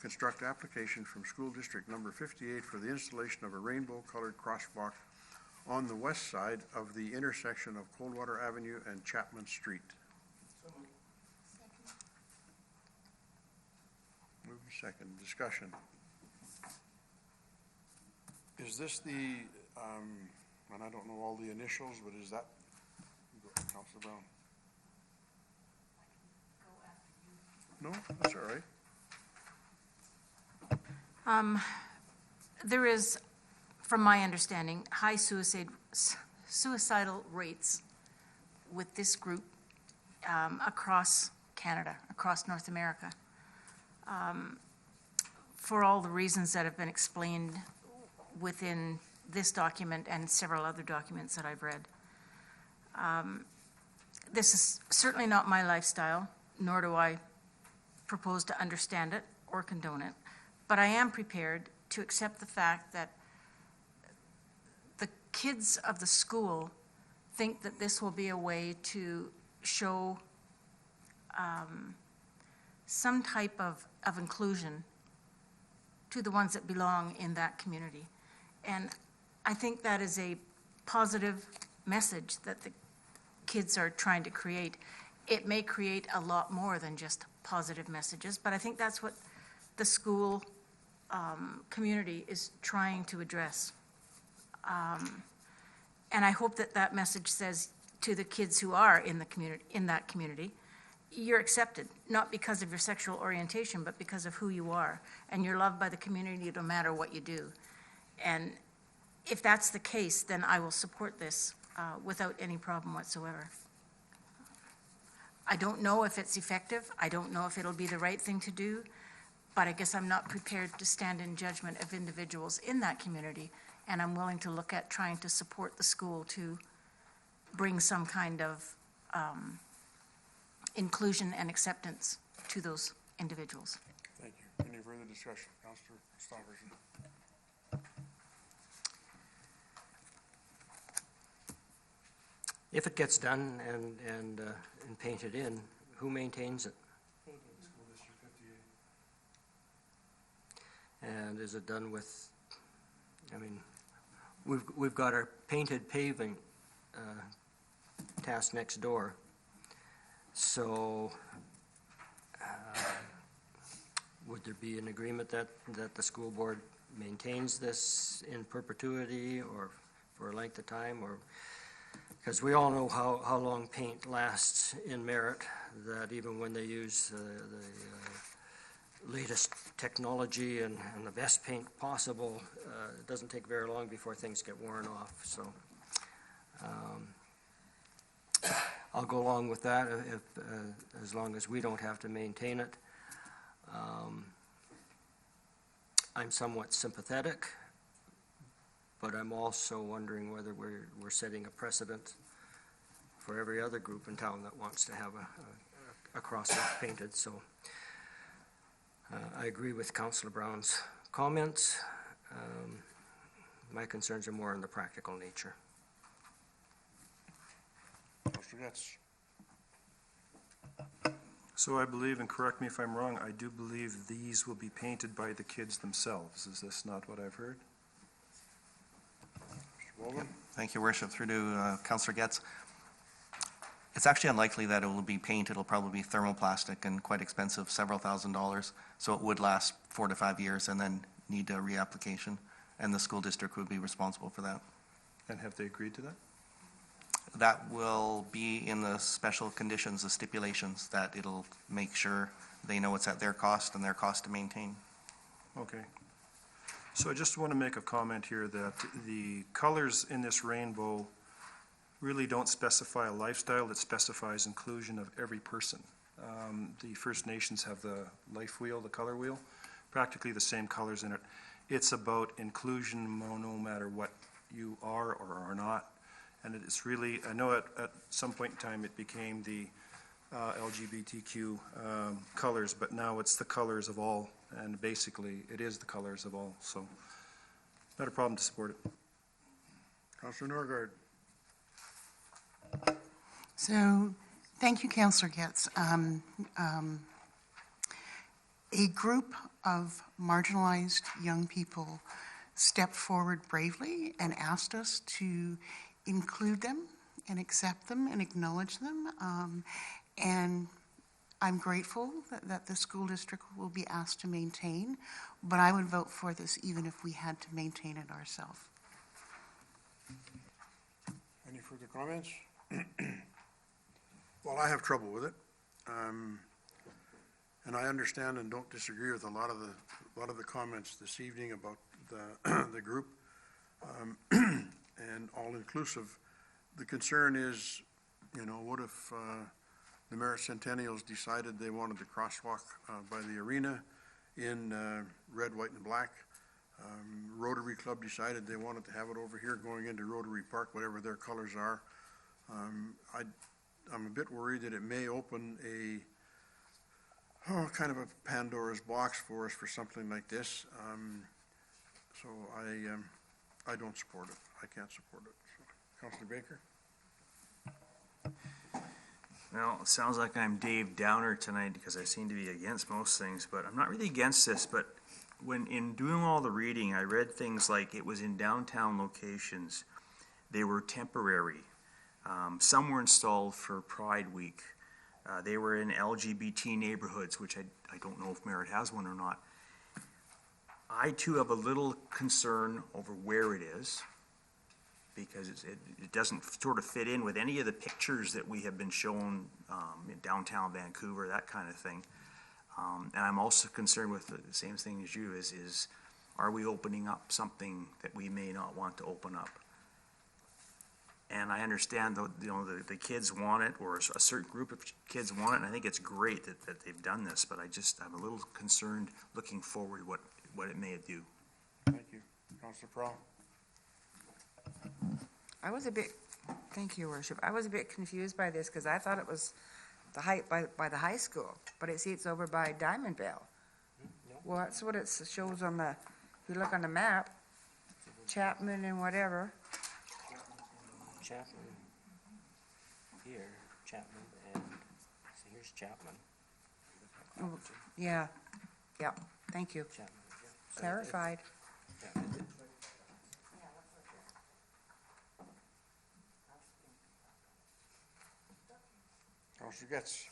construct application from School District Number 58 for the installation of a rainbow-colored crosswalk on the west side of the intersection of Coldwater Avenue and Chapman Street. Move second. Discussion. Is this the, and I don't know all the initials, but is that, Councilor Brown? No, that's all right. There is, from my understanding, high suicidal rates with this group across Canada, across North America, for all the reasons that have been explained within this document and several other documents that I've read. This is certainly not my lifestyle, nor do I propose to understand it or condone it, but I am prepared to accept the fact that the kids of the school think that this will be a way to show some type of inclusion to the ones that belong in that community. And I think that is a positive message that the kids are trying to create. It may create a lot more than just positive messages, but I think that's what the school community is trying to address. And I hope that that message says to the kids who are in the community, in that community, you're accepted, not because of your sexual orientation, but because of who you are, and you're loved by the community no matter what you do. And if that's the case, then I will support this without any problem whatsoever. I don't know if it's effective. I don't know if it'll be the right thing to do, but I guess I'm not prepared to stand in judgment of individuals in that community, and I'm willing to look at trying to support the school to bring some kind of inclusion and acceptance to those individuals. Thank you. Any further discussion? Councilor Stopperson. If it gets done and painted in, who maintains it? School District 58. And is it done with, I mean, we've got our painted paving task next door. So would there be an agreement that the school board maintains this in perpetuity or for a length of time, or? Because we all know how long paint lasts in Merritt, that even when they use the latest technology and the best paint possible, it doesn't take very long before things get worn off. So I'll go along with that if, as long as we don't have to maintain it. I'm somewhat sympathetic, but I'm also wondering whether we're setting a precedent for every other group in town that wants to have a crosswalk painted. So I agree with Councillor Brown's comments. My concerns are more in the practical nature. Councilor Getz. So I believe, and correct me if I'm wrong, I do believe these will be painted by the kids themselves. Is this not what I've heard? Mr. Bowman? Thank you, Worship. Through to Councillor Getz. It's actually unlikely that it will be paint. It'll probably be thermoplastic and quite expensive, several $1,000s. So it would last 4 to 5 years and then need a reapplication, and the school district would be responsible for that. And have they agreed to that? That will be in the special conditions, the stipulations, that it'll make sure they know it's at their cost and their cost to maintain. Okay. So I just want to make a comment here that the colors in this rainbow really don't specify a lifestyle, it specifies inclusion of every person. The First Nations have the life wheel, the color wheel, practically the same colors in it. It's about inclusion no matter what you are or are not. And it's really, I know at some point in time it became the LGBTQ colors, but now it's the colors of all, and basically it is the colors of all, so not a problem to support it. Councillor Norgaard. So, thank you, Councillor Getz. A group of marginalized young people stepped forward bravely and asked us to include them and accept them and acknowledge them. And I'm grateful that the school district will be asked to maintain, but I would vote for this even if we had to maintain it ourselves. Any further comments? Well, I have trouble with it. And I understand and don't disagree with a lot of the comments this evening about the group. And all-inclusive. The concern is, what if the Merritt Centennials decided they wanted the crosswalk by the arena in red, white, and black? Rotary Club decided they wanted to have it over here going into Rotary Park, whatever their colors are. I'm a bit worried that it may open kind of a Pandora's box for us for something like this. So I don't support it. I can't support it. So, Councillor Baker? Well, it sounds like I'm Dave Downer tonight because I seem to be against most things, but I'm not really against this. But when in doing all the reading, I read things like it was in downtown locations. They were temporary. Some were installed for Pride Week. They were in LGBT neighborhoods, which I don't know if Merritt has one or not. I too have a little concern over where it is, because it doesn't sort of fit in with any of the pictures that we have been shown in downtown Vancouver, that kind of thing. And I'm also concerned with the same thing as you, is are we opening up something that we may not want to open up? And I understand the kids want it, or a certain group of kids want it, and I think it's great that they've done this, but I'm a little concerned looking forward what it may do. Thank you. Councillor Prowal? Thank you, Your Worship. I was a bit confused by this because I thought it was by the high school, but it's over by Diamond Vale. Well, that's what it shows on if you look on the map, Chapman and whatever. Chapman here, Chapman, and so here's Chapman. Oh, yeah, thank you. Chapman, yeah. Clarified. Yeah. Councillor Getz?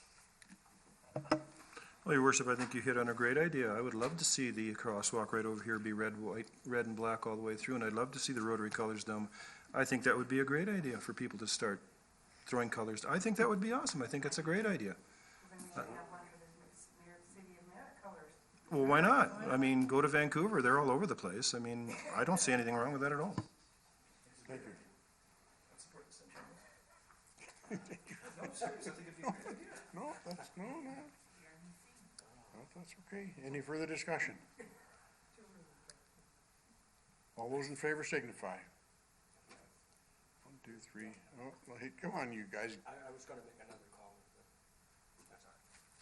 Well, Your Worship, I think you hit on a great idea. I would love to see the crosswalk right over here be red, white, red and black all the way through, and I'd love to see the Rotary colors down. I think that would be a great idea for people to start throwing colors. I think that would be awesome. I think it's a great idea. Well, why not? I mean, go to Vancouver. They're all over the place. I mean, I don't see anything wrong with that at all. Thank you. No, that's okay. Any further discussion? All those in favor signify. 1, 2, 3. Oh, well, hey, come on, you guys. I was gonna make another call, but that's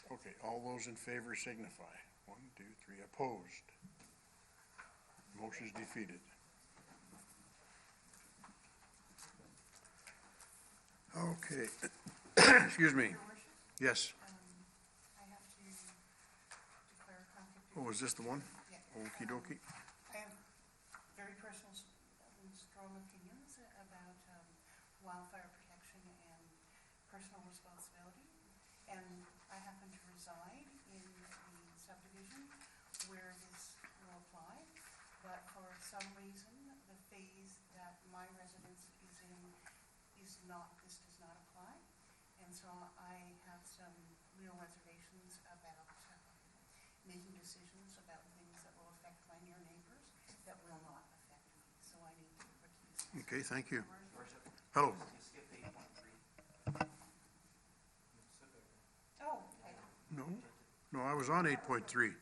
all right. Okay, all those in favor signify. 1, 2, 3. Opposed? Motion's defeated. Okay. Excuse me. Yes. I have to declare a conflict. Oh, is this the one? Yeah. Okey dokey. I have very personal, strong opinions about wildfire protection and personal responsibility reside in the subdivision where this will apply, but for some reason, the phase that my residence is in is not, this does not apply. And so I have some real reservations about making decisions about things that will affect my near neighbors that will not affect me. So I need to recuse myself. Okay, thank you. Hello. Oh, No, no, I was on 8.3.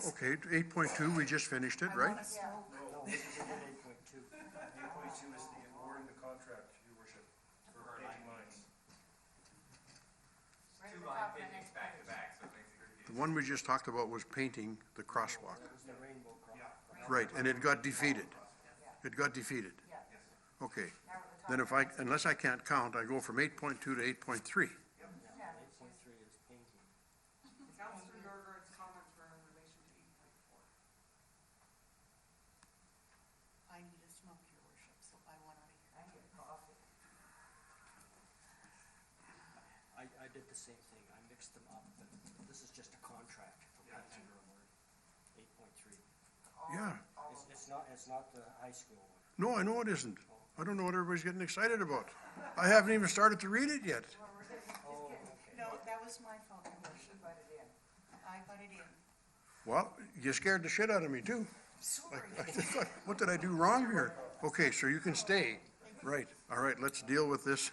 Okay, 8.2, we just finished it, right? No, this is 8.2. 8.2 is the award of the contract, Your Worship, for painting lines. Two line paintings back to back, so it makes it The one we just talked about was painting the crosswalk. It was the rainbow crosswalk. Right, and it got defeated. It got defeated. Okay, then if I, unless I can't count, I go from 8.2 to 8.3. 8.3 is painting. Councillor Norgaard's comments were in relation to 8.4. I need a smoke, Your Worship, so I want out of here. I need a coffee. I did the same thing. I mixed them up, but this is just a contract for painting award. 8.3. Yeah. It's not the high school one. No, I know it isn't. I don't know what everybody's getting excited about. I haven't even started to read it yet. No, that was my fault, Your Worship. She butted in. I butted in. Well, you scared the shit out of me too. Sorry. I just thought, what did I do wrong here? Okay, so you can stay. Right, all right, let's deal with this.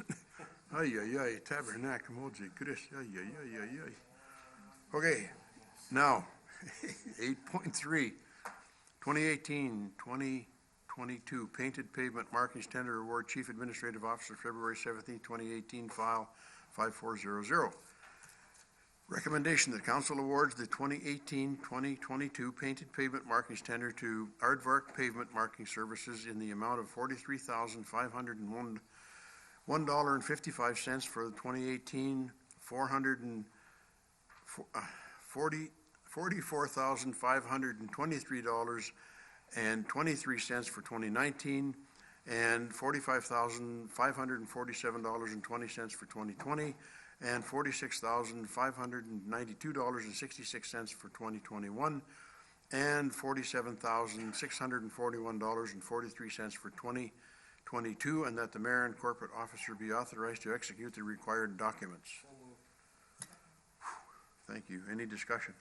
Ay, ay, ay, tabernacle, moji, Chris, ay, ay, ay, ay, ay. Okay, now, 8.3, 2018-2022 Painted Pavement Markings Tender Award, Chief Administrative Officer, February 17, 2018, file 5400. Recommendation that council awards the 2018-2022 Painted Pavement Markings Tender to Aardvark Pavement Marking Services in the amount of $43,501.55 for the 2018, $44,523.23 for 2019, and $45,547.20 for 2020, and $46,592.66 for 2021, and $47,641.43 for 2022, and that the mayor and corporate officer be authorized to execute the required documents. Thank you. Any discussion?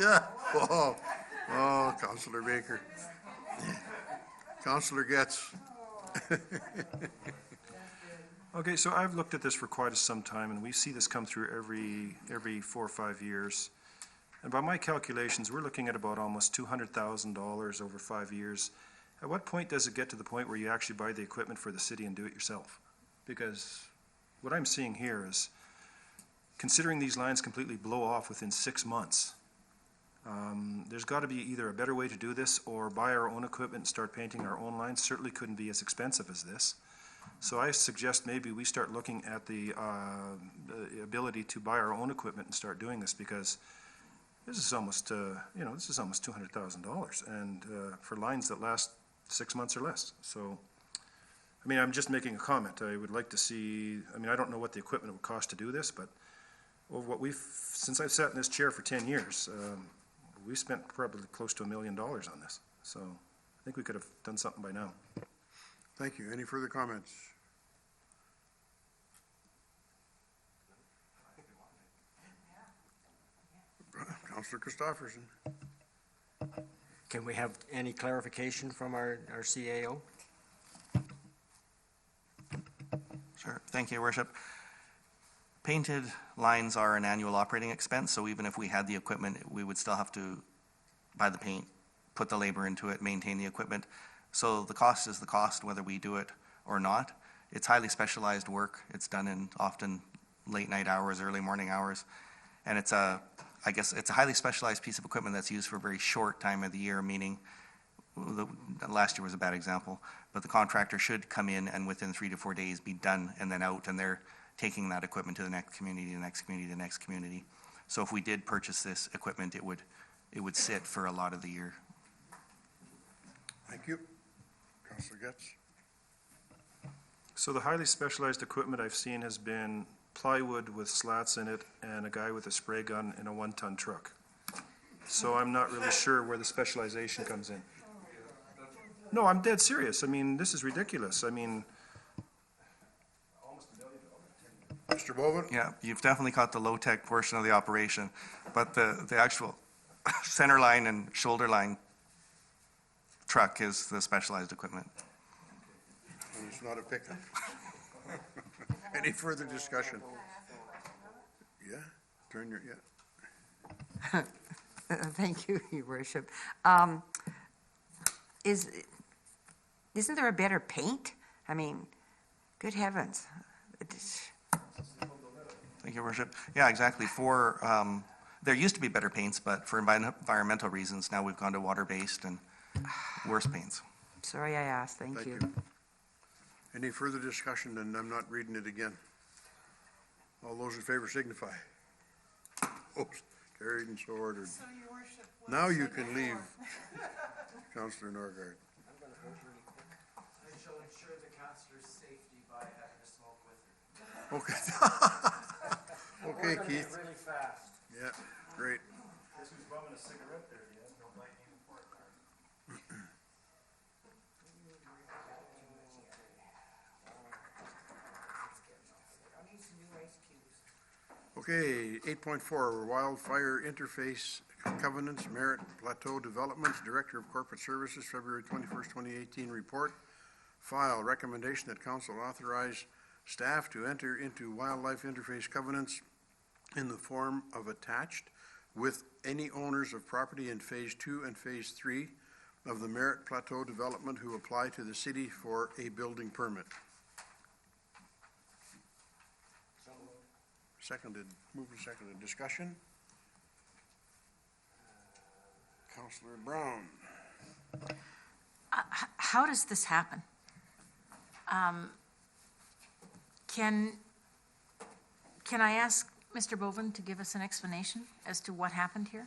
Yeah. Oh, Councillor Baker. Councillor Getz. Okay, so I've looked at this for quite some time, and we see this come through every 4 or 5 years. And by my calculations, we're looking at about almost $200,000 over 5 years. At what point does it get to the point where you actually buy the equipment for the city and do it yourself? Because what I'm seeing here is, considering these lines completely blow off within 6 months, there's got to be either a better way to do this or buy our own equipment and start painting our own lines. Certainly couldn't be as expensive as this. So I suggest maybe we start looking at the ability to buy our own equipment and start doing this, because this is almost, this is almost $200,000, and for lines that last 6 months or less. So, I mean, I'm just making a comment. I would like to see, I mean, I don't know what the equipment would cost to do this, but over what since I've sat in this chair for 10 years, we spent probably close to $1 million on this. So I think we could have done something by now. Thank you. Any further comments? Councillor Christopherson. Can we have any clarification from our CAO? Sure. Thank you, Your Worship. Painted lines are an annual operating expense, so even if we had the equipment, we would still have to buy the paint, put the labor into it, maintain the equipment. So the cost is the cost, whether we do it or not. It's highly specialized work. It's done in often late night hours, early morning hours. And it's I guess it's a highly specialized piece of equipment that's used for a very short time of the year, meaning last year was a bad example, but the contractor should come in and within 3 to 4 days be done and then out, and they're taking that equipment to the next community, the next community, the next community. So if we did purchase this equipment, it would sit for a lot of the year. Thank you. Councillor Getz? So the highly specialized equipment I've seen has been plywood with slats in it and a guy with a spray gun in a 1-ton truck. So I'm not really sure where the specialization comes in. No, I'm dead serious. I mean, this is ridiculous. I mean, Mr. Boven? Yeah, you've definitely caught the low-tech portion of the operation, but the actual center line and shoulder line truck is the specialized equipment. And it's not a pickup. Any further discussion? Yeah, turn your, yeah. Thank you, Your Worship. Isn't there a better paint? I mean, good heavens. Thank you, Your Worship. Yeah, exactly. There used to be better paints, but for environmental reasons, now we've gone to water-based and worse paints. Sorry I asked, thank you. Any further discussion, and I'm not reading it again. All those in favor signify. Opposed, carried and so ordered. So, Your Worship. Now you can leave, Councillor Norgaard. I'm going to vote really quick. I shall ensure the councillor's safety by having a smoke with her. Okay. Okay, Keith. Really fast. Yeah, great. Guess who's bumming a cigarette there? He has no lightning report card. Okay, 8.4, Wildfire Interface Covenants, Merit Plateau Developments, Director of Corporate Services, February 21st, 2018 report. File, recommendation that council authorize staff to enter into wildlife interface covenants in the form of attached with any owners of property in Phase 2 and Phase 3 of the Merit Plateau Development who apply to the city for a building permit. Seconded, moved and seconded. Discussion? Councillor Brown. How does this happen? Can I ask Mr. Boven to give us an explanation as to what happened here?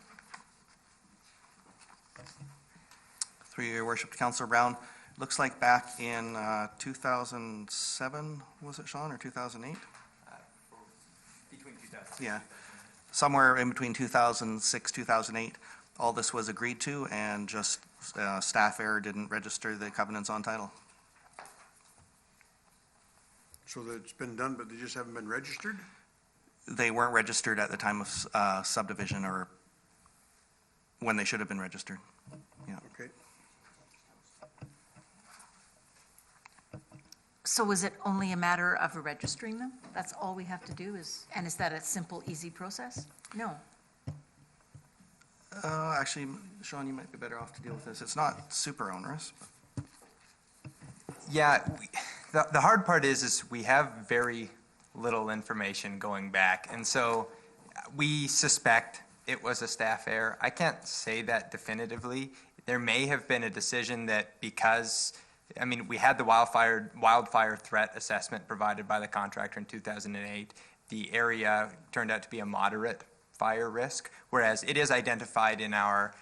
Through your worship, Councillor Brown, looks like back in 2007, was it, Sean, or 2008? Between 2000. Yeah, somewhere in between 2006, 2008, all this was agreed to, and just staff error didn't register the covenants on title. So that it's been done, but they just haven't been registered? They weren't registered at the time of subdivision or when they should have been registered. Yeah. Okay. So is it only a matter of registering them? That's all we have to do and is that a simple, easy process? No. Actually, Sean, you might be better off to deal with this. It's not super onerous. Yeah, the hard part is we have very little information going back, and so we suspect it was a staff error. I can't say that definitively. There may have been a decision that because, I mean, we had the wildfire threat assessment provided by the contractor in 2008. The area turned out to be a moderate fire risk, whereas it is identified in our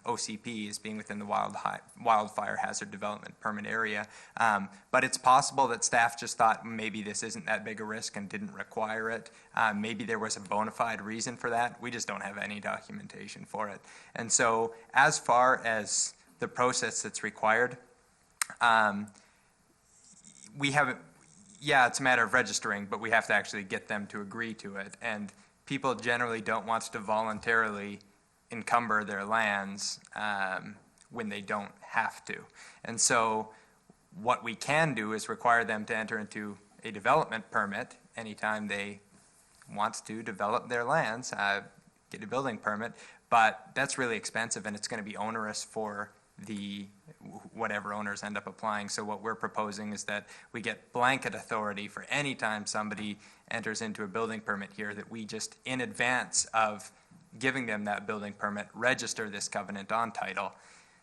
OCP as being within the wildfire hazard development permit area. But it's possible that staff just thought maybe this isn't that big a risk and didn't require it. Maybe there was a bona fide reason for that. We just don't have any documentation for it. And so as far as the process that's required, we haven't, yeah, it's a matter of registering, but we have to actually get them to agree to it. And people generally don't want to voluntarily encumber their lands when they don't have to. And so what we can do is require them to enter into a development permit anytime they want to develop their lands, get a building permit, but that's really expensive and it's going to be onerous for the whatever owners end up applying. So what we're proposing is that we get blanket authority for any time somebody enters into a building permit here, that we just in advance of giving them that building permit, register this covenant on title.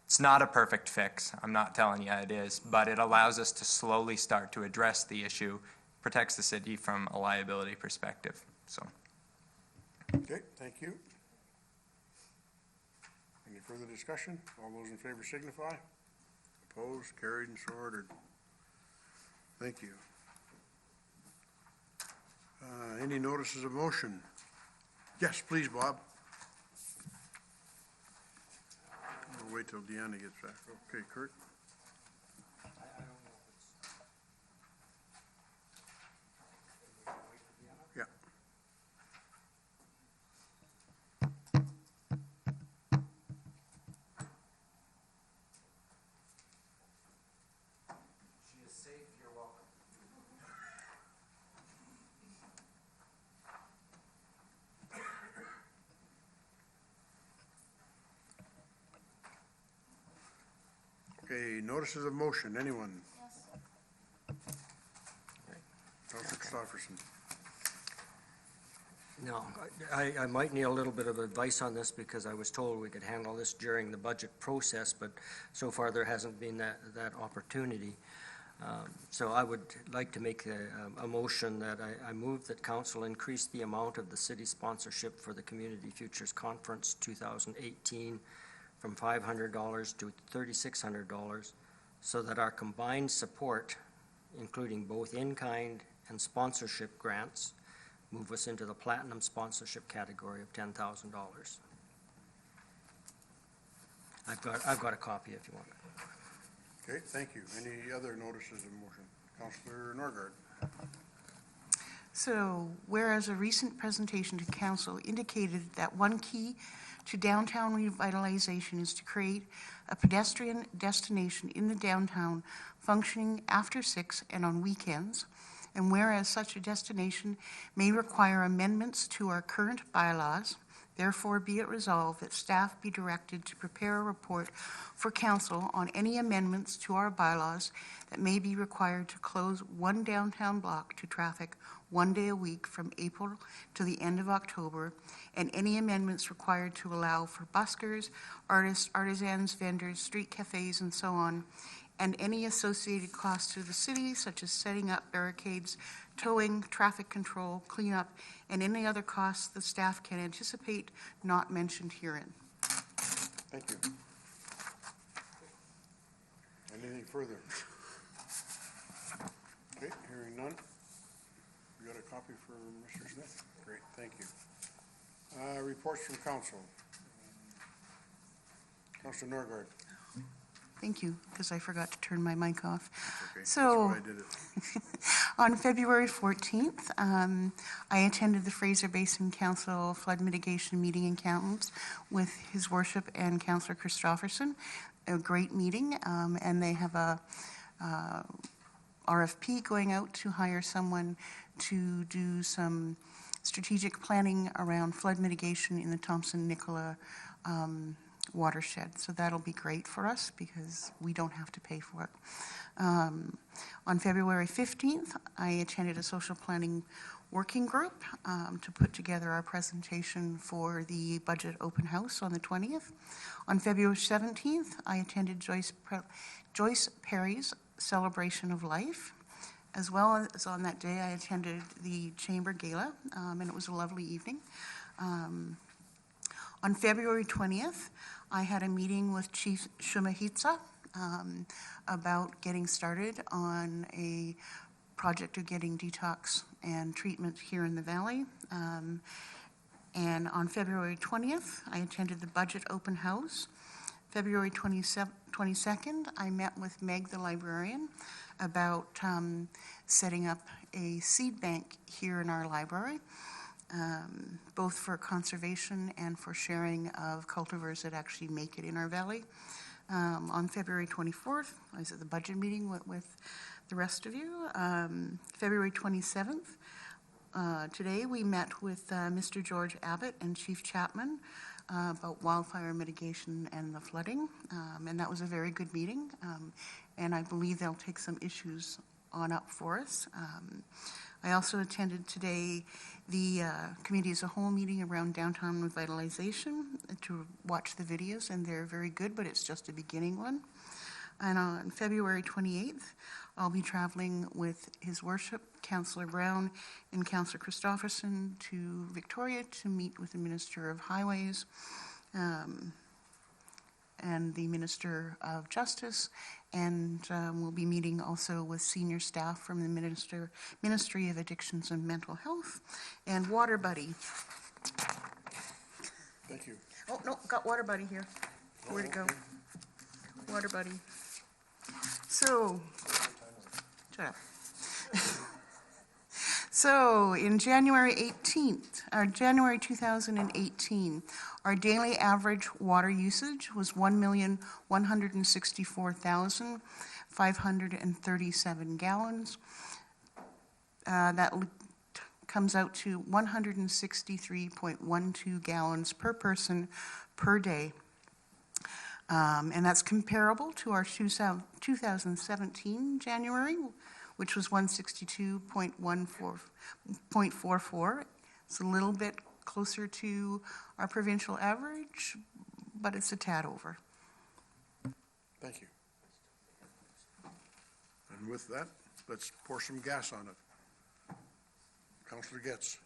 It's not a perfect fix, I'm not telling you it is, but it allows us to slowly start to address the issue, protects the city from a liability perspective, so. Okay, thank you. Any further discussion? All those in favor signify. Opposed? Carried and so ordered. Thank you. Any notices of motion? Yes, please, Bob. We'll wait till Deanna gets back. Okay, Kurt? Yeah. She is safe, you're welcome. Okay, notices of motion, anyone? Councilor Christopherson. No, I might need a little bit of advice on this because I was told we could handle this during the budget process, but so far there hasn't been that opportunity. So I would like to make a motion that I move that council increase the amount of the city sponsorship for the Community Futures Conference 2018 from $500 to $3,600 so that our combined support, including both in-kind and sponsorship grants, move us into the platinum sponsorship category of $10,000. I've got a copy if you want. Okay, thank you. Any other notices of motion? Councilor Norgaard. So, whereas a recent presentation to council indicated that one key to downtown revitalization is to create a pedestrian destination in the downtown functioning after 6 and on weekends, and whereas such a destination may require amendments to our current bylaws, therefore be it resolved that staff be directed to prepare a report for council on any amendments to our bylaws that may be required to close one downtown block to traffic 1 day a week from April to the end of October, and any amendments required to allow for buskers, artists, artisans, vendors, street cafes, and so on, and any associated costs to the city, such as setting up barricades, towing, traffic control, cleanup, and any other costs the staff can anticipate not mentioned herein. Thank you. Anything further? Okay, hearing none. We got a copy for Mr. Smith? Great, thank you. Reports from council. Councilor Norgaard. Thank you, because I forgot to turn my mic off. Okay, So, that's why I did it. on February 14th, I attended the Fraser Basin Council Flood Mitigation Meeting in Accountants with His Worship and Councillor Christopherson. A great meeting, and they have a RFP going out to hire someone to do some strategic planning around flood mitigation in the Thompson-Nicola watershed. So that'll be great for us because we don't have to pay for it. On February 15th, I attended a social planning working group to put together our presentation for the budget open house on the 20th. On February 17th, I attended Joyce Perry's Celebration of Life. As well as on that day, I attended the Chamber Gala, and it was a lovely evening. On February 20th, I had a meeting with Chief Shumahitsa about getting started on a project of getting detox and treatment here in the valley. And on February 20th, I attended the budget open house. February 22nd, I met with Meg, the librarian, about setting up a seed bank here in our library, both for conservation and for sharing of cultivars that actually make it in our valley. On February 24th, I was at the budget meeting with the rest of you. February 27th, today we met with Mr. George Abbott and Chief Chapman about wildfire mitigation and the flooding, and that was a very good meeting, and I believe they'll take some issues on up for us. I also attended today the committee as a whole meeting around downtown revitalization to watch the videos, and they're very good, but it's just a beginning one. And on February 28th, I'll be traveling with His Worship, Councillor Brown, and Councillor Christopherson to Victoria to meet with the Minister of Highways and the Minister of Justice, and we'll be meeting also with senior staff from the Ministry of Addictions and Mental Health, and Water Buddy. Thank you. Oh, no, got Water Buddy here. Where'd it go? Water Buddy. So, shut up. So, in January 2018, our daily average water usage was 1,164,537 gallons. That comes out to 163.12 gallons per person per day. And that's comparable to our 2017 January, which was 162.44. It's a little bit closer to our provincial average, but it's a tad over. Thank you. And with that, let's pour some gas on it. Councillor Getz.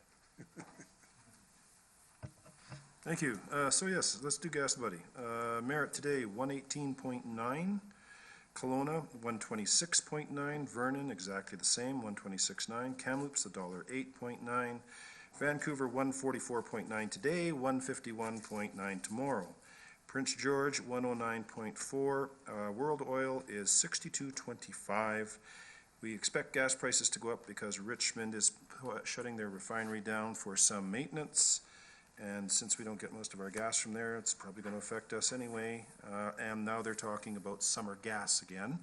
Thank you. So yes, let's do Gas Buddy. Merritt today, 118.9. Kelowna, 126.9. Vernon, exactly the same, 126.9. Kamloops, $1.08.9. Vancouver, 144.9 today, 151.9 tomorrow. Prince George, 109.4. World oil is 62.25. We expect gas prices to go up because Richmond is shutting their refinery down for some maintenance. And since we don't get most of our gas from there, it's probably going to affect us anyway. And now they're talking about summer gas again.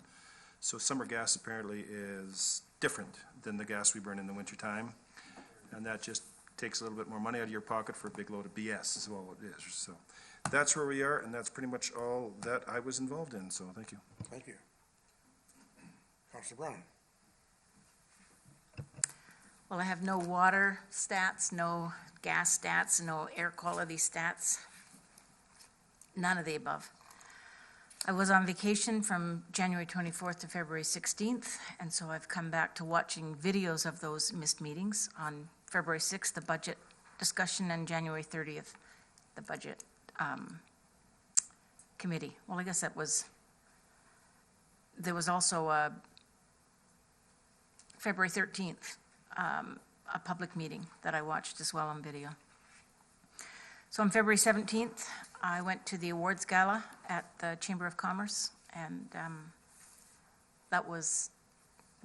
So summer gas apparently is different than the gas we burn in the wintertime. And that just takes a little bit more money out of your pocket for a big load of BS is all it is. So that's where we are, and that's pretty much all that I was involved in. So thank you. Thank you. Councillor Brown. Well, I have no water stats, no gas stats, no air quality stats, none of the above. I was on vacation from January 24th to February 16th, and so I've come back to watching videos of those missed meetings. On February 6th, the budget discussion, and January 30th, the budget committee. Well, I guess there was also February 13th, a public meeting that I watched as well on video. So on February 17th, I went to the awards gala at the Chamber of Commerce, and that was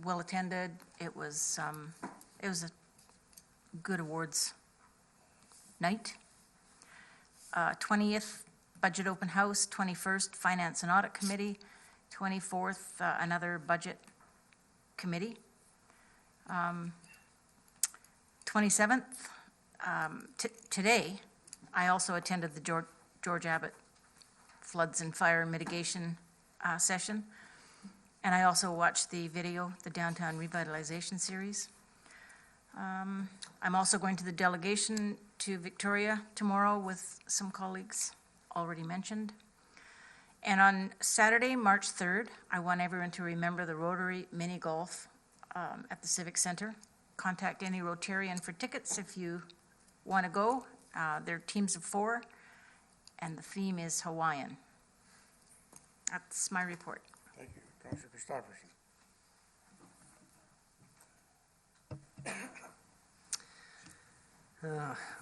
well attended. It was a good awards night. 20th, budget open house. 21st, finance and audit committee. 24th, another budget committee. 27th, today, I also attended the George Abbott Floods and Fire Mitigation session, and I also watched the video, the Downtown Revitalization Series. I'm also going to the delegation to Victoria tomorrow with some colleagues already mentioned. And on Saturday, March 3rd, I want everyone to remember the Rotary Mini Golf at the Civic Center. Contact any Rotarian for tickets if you want to go. They're teams of 4, and the theme is Hawaiian. That's my report. Thank you. Councillor Christopherson.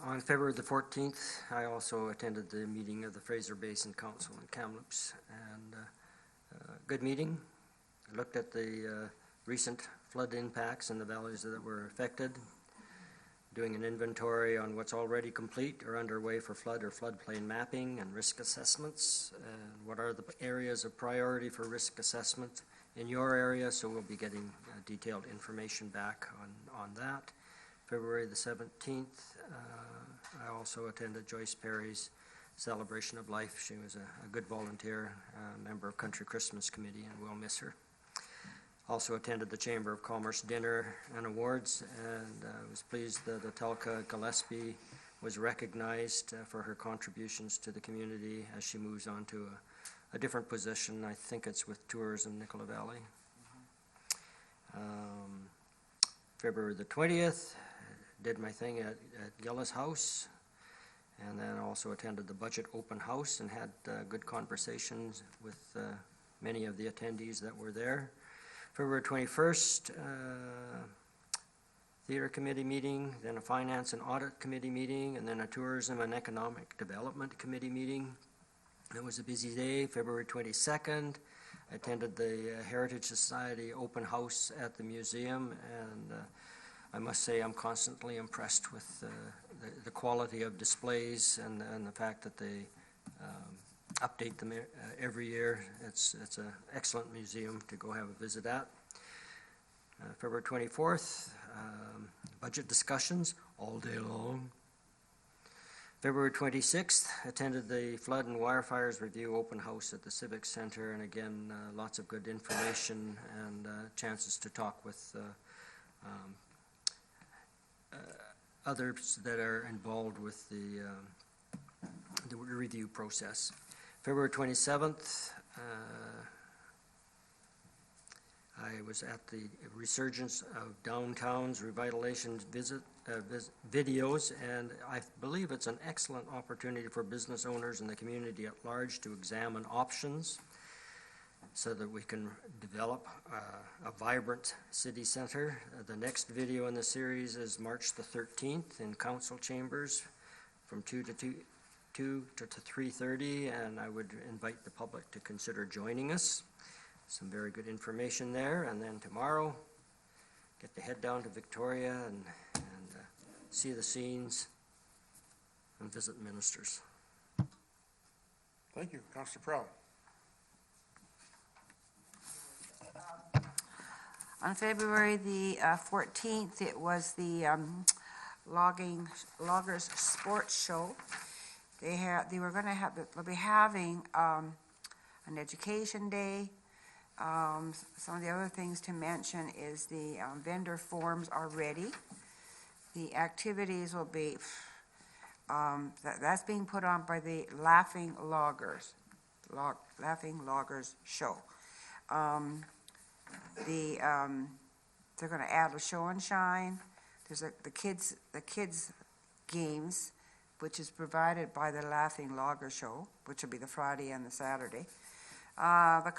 On February the 14th, I also attended the meeting of the Fraser Basin Council in Kamloops, and good meeting. I looked at the recent flood impacts in the valleys that were affected, doing an inventory on what's already complete or underway for flood or floodplain mapping and risk assessments, and what are the areas of priority for risk assessment in your area, so we'll be getting detailed information back on that. February the 17th, I also attended Joyce Perry's celebration of life. She was a good volunteer, member of Country Christmas Committee, and we'll miss her. Also attended the Chamber of Commerce dinner and awards, and was pleased that Atelka Gillespie was recognized for her contributions to the community as she moves on to a different position. I think it's with Tours in Nicola Valley. February the 20th, did my thing at Gillis House, And then also attended the budget open house and had good conversations with many of the attendees that were there. February 21st, theater committee meeting, then a finance and audit committee meeting, and then a tourism and economic development committee meeting. It was a busy day. February 22nd, I attended the Heritage Society open house at the museum, and I must say I'm constantly impressed with the quality of displays and the fact that they update them every year. It's an excellent museum to go have a visit at. February 24th, budget discussions all day long. February 26th, attended the Flood and Wildfires Review Open House at the Civic Center, and again, lots of good information and chances to talk with others that are involved with the review process. February 27th, I was at the Resurgence of Downtown's Revitalization videos, and I believe it's an excellent opportunity for business owners and the community at large to examine options so that we can develop a vibrant city center. The next video in the series is March the 13th in council chambers from 2 to 3:30, and I would invite the public to consider joining us. Some very good information there. And then tomorrow, get to head down to Victoria and see the scenes and visit ministers. Thank you. Councillor Prowal. On February the 14th, it was the Loggers Sports Show. They'll be having an education day. Some of the other things to mention is the vendor forms are ready. The activities will be, that's being put on by the Laughing Loggers Show. They're going to add a show and shine. There's the kids games, which is provided by the Laughing Logger Show, which will be the Friday and the Saturday. The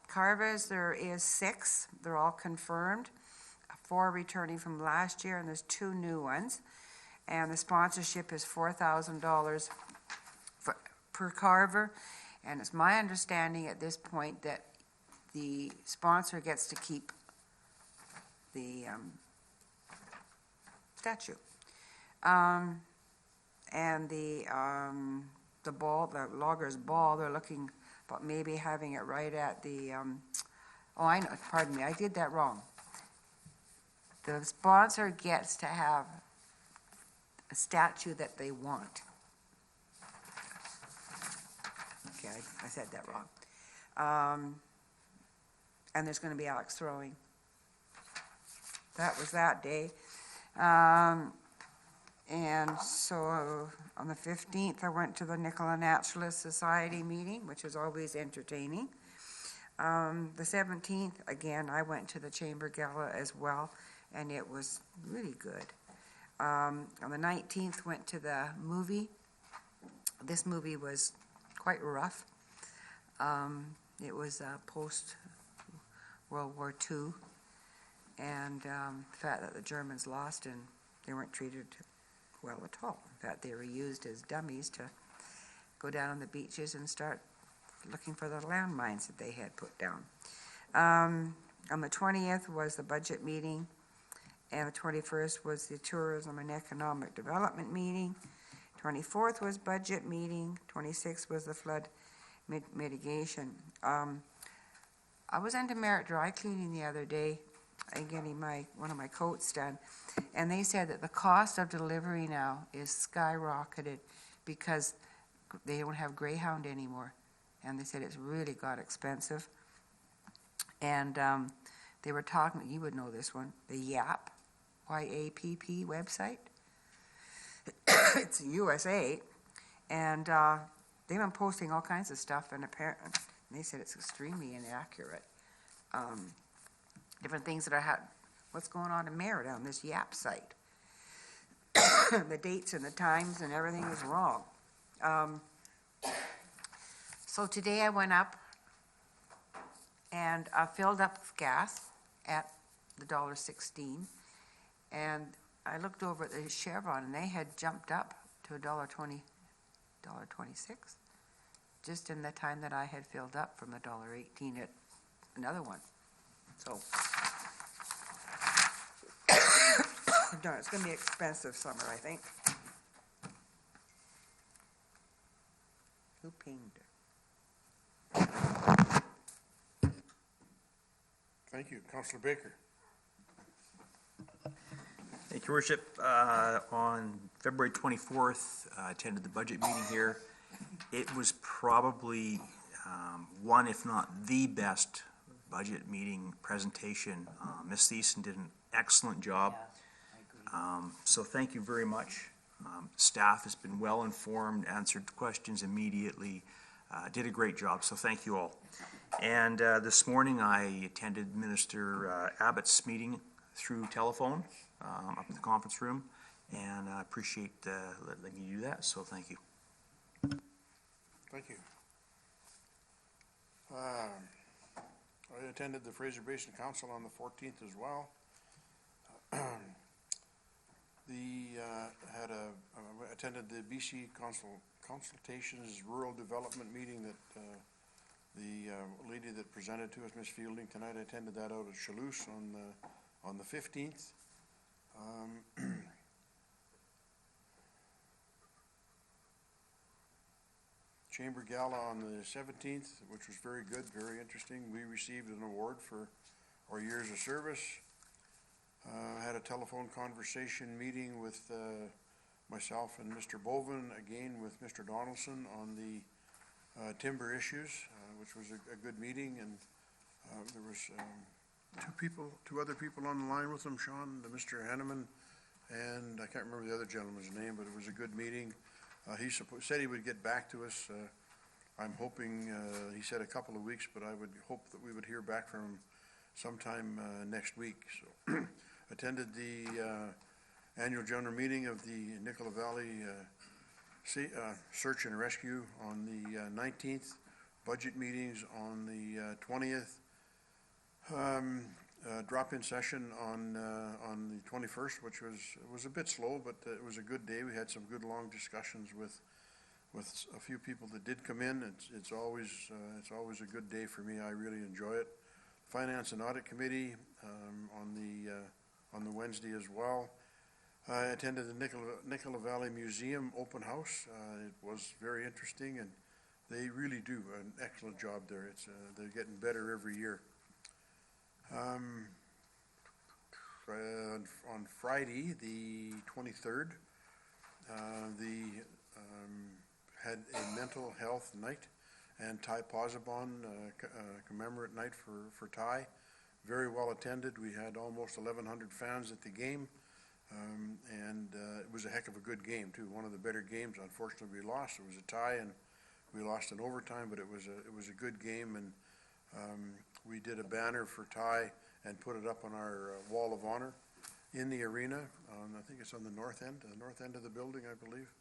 carvers, there is 6. They're all confirmed. 4 returning from last year, and there's 2 new ones. And the sponsorship is $4,000 per carver. And it's my understanding at this point that the sponsor gets to keep the statue. And the loggers ball, they're looking about maybe having it right at the, pardon me, I did that wrong. The sponsor gets to have a statue that they want. Okay, I said that wrong. And there's going to be Alex throwing. That was that day. And so on the 15th, I went to the Nicola Naturalist Society meeting, which was always entertaining. The 17th, again, I went to the Chamber Gala as well, and it was really good. On the 19th, went to the movie. This movie was quite rough. It was post-World War II, and the fact that the Germans lost and they weren't treated well at all. In fact, they were used as dummies to go down on the beaches and start looking for the landmines that they had put down. On the 20th was the budget meeting, and the 21st was the tourism and economic development meeting. 24th was budget meeting. 26th was the flood mitigation. I was into Merritt Dry Cleaning the other day and getting one of my coats done, and they said that the cost of delivery now is skyrocketed because they don't have Greyhound anymore, and they said it's really got expensive. And they were talking, you would know this one, the YAPP, Y-A-P-P website. It's USA, and they've been posting all kinds of stuff, and apparently they said it's extremely inaccurate. Different things that what's going on in Merritt on this YAPP site. the dates and the times and everything was wrong. So today I went up and I filled up with gas at the $1.16, and I looked over at the Chevron, and they had jumped up to $1.20, $1.26, just in the time that I had filled up from the $1.18 at another one. So, darn, it's gonna be expensive summer, I think. Who pinged her? Thank you. Councillor Baker. Thank you, Worship. On February 24th, I attended the budget meeting here. It was probably one, if not the best budget meeting presentation. Ms. Thiessen did an excellent job. So thank you very much. Staff has been well informed, answered questions immediately, did a great job, so thank you all. And this morning I attended Minister Abbott's meeting through telephone up in the conference room, and I appreciate letting you do that, so thank you. Thank you. I attended the Fraser Basin Council on the 14th as well. Attended the BC Consultations Rural Development meeting that the lady that presented to us, Ms. Fielding, tonight. I attended that out at Chalouse on the 15th. Chamber Gala on the 17th, which was very good, very interesting. We received an award for our years of service. Had a telephone conversation meeting with myself and Mr. Boven, again with Mr. Donaldson on the timber issues, which was a good meeting, and there was two other people on the line with them, Sean, Mr. Henneman, and I can't remember the other gentleman's name, but it was a good meeting. He said he would get back to us. I'm hoping, he said a couple of weeks, but I would hope that we would hear back from him sometime next week. So attended the annual general meeting of the Nicola Valley Search and Rescue on the 19th, budget meetings on the 20th, drop-in session on the 21st, which was a bit slow, but it was a good day. We had some good long discussions with a few people that did come in. It's always a good day for me. I really enjoy it. Finance and Audit Committee on the Wednesday as well. I attended the Nicola Valley Museum open house. It was very interesting, and they really do an excellent job there. They're getting better every year. On Friday, the 23rd, had a mental health night and Ty Posabon commemorate night for Ty. Very well attended. We had almost 1,100 fans at the game, and it was a heck of a good game too. One of the better games. Unfortunately, we lost. It was a tie, and we lost in overtime. But it was a good game, and we did a banner for Ty and put it up on our wall of honor in the arena. I think it's on the north end of the building, I believe,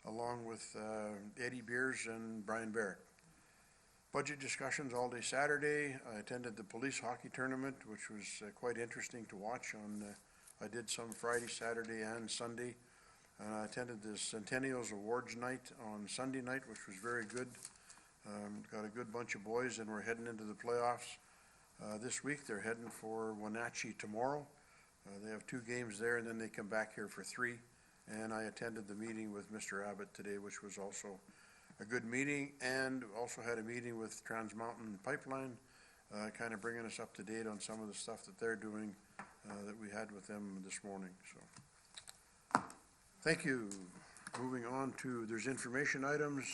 along with Eddie Beers and Brian Barrett. Budget discussions all day Saturday. I attended the police hockey tournament, which was quite interesting to watch. I did some Friday, Saturday, and Sunday. I attended the Centennials Awards night on Sunday night, which was very good. Got a good bunch of boys, and we're heading into the playoffs this week. They're heading for Wenatchee tomorrow. They have 2 games there, and then they come back here for 3. And I attended the meeting with Mr. Abbott today, which was also a good meeting, and also had a meeting with Trans Mountain Pipeline, kind of bringing us up to date on some of the stuff that they're doing that we had with them this morning. So, thank you. Moving on to, there's information items,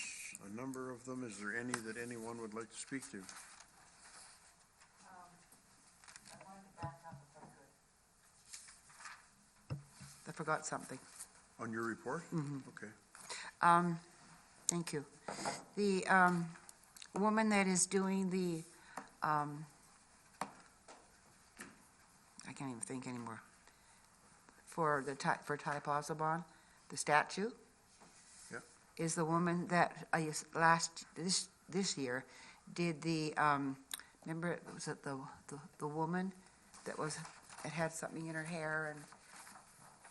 a number of them. Is there any that anyone would like to speak to? I forgot something. On your report? Mhm. Okay. Thank you. The woman that is doing the, I can't even think anymore, for Ty Posabon, the statue, Yep. is the woman that this year did the, remember, was it the woman that had something in her hair, and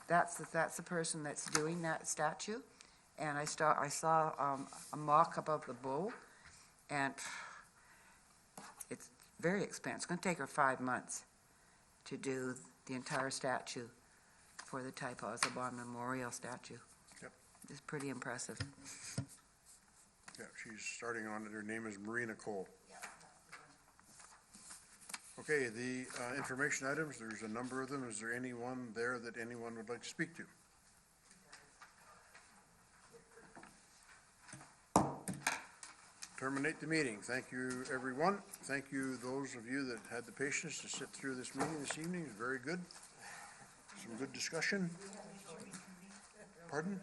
that's the person that's doing that statue. And I saw a mock-up of the bull, and it's very expensive. It's gonna take her 5 months to do the entire statue for the Type Ozaban Memorial statue. Yep. It's pretty impressive. Yeah, she's starting on it. Her name is Marina Cole. Okay, the information items, there's a number of them. Is there anyone there that anyone would like to speak to? Terminate the meeting. Thank you, everyone. Thank you, those of you that had the patience to sit through this meeting this evening. It's very good. Some good discussion. Pardon?